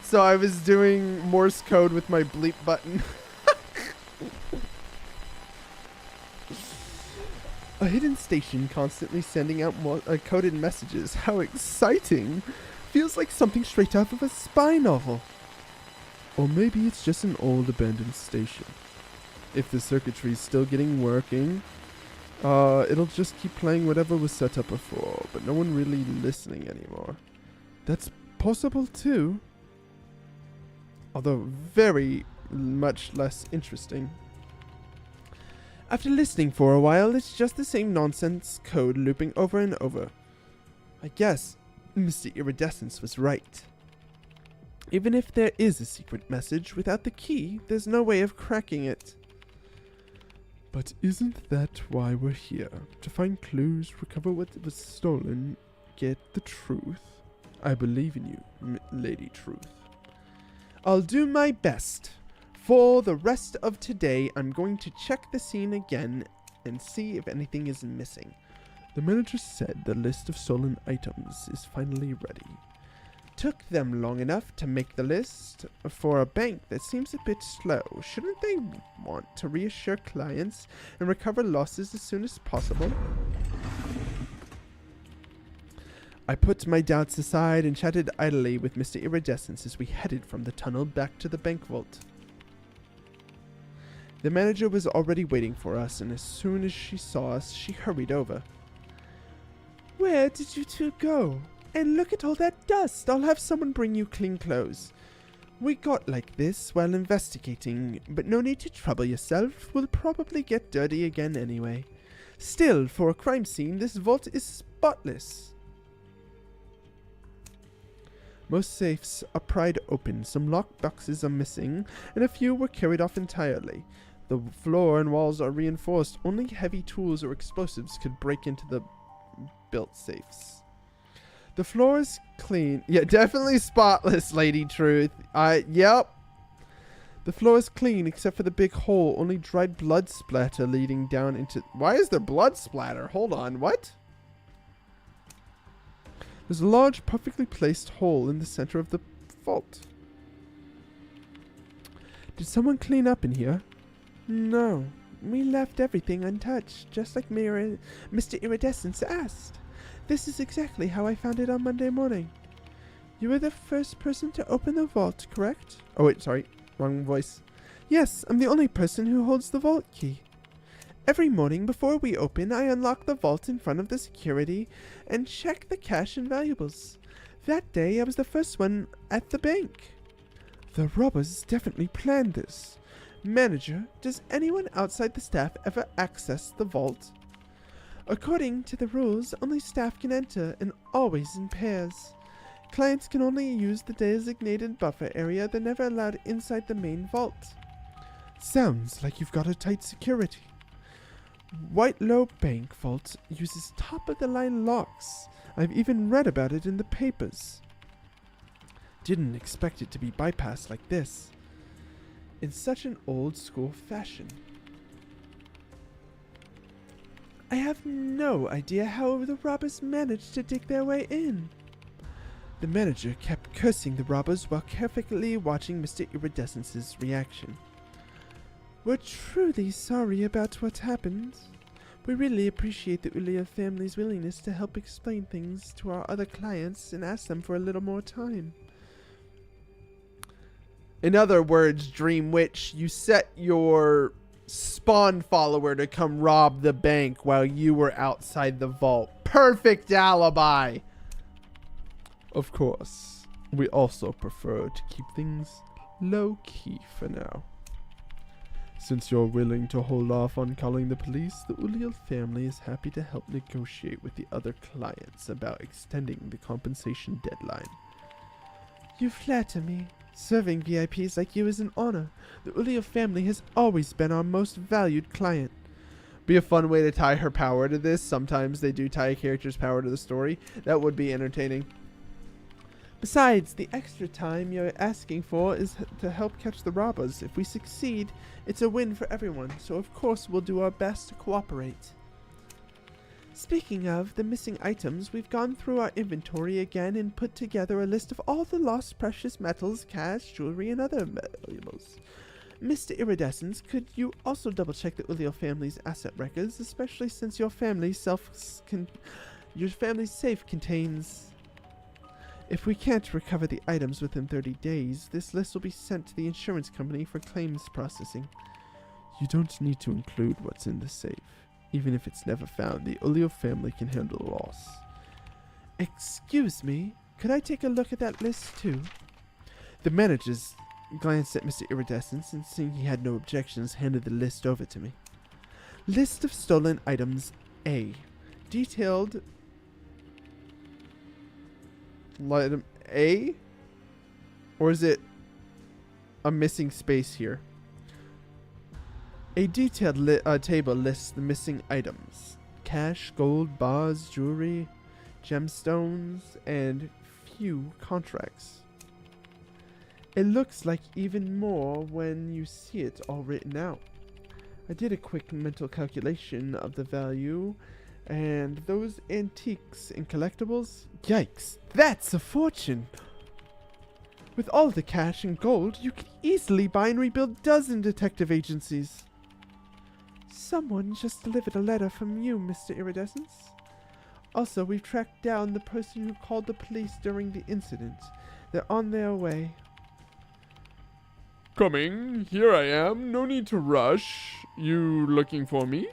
So I was doing Morse code with my bleep button. A hidden station constantly sending out coded messages. How exciting! Feels like something straight out of a spy novel. Or maybe it's just an old abandoned station. If the circuitry's still getting working, it'll just keep playing whatever was set up before, but no one really listening anymore. That's possible too. Although very much less interesting. After listening for a while, it's just the same nonsense code looping over and over. I guess Mr. Iridescence was right. Even if there is a secret message, without the key, there's no way of cracking it. But isn't that why we're here? To find clues, recover what was stolen, get the truth? I believe in you, Lady Truth. I'll do my best. For the rest of today, I'm going to check the scene again and see if anything is missing. The manager said the list of stolen items is finally ready. Took them long enough to make the list. For a bank that seems a bit slow, shouldn't they want to reassure clients and recover losses as soon as possible? I put my doubts aside and chatted idly with Mr. Iridescence as we headed from the tunnel back to the bank vault. The manager was already waiting for us, and as soon as she saw us, she hurried over. Where did you two go? And look at all that dust. I'll have someone bring you clean clothes. We got like this while investigating, but no need to trouble yourself. We'll probably get dirty again anyway. Still, for a crime scene, this vault is spotless. Most safes are pried open, some locked boxes are missing, and a few were carried off entirely. The floor and walls are reinforced. Only heavy tools or explosives could break into the built safes. The floor is clean. Yeah, definitely spotless, Lady Truth. Yep. The floor is clean except for the big hole. Only dried blood splatter leading down into... Why is there blood splatter? Hold on. What? There's a large, perfectly placed hole in the center of the vault. Did someone clean up in here? No. We left everything untouched, just like Mr. Iridescence asked. This is exactly how I found it on Monday morning. You were the first person to open the vault, correct? Oh, wait, sorry. Wrong voice. Yes, I'm the only person who holds the vault key. Every morning before we open, I unlock the vault in front of the security and check the cash and valuables. That day, I was the first one at the bank. The robbers definitely planned this. Manager, does anyone outside the staff ever access the vault? According to the rules, only staff can enter, and always in pairs. Clients can only use the designated buffer area. They're never allowed inside the main vault. Sounds like you've got a tight security. Whitelow Bank Vault uses top-of-the-line locks. I've even read about it in the papers. Didn't expect it to be bypassed like this. In such an old-school fashion. I have no idea how the robbers managed to dig their way in. The manager kept cursing the robbers while carefully watching Mr. Iridescence's reaction. We're truly sorry about what happened. We really appreciate the Ulia family's willingness to help explain things to our other clients and ask them for a little more time. In other words, Dream Witch, you set your spawn follower to come rob the bank while you were outside the vault. Perfect alibi! Of course, we also prefer to keep things low-key for now. Since you're willing to hold off on calling the police, the Uliel family is happy to help negotiate with the other clients about extending the compensation deadline. You flatter me. Serving VIPs like you is an honor. The Uliel family has always been our most valued client. Be a fun way to tie her power to this. Sometimes they do tie a character's power to the story. That would be entertaining. Besides, the extra time you're asking for is to help catch the robbers. If we succeed, it's a win for everyone, so of course we'll do our best to cooperate. Speaking of the missing items, we've gone through our inventory again and put together a list of all the lost precious metals, cash, jewelry, and other valuables. Mr. Iridescence, could you also double-check the Uliel family's asset records, especially since your family's safe contains... If we can't recover the items within 30 days, this list will be sent to the insurance company for claims processing. You don't need to include what's in the safe. Even if it's never found, the Uliel family can handle loss. Excuse me, could I take a look at that list too? The managers glanced at Mr. Iridescence and seeing he had no objections, handed the list over to me. List of stolen items A. Detailed... Item A? Or is it a missing space here? A detailed table lists the missing items. Cash, gold, bars, jewelry, gemstones, and few contracts. It looks like even more when you see it all written out. I did a quick mental calculation of the value, and those antiques and collectibles, yikes, that's a fortune! With all the cash and gold, you could easily buy and rebuild a dozen detective agencies. Someone just delivered a letter from you, Mr. Iridescence. Also, we've tracked down the person who called the police during the incident. They're on their way. Coming. Here I am. No need to rush. You looking for me?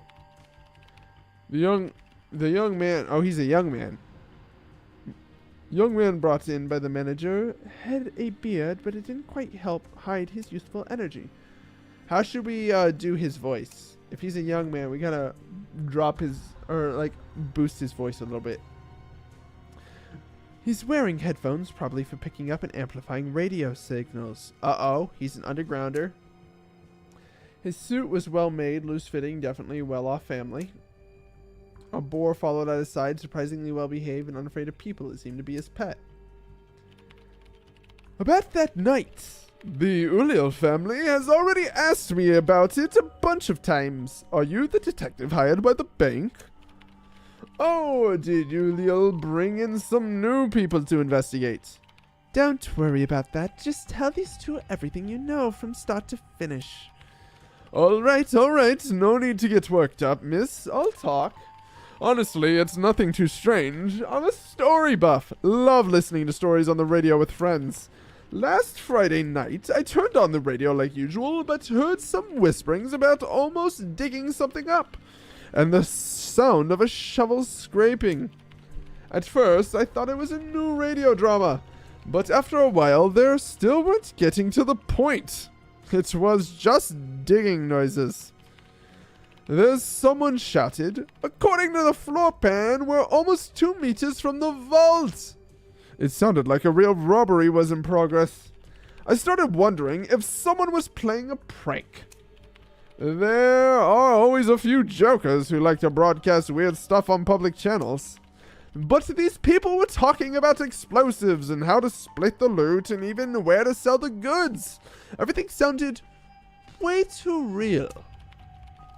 The young The young man, oh, he's a young man. Young man brought in by the manager had a beard, but it didn't quite help hide his youthful energy. How should we do his voice? If he's a young man, we gotta drop his, or like boost his voice a little bit. He's wearing headphones, probably for picking up and amplifying radio signals. Uh-oh, he's an undergrounder. His suit was well made, loose-fitting, definitely well-off family. A boar followed at his side, surprisingly well-behaved and unafraid of people. It seemed to be his pet. About that night, the Uliel family has already asked me about it a bunch of times. Are you the detective hired by the bank? Oh, did Uliel bring in some new people to investigate? Don't worry about that. Just tell these two everything you know from start to finish. All right. No need to get worked up, miss. I'll talk. Honestly, it's nothing too strange. I'm a story buff. Love listening to stories on the radio with friends. Last Friday night, I turned on the radio like usual, but heard some whisperings about almost digging something up, and the sound of a shovel scraping. At first, I thought it was a new radio drama, but after a while, they still weren't getting to the point. It was just digging noises. There's someone shouted. According to the floor pan, we're almost 2 meters from the vault. It sounded like a real robbery was in progress. I started wondering if someone was playing a prank. There are always a few jokers who like to broadcast weird stuff on public channels. But these people were talking about explosives and how to split the loot and even where to sell the goods. Everything sounded way too real.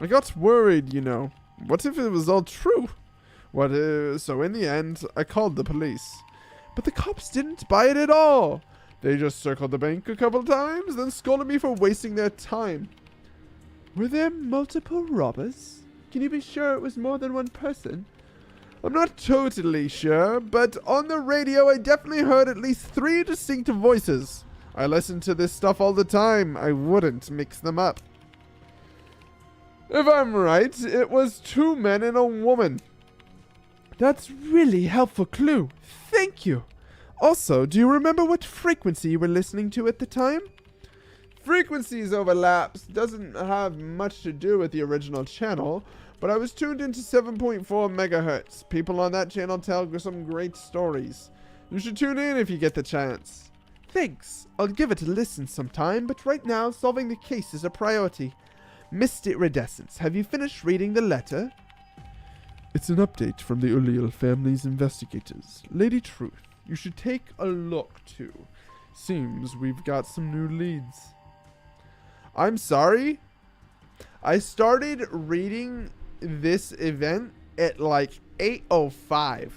I got worried, you know. What if it was all true? So in the end, I called the police. But the cops didn't buy it at all. They just circled the bank a couple times, then scolded me for wasting their time. Were there multiple robbers? Can you be sure it was more than one person? I'm not totally sure, but on the radio I definitely heard at least 3 distinct voices. I listen to this stuff all the time. I wouldn't mix them up. If I'm right, it was 2 men and a woman. That's really helpful clue. Thank you. Also, do you remember what frequency you were listening to at the time? Frequencies overlaps. Doesn't have much to do with the original channel, but I was tuned into 7.4 megahertz. People on that channel tell some great stories. You should tune in if you get the chance. Thanks. I'll give it a listen sometime, but right now, solving the case is a priority. Missed Iridescence, have you finished reading the letter? It's an update from the Uliel family's investigators. Lady Truth, you should take a look too. Seems we've got some new leads. I'm sorry? I started reading this event at like 8:05.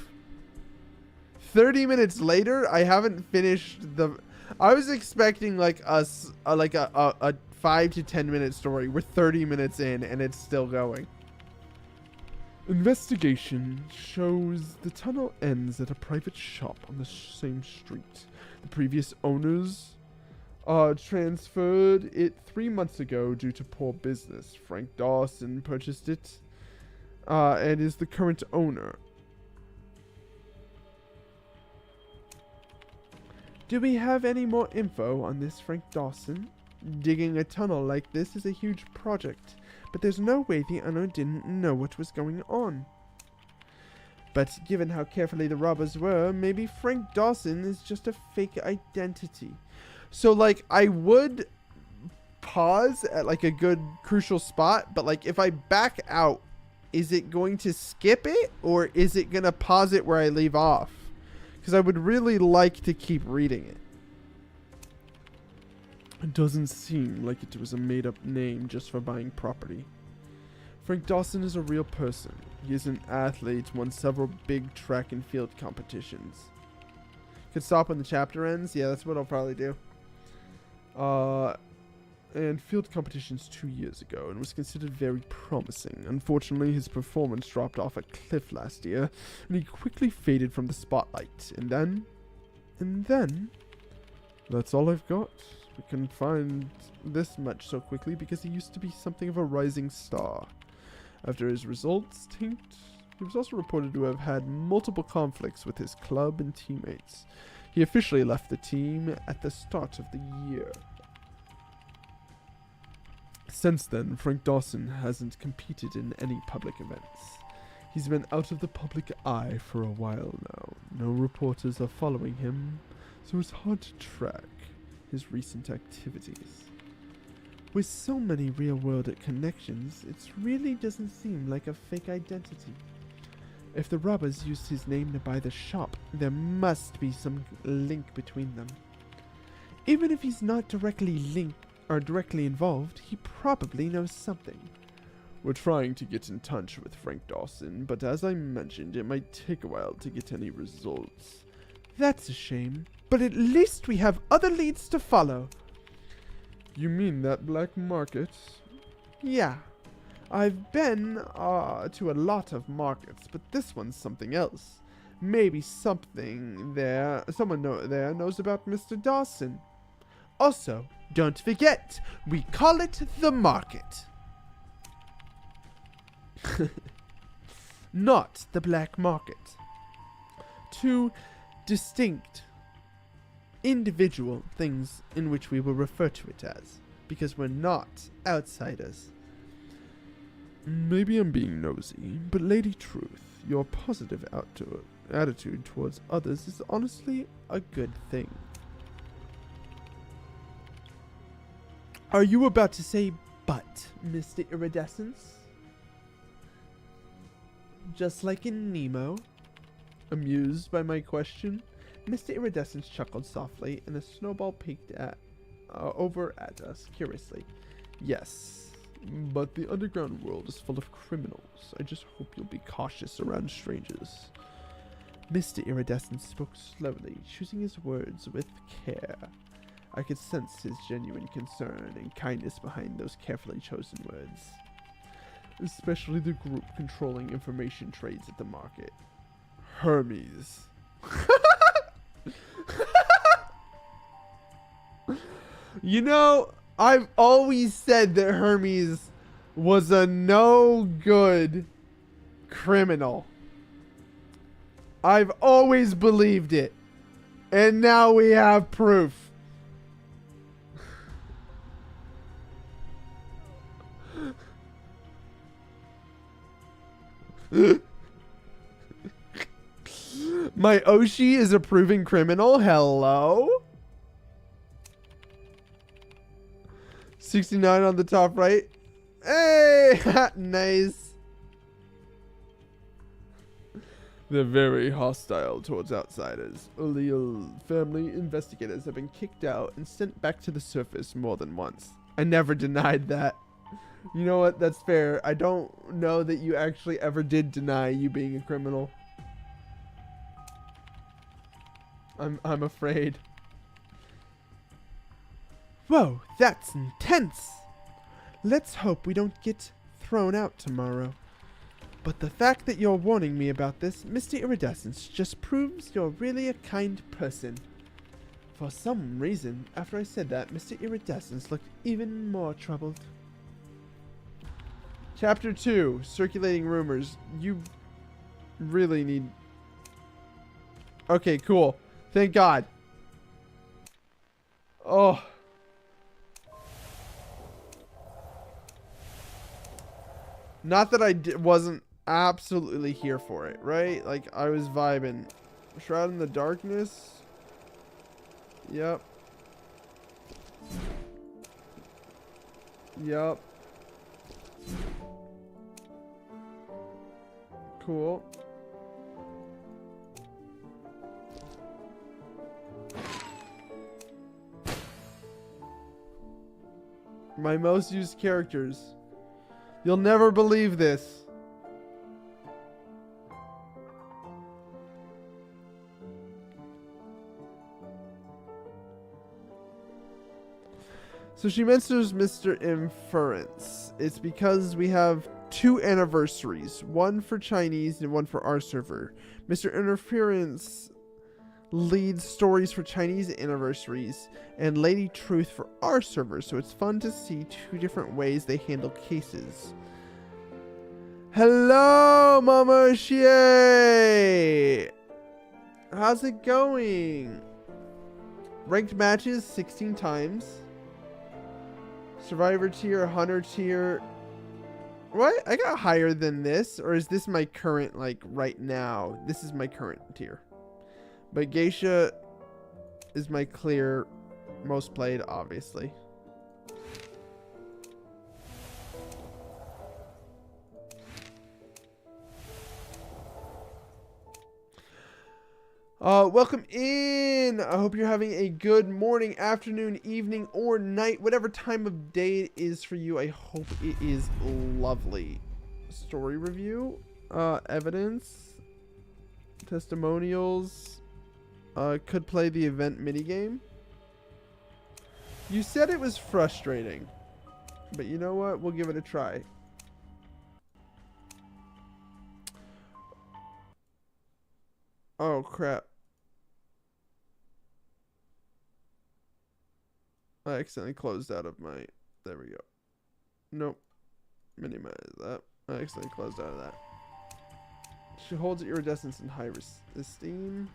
30 minutes later, I haven't finished the... I was expecting like a 5 to 10 minute story. We're 30 minutes in and it's still going. Investigation shows the tunnel ends at a private shop on the same street. The previous owners transferred it 3 months ago due to poor business. Frank Dawson purchased it and is the current owner. Do we have any more info on this Frank Dawson? Digging a tunnel like this is a huge project, but there's no way the unknown didn't know what was going on. But given how carefully the robbers were, maybe Frank Dawson is just a fake identity. So, like, I would pause at, like, a good crucial spot, but, like, if I back out, is it going to skip it, or is it going to pause it where I leave off? Because I would really like to keep reading it. It doesn't seem like it was a made-up name just for buying property. Frank Dawson is a real person. He is an athlete, won several big track and field competitions. Could stop when the chapter ends? Yeah, that's what I'll probably do. And field competitions 2 years ago and was considered very promising. Unfortunately, his performance dropped off a cliff last year and he quickly faded from the spotlight. And then, that's all I've got. We couldn't find this much so quickly because he used to be something of a rising star. After his results tanked, He was also reported to have had multiple conflicts with his club and teammates. He officially left the team at the start of the year. Since then, Frank Dawson hasn't competed in any public events. He's been out of the public eye for a while now. No reporters are following him, so it's hard to track his recent activities. With so many real-world connections, it really doesn't seem like a fake identity. If the robbers used his name to buy the shop, there must be some link between them. Even if he's not directly linked or directly involved, he probably knows something. We're trying to get in touch with Frank Dawson, but as I mentioned, it might take a while to get any results. That's a shame, but at least we have other leads to follow. You mean that black market? Yeah. I've been to a lot of markets, but this one's something else. Maybe someone there knows about Mr. Dawson. Also, don't forget, we call it the market. Not the black market. Two distinct, individual things in which we will refer to it as, because we're not outsiders. Maybe I'm being nosy, but Lady Truth, your positive attitude towards others is honestly a good thing. Are you about to say but, Mr. Iridescence? Just like in Nemo? Amused by my question, Mr. Iridescence chuckled softly, and a snowball peeked over at us curiously. Yes, but the underground world is full of criminals. I just hope you'll be cautious around strangers. Mr. Iridescence spoke slowly, choosing his words with care. I could sense his genuine concern and kindness behind those carefully chosen words. Especially the group controlling information trades at the market. Hermes. You know, I've always said that Hermes was a no good criminal. I've always believed it. And now we have proof. My Oshi is a proven criminal. Hello? 69 on the top right. Hey! Nice. They're very hostile towards outsiders. O'Leal family investigators have been kicked out and sent back to the surface more than once. I never denied that. You know what? That's fair. I don't know that you actually ever did deny you being a criminal. I'm afraid. Whoa, that's intense. Let's hope we don't get thrown out tomorrow. But the fact that you're warning me about this, Mr. Iridescence, just proves you're really a kind person. For some reason, after I said that, Mr. Iridescence looked even more troubled. Chapter 2, Circulating Rumors. You really need... Okay, cool. Thank God. Oh. Not that I wasn't absolutely here for it, right? Like, I was vibing. Shroud in the Darkness. Yep. Yep. Cool. My most used characters. You'll never believe this. So she mentions Mr. Inference. It's because we have 2 anniversaries, one for Chinese and one for our server. Mr. Interference leads stories for Chinese anniversaries and Lady Truth for our server, so it's fun to see 2 different ways they handle cases. Hello, Mama Shie. How's it going? Ranked matches 16 times. Survivor tier, Hunter tier. What? I got higher than this, or is this my current, like, right now? This is my current tier. But Geisha is my clear most played, obviously. Welcome in. I hope you're having a good morning, afternoon, evening, or night, whatever time of day it is for you. I hope it is lovely. Story review, evidence, testimonials, could play the event minigame. You said it was frustrating, but you know what? We'll give it a try. Oh, crap. I accidentally closed out of my... There we go. Nope. Minimize that. I accidentally closed out of that. She holds iridescence in high esteem.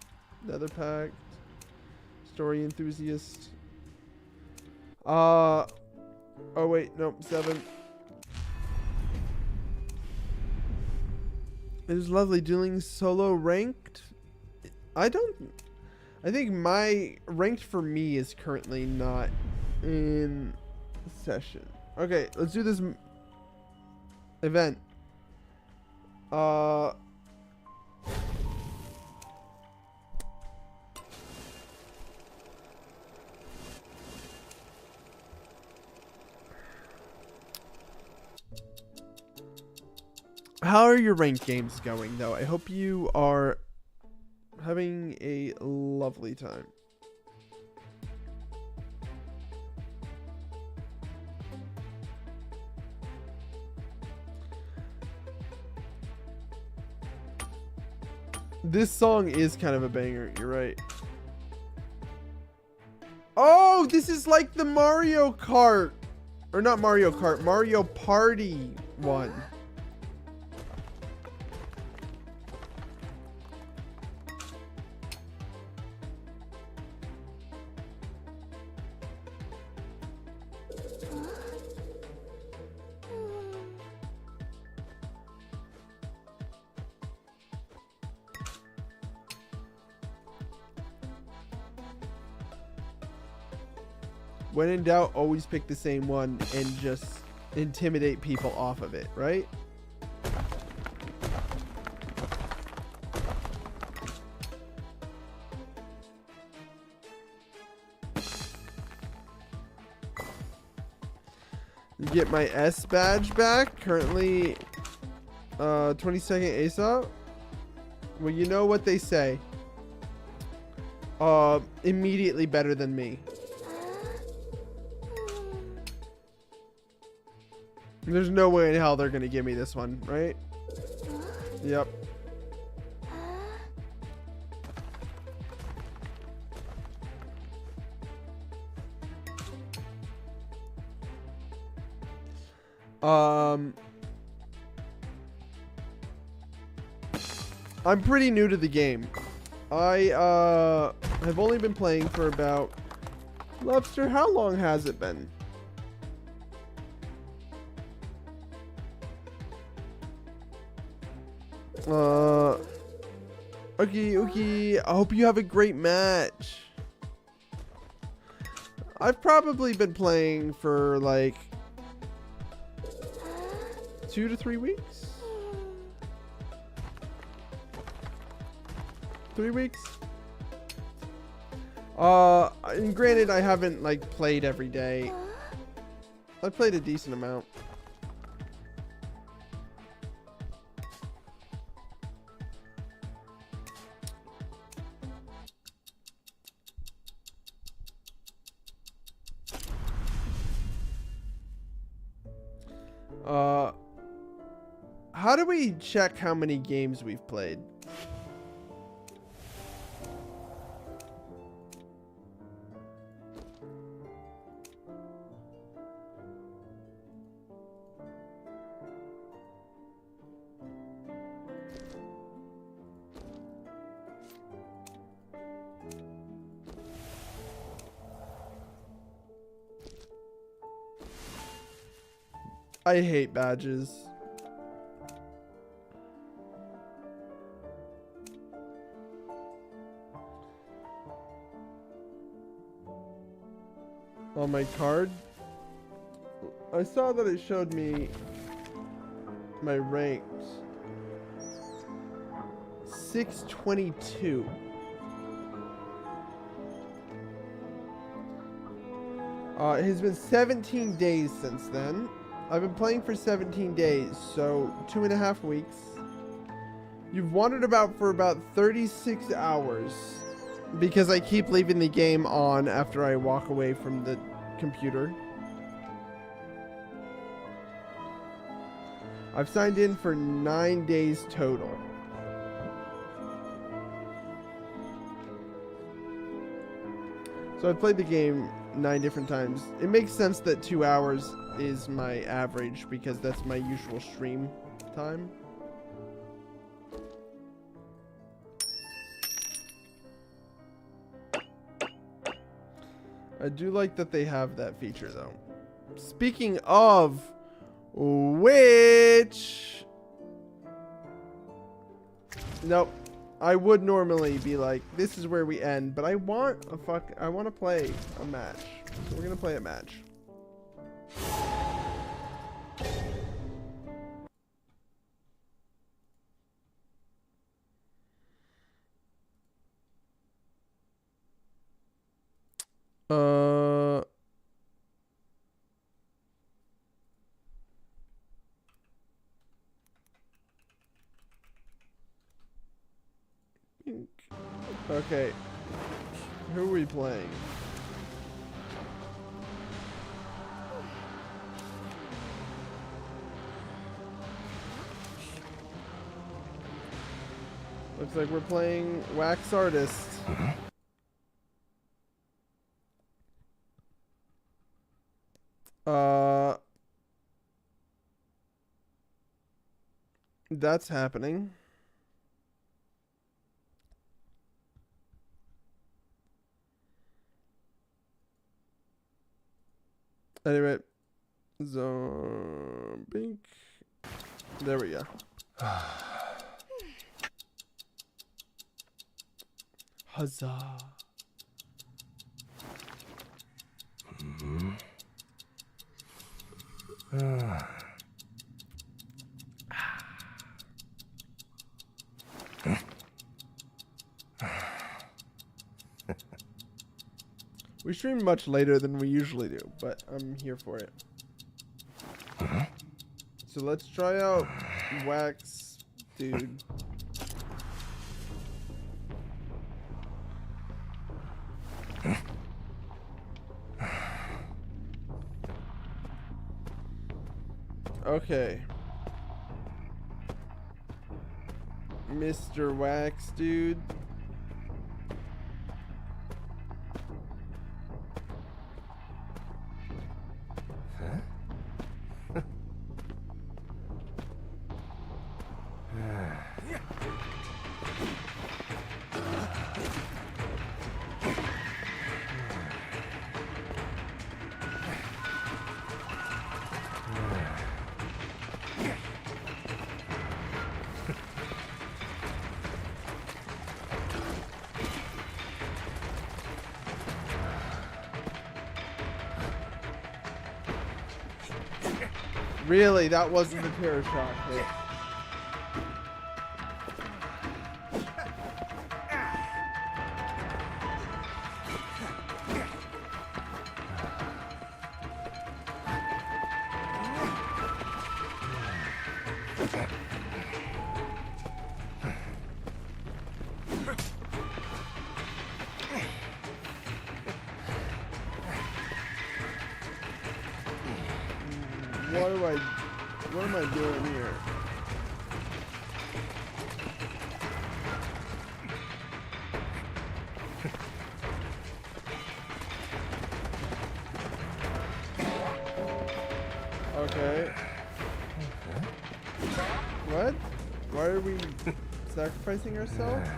Nether Pact. Story enthusiast. Oh wait, nope, 7. It is lovely doing solo ranked. I think my ranked for me is currently not in session. Okay, let's do this event. How are your ranked games going, though? I hope you are having a lovely time. This song is kind of a banger, you're right. Oh, this is like the Mario Kart. Or not Mario Kart, Mario Party one. When in doubt, always pick the same one and just intimidate people off of it, right? Get my S badge back. Currently, 22nd ASOP. Well, you know what they say. Immediately better than me. There's no way in hell they're gonna give me this one, right? Yep. I'm pretty new to the game. I have only been playing for about... Lobster, how long has it been? Okay. I hope you have a great match. I've probably been playing for like 2 to 3 weeks. 3 weeks. And granted, I haven't like played every day. I played a decent amount. How do we check how many games we've played? I hate badges. On my card, I saw that it showed me my ranks. 622. It has been 17 days since then. I've been playing for 17 days, so 2.5 weeks. You've wandered about for about 36 hours because I keep leaving the game on after I walk away from the computer. I've signed in for 9 days total. So I've played the game 9 different times. It makes sense that 2 hours is my average because that's my usual stream time. I do like that they have that feature though. Speaking of which, nope. I would normally be like, this is where we end, but I want to play a match. So we're gonna play a match. Okay. Who are we playing? Looks like we're playing Wax Artist. That's happening. Anyway, zombie. There we go. Huzzah. We stream much later than we usually do, but I'm here for it. So let's try out Wax, dude. Okay. Mr. Wax, dude. Really, that wasn't the terror shot hit. What am I doing here? Okay. What? Why are we sacrificing ourselves?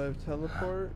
I have teleport?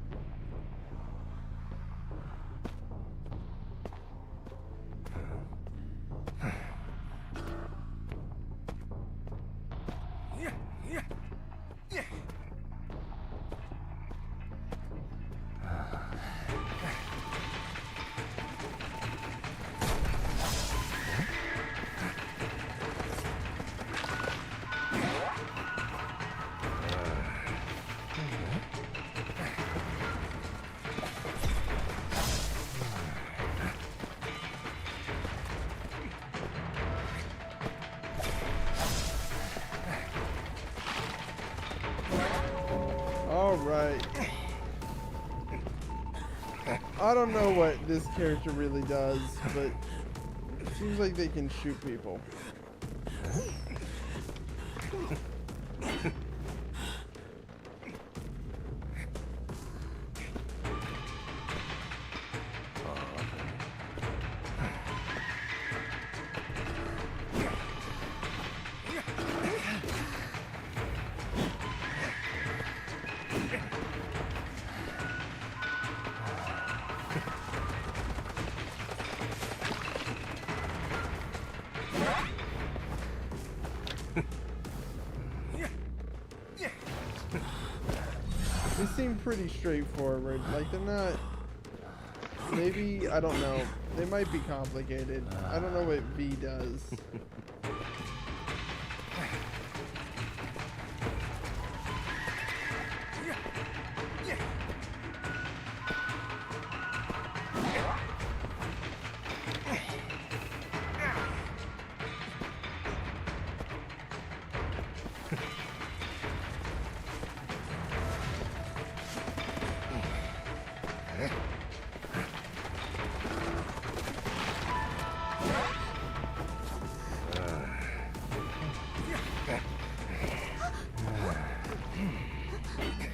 Alright. I don't know what this character really does, but it seems like they can shoot people. They seem pretty straightforward. Like, they're not... Maybe, I don't know. They might be complicated. I don't know what V does.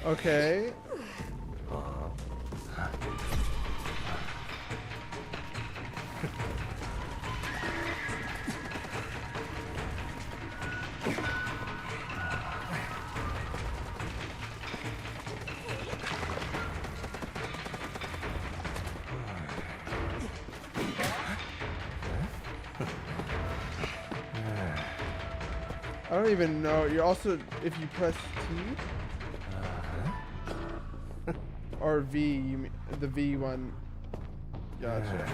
Okay. I don't even know. You're also, if you press T or V, you mean the V one. Gotcha.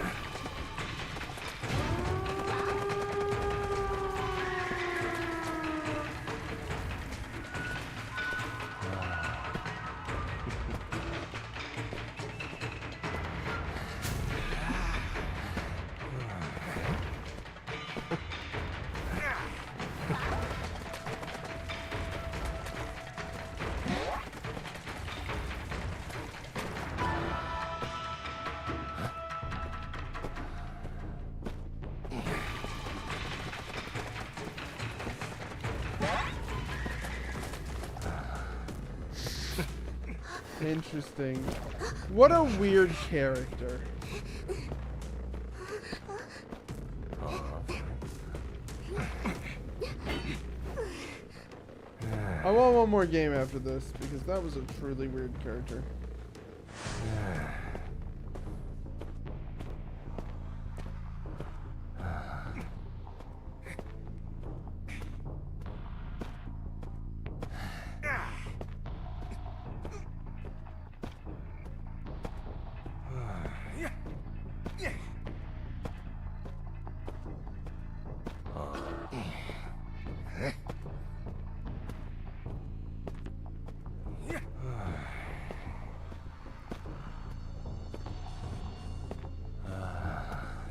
Interesting. What a weird character. I want one more game after this because that was a truly weird character.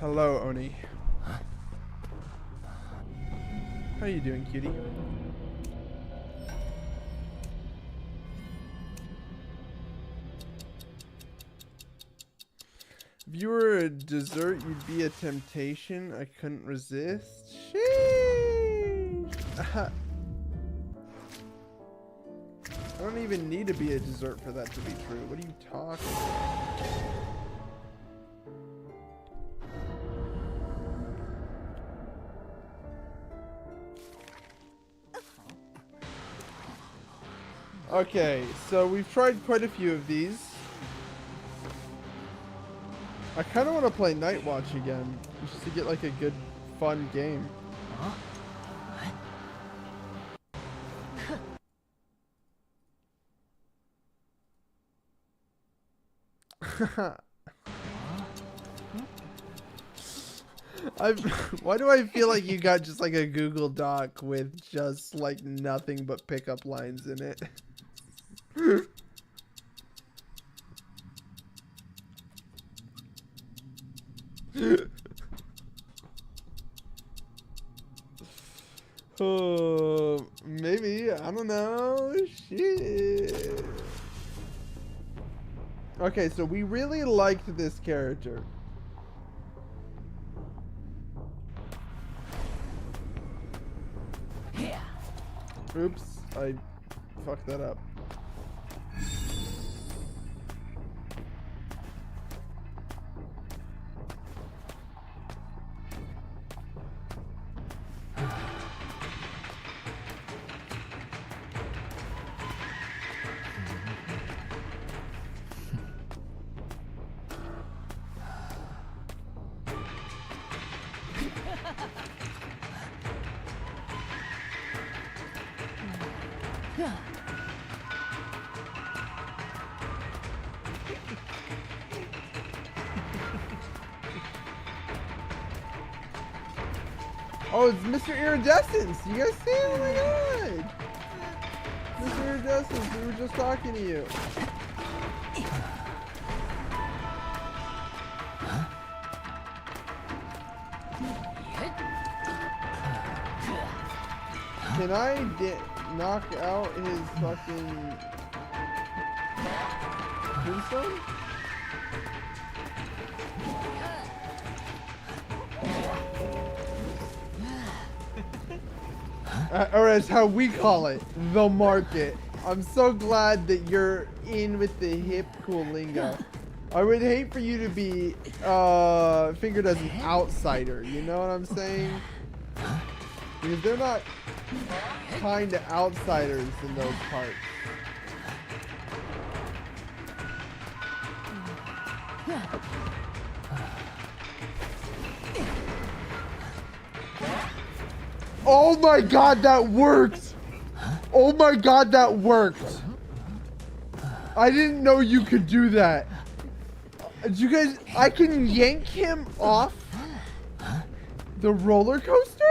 Hello, Oni. How you doing, cutie? If you were a dessert, you'd be a temptation I couldn't resist. Sheesh. I don't even need to be a dessert for that to be true. What are you talking about? Okay, so we've tried quite a few of these. I kind of want to play Night Watch again, just to get like a good, fun game. Huh? Why do I feel like you got just like a Google Doc with just like nothing but pickup lines in it? Oh, maybe. I don't know. Shit. Okay, so we really liked this character. Oops, I fucked that up. Oh, it's Mr. Iridescence! You guys see it? Oh my god! Mr. Iridescence, we were just talking to you. Can I knock out his fucking tombstone? Or as how we call it, the market. I'm so glad that you're in with the hip cool lingo. I would hate for you to be figured as an outsider, you know what I'm saying? Because they're not kind of outsiders in those parts. Oh my god, that worked! Oh my god, that worked! I didn't know you could do that. You guys, I can yank him off the roller coaster?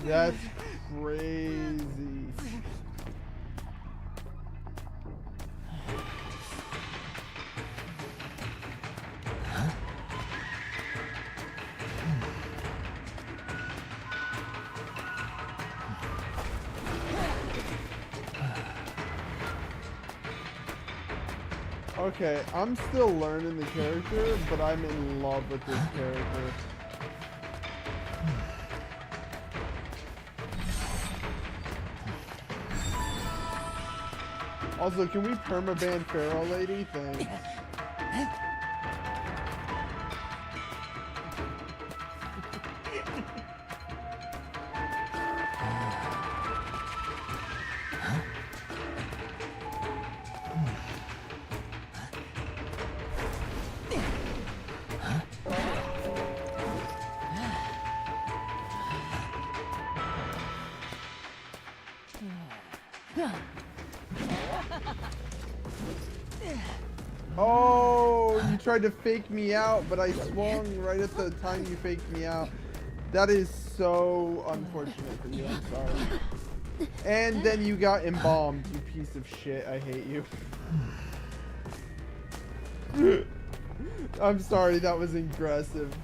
That's crazy. Okay, I'm still learning the character, but I'm in love with this character. Also, can we permaban Pharaoh Lady? Thanks. Oh, you tried to fake me out, but I swung right at the time you faked me out. That is so unfortunate for you. I'm sorry. And then you got embalmed, you piece of shit. I hate you. I'm sorry, that was aggressive.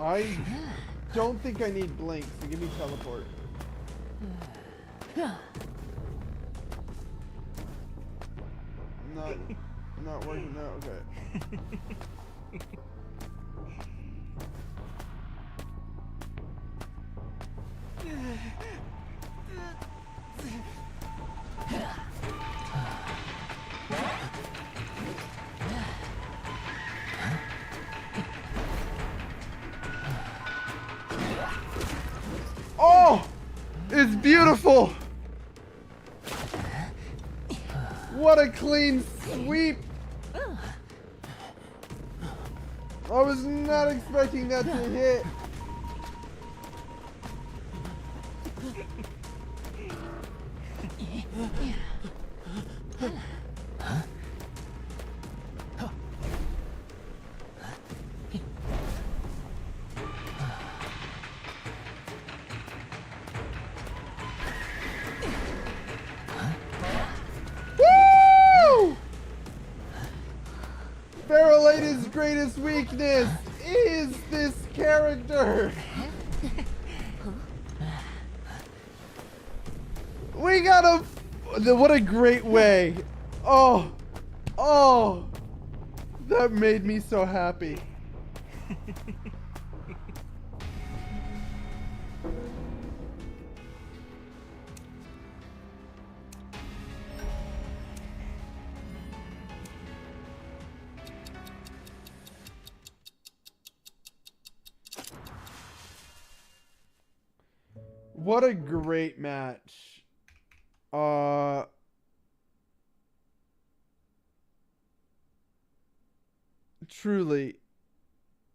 I don't think I need blink, so give me teleport. Not working out, okay. Oh! It's beautiful! What a clean sweep! I was not expecting that to hit. Woo! Farrellada's greatest weakness is this character. We got a... What a great way. Oh. Oh. That made me so happy. What a great match. Truly.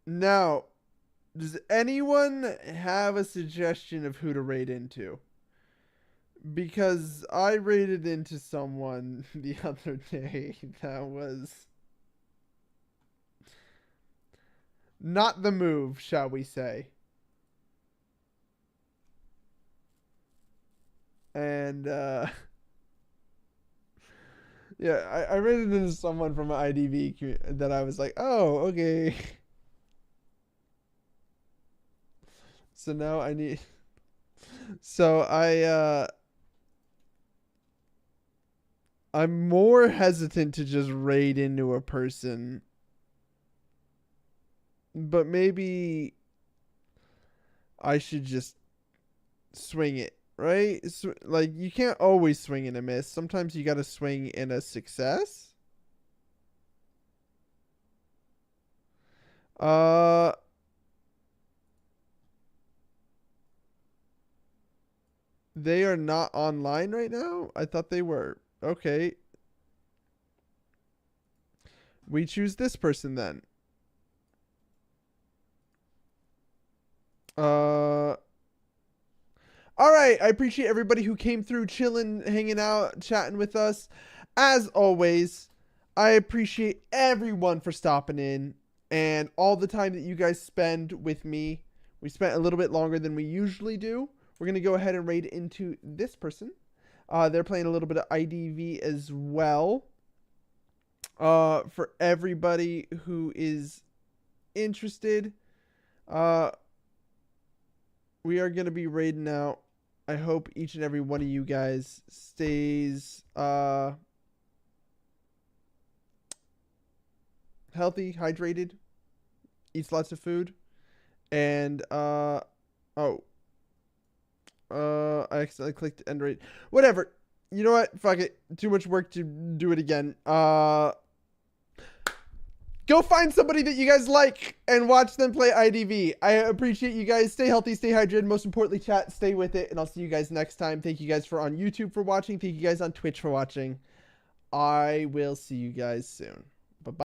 Now, does anyone have a suggestion of who to raid into? Because I raided into someone the other day that was not the move, shall we say. And, yeah, I raided into someone from an IDV that I was like, oh, okay. So now I need... So I'm more hesitant to just raid into a person. But maybe I should just swing it, right? Like, you can't always swing and a miss. Sometimes you gotta swing in a success. They are not online right now? I thought they were. Okay. We choose this person then. All right. I appreciate everybody who came through, chilling, hanging out, chatting with us. As always, I appreciate everyone for stopping in and all the time that you guys spend with me. We spent a little bit longer than we usually do. We're going to go ahead and raid into this person. They're playing a little bit of IDV as well. For everybody who is interested, we are going to be raiding out. I hope each and every one of you guys stays healthy, hydrated, eats lots of food, and I accidentally clicked end raid. Whatever. You know what? Fuck it. Too much work to do it again. Go find somebody that you guys like and watch them play IDV. I appreciate you guys. Stay healthy, stay hydrated. Most importantly, chat, stay with it. And I'll see you guys next time. Thank you guys for on YouTube for watching. Thank you guys on Twitch for watching. I will see you guys soon.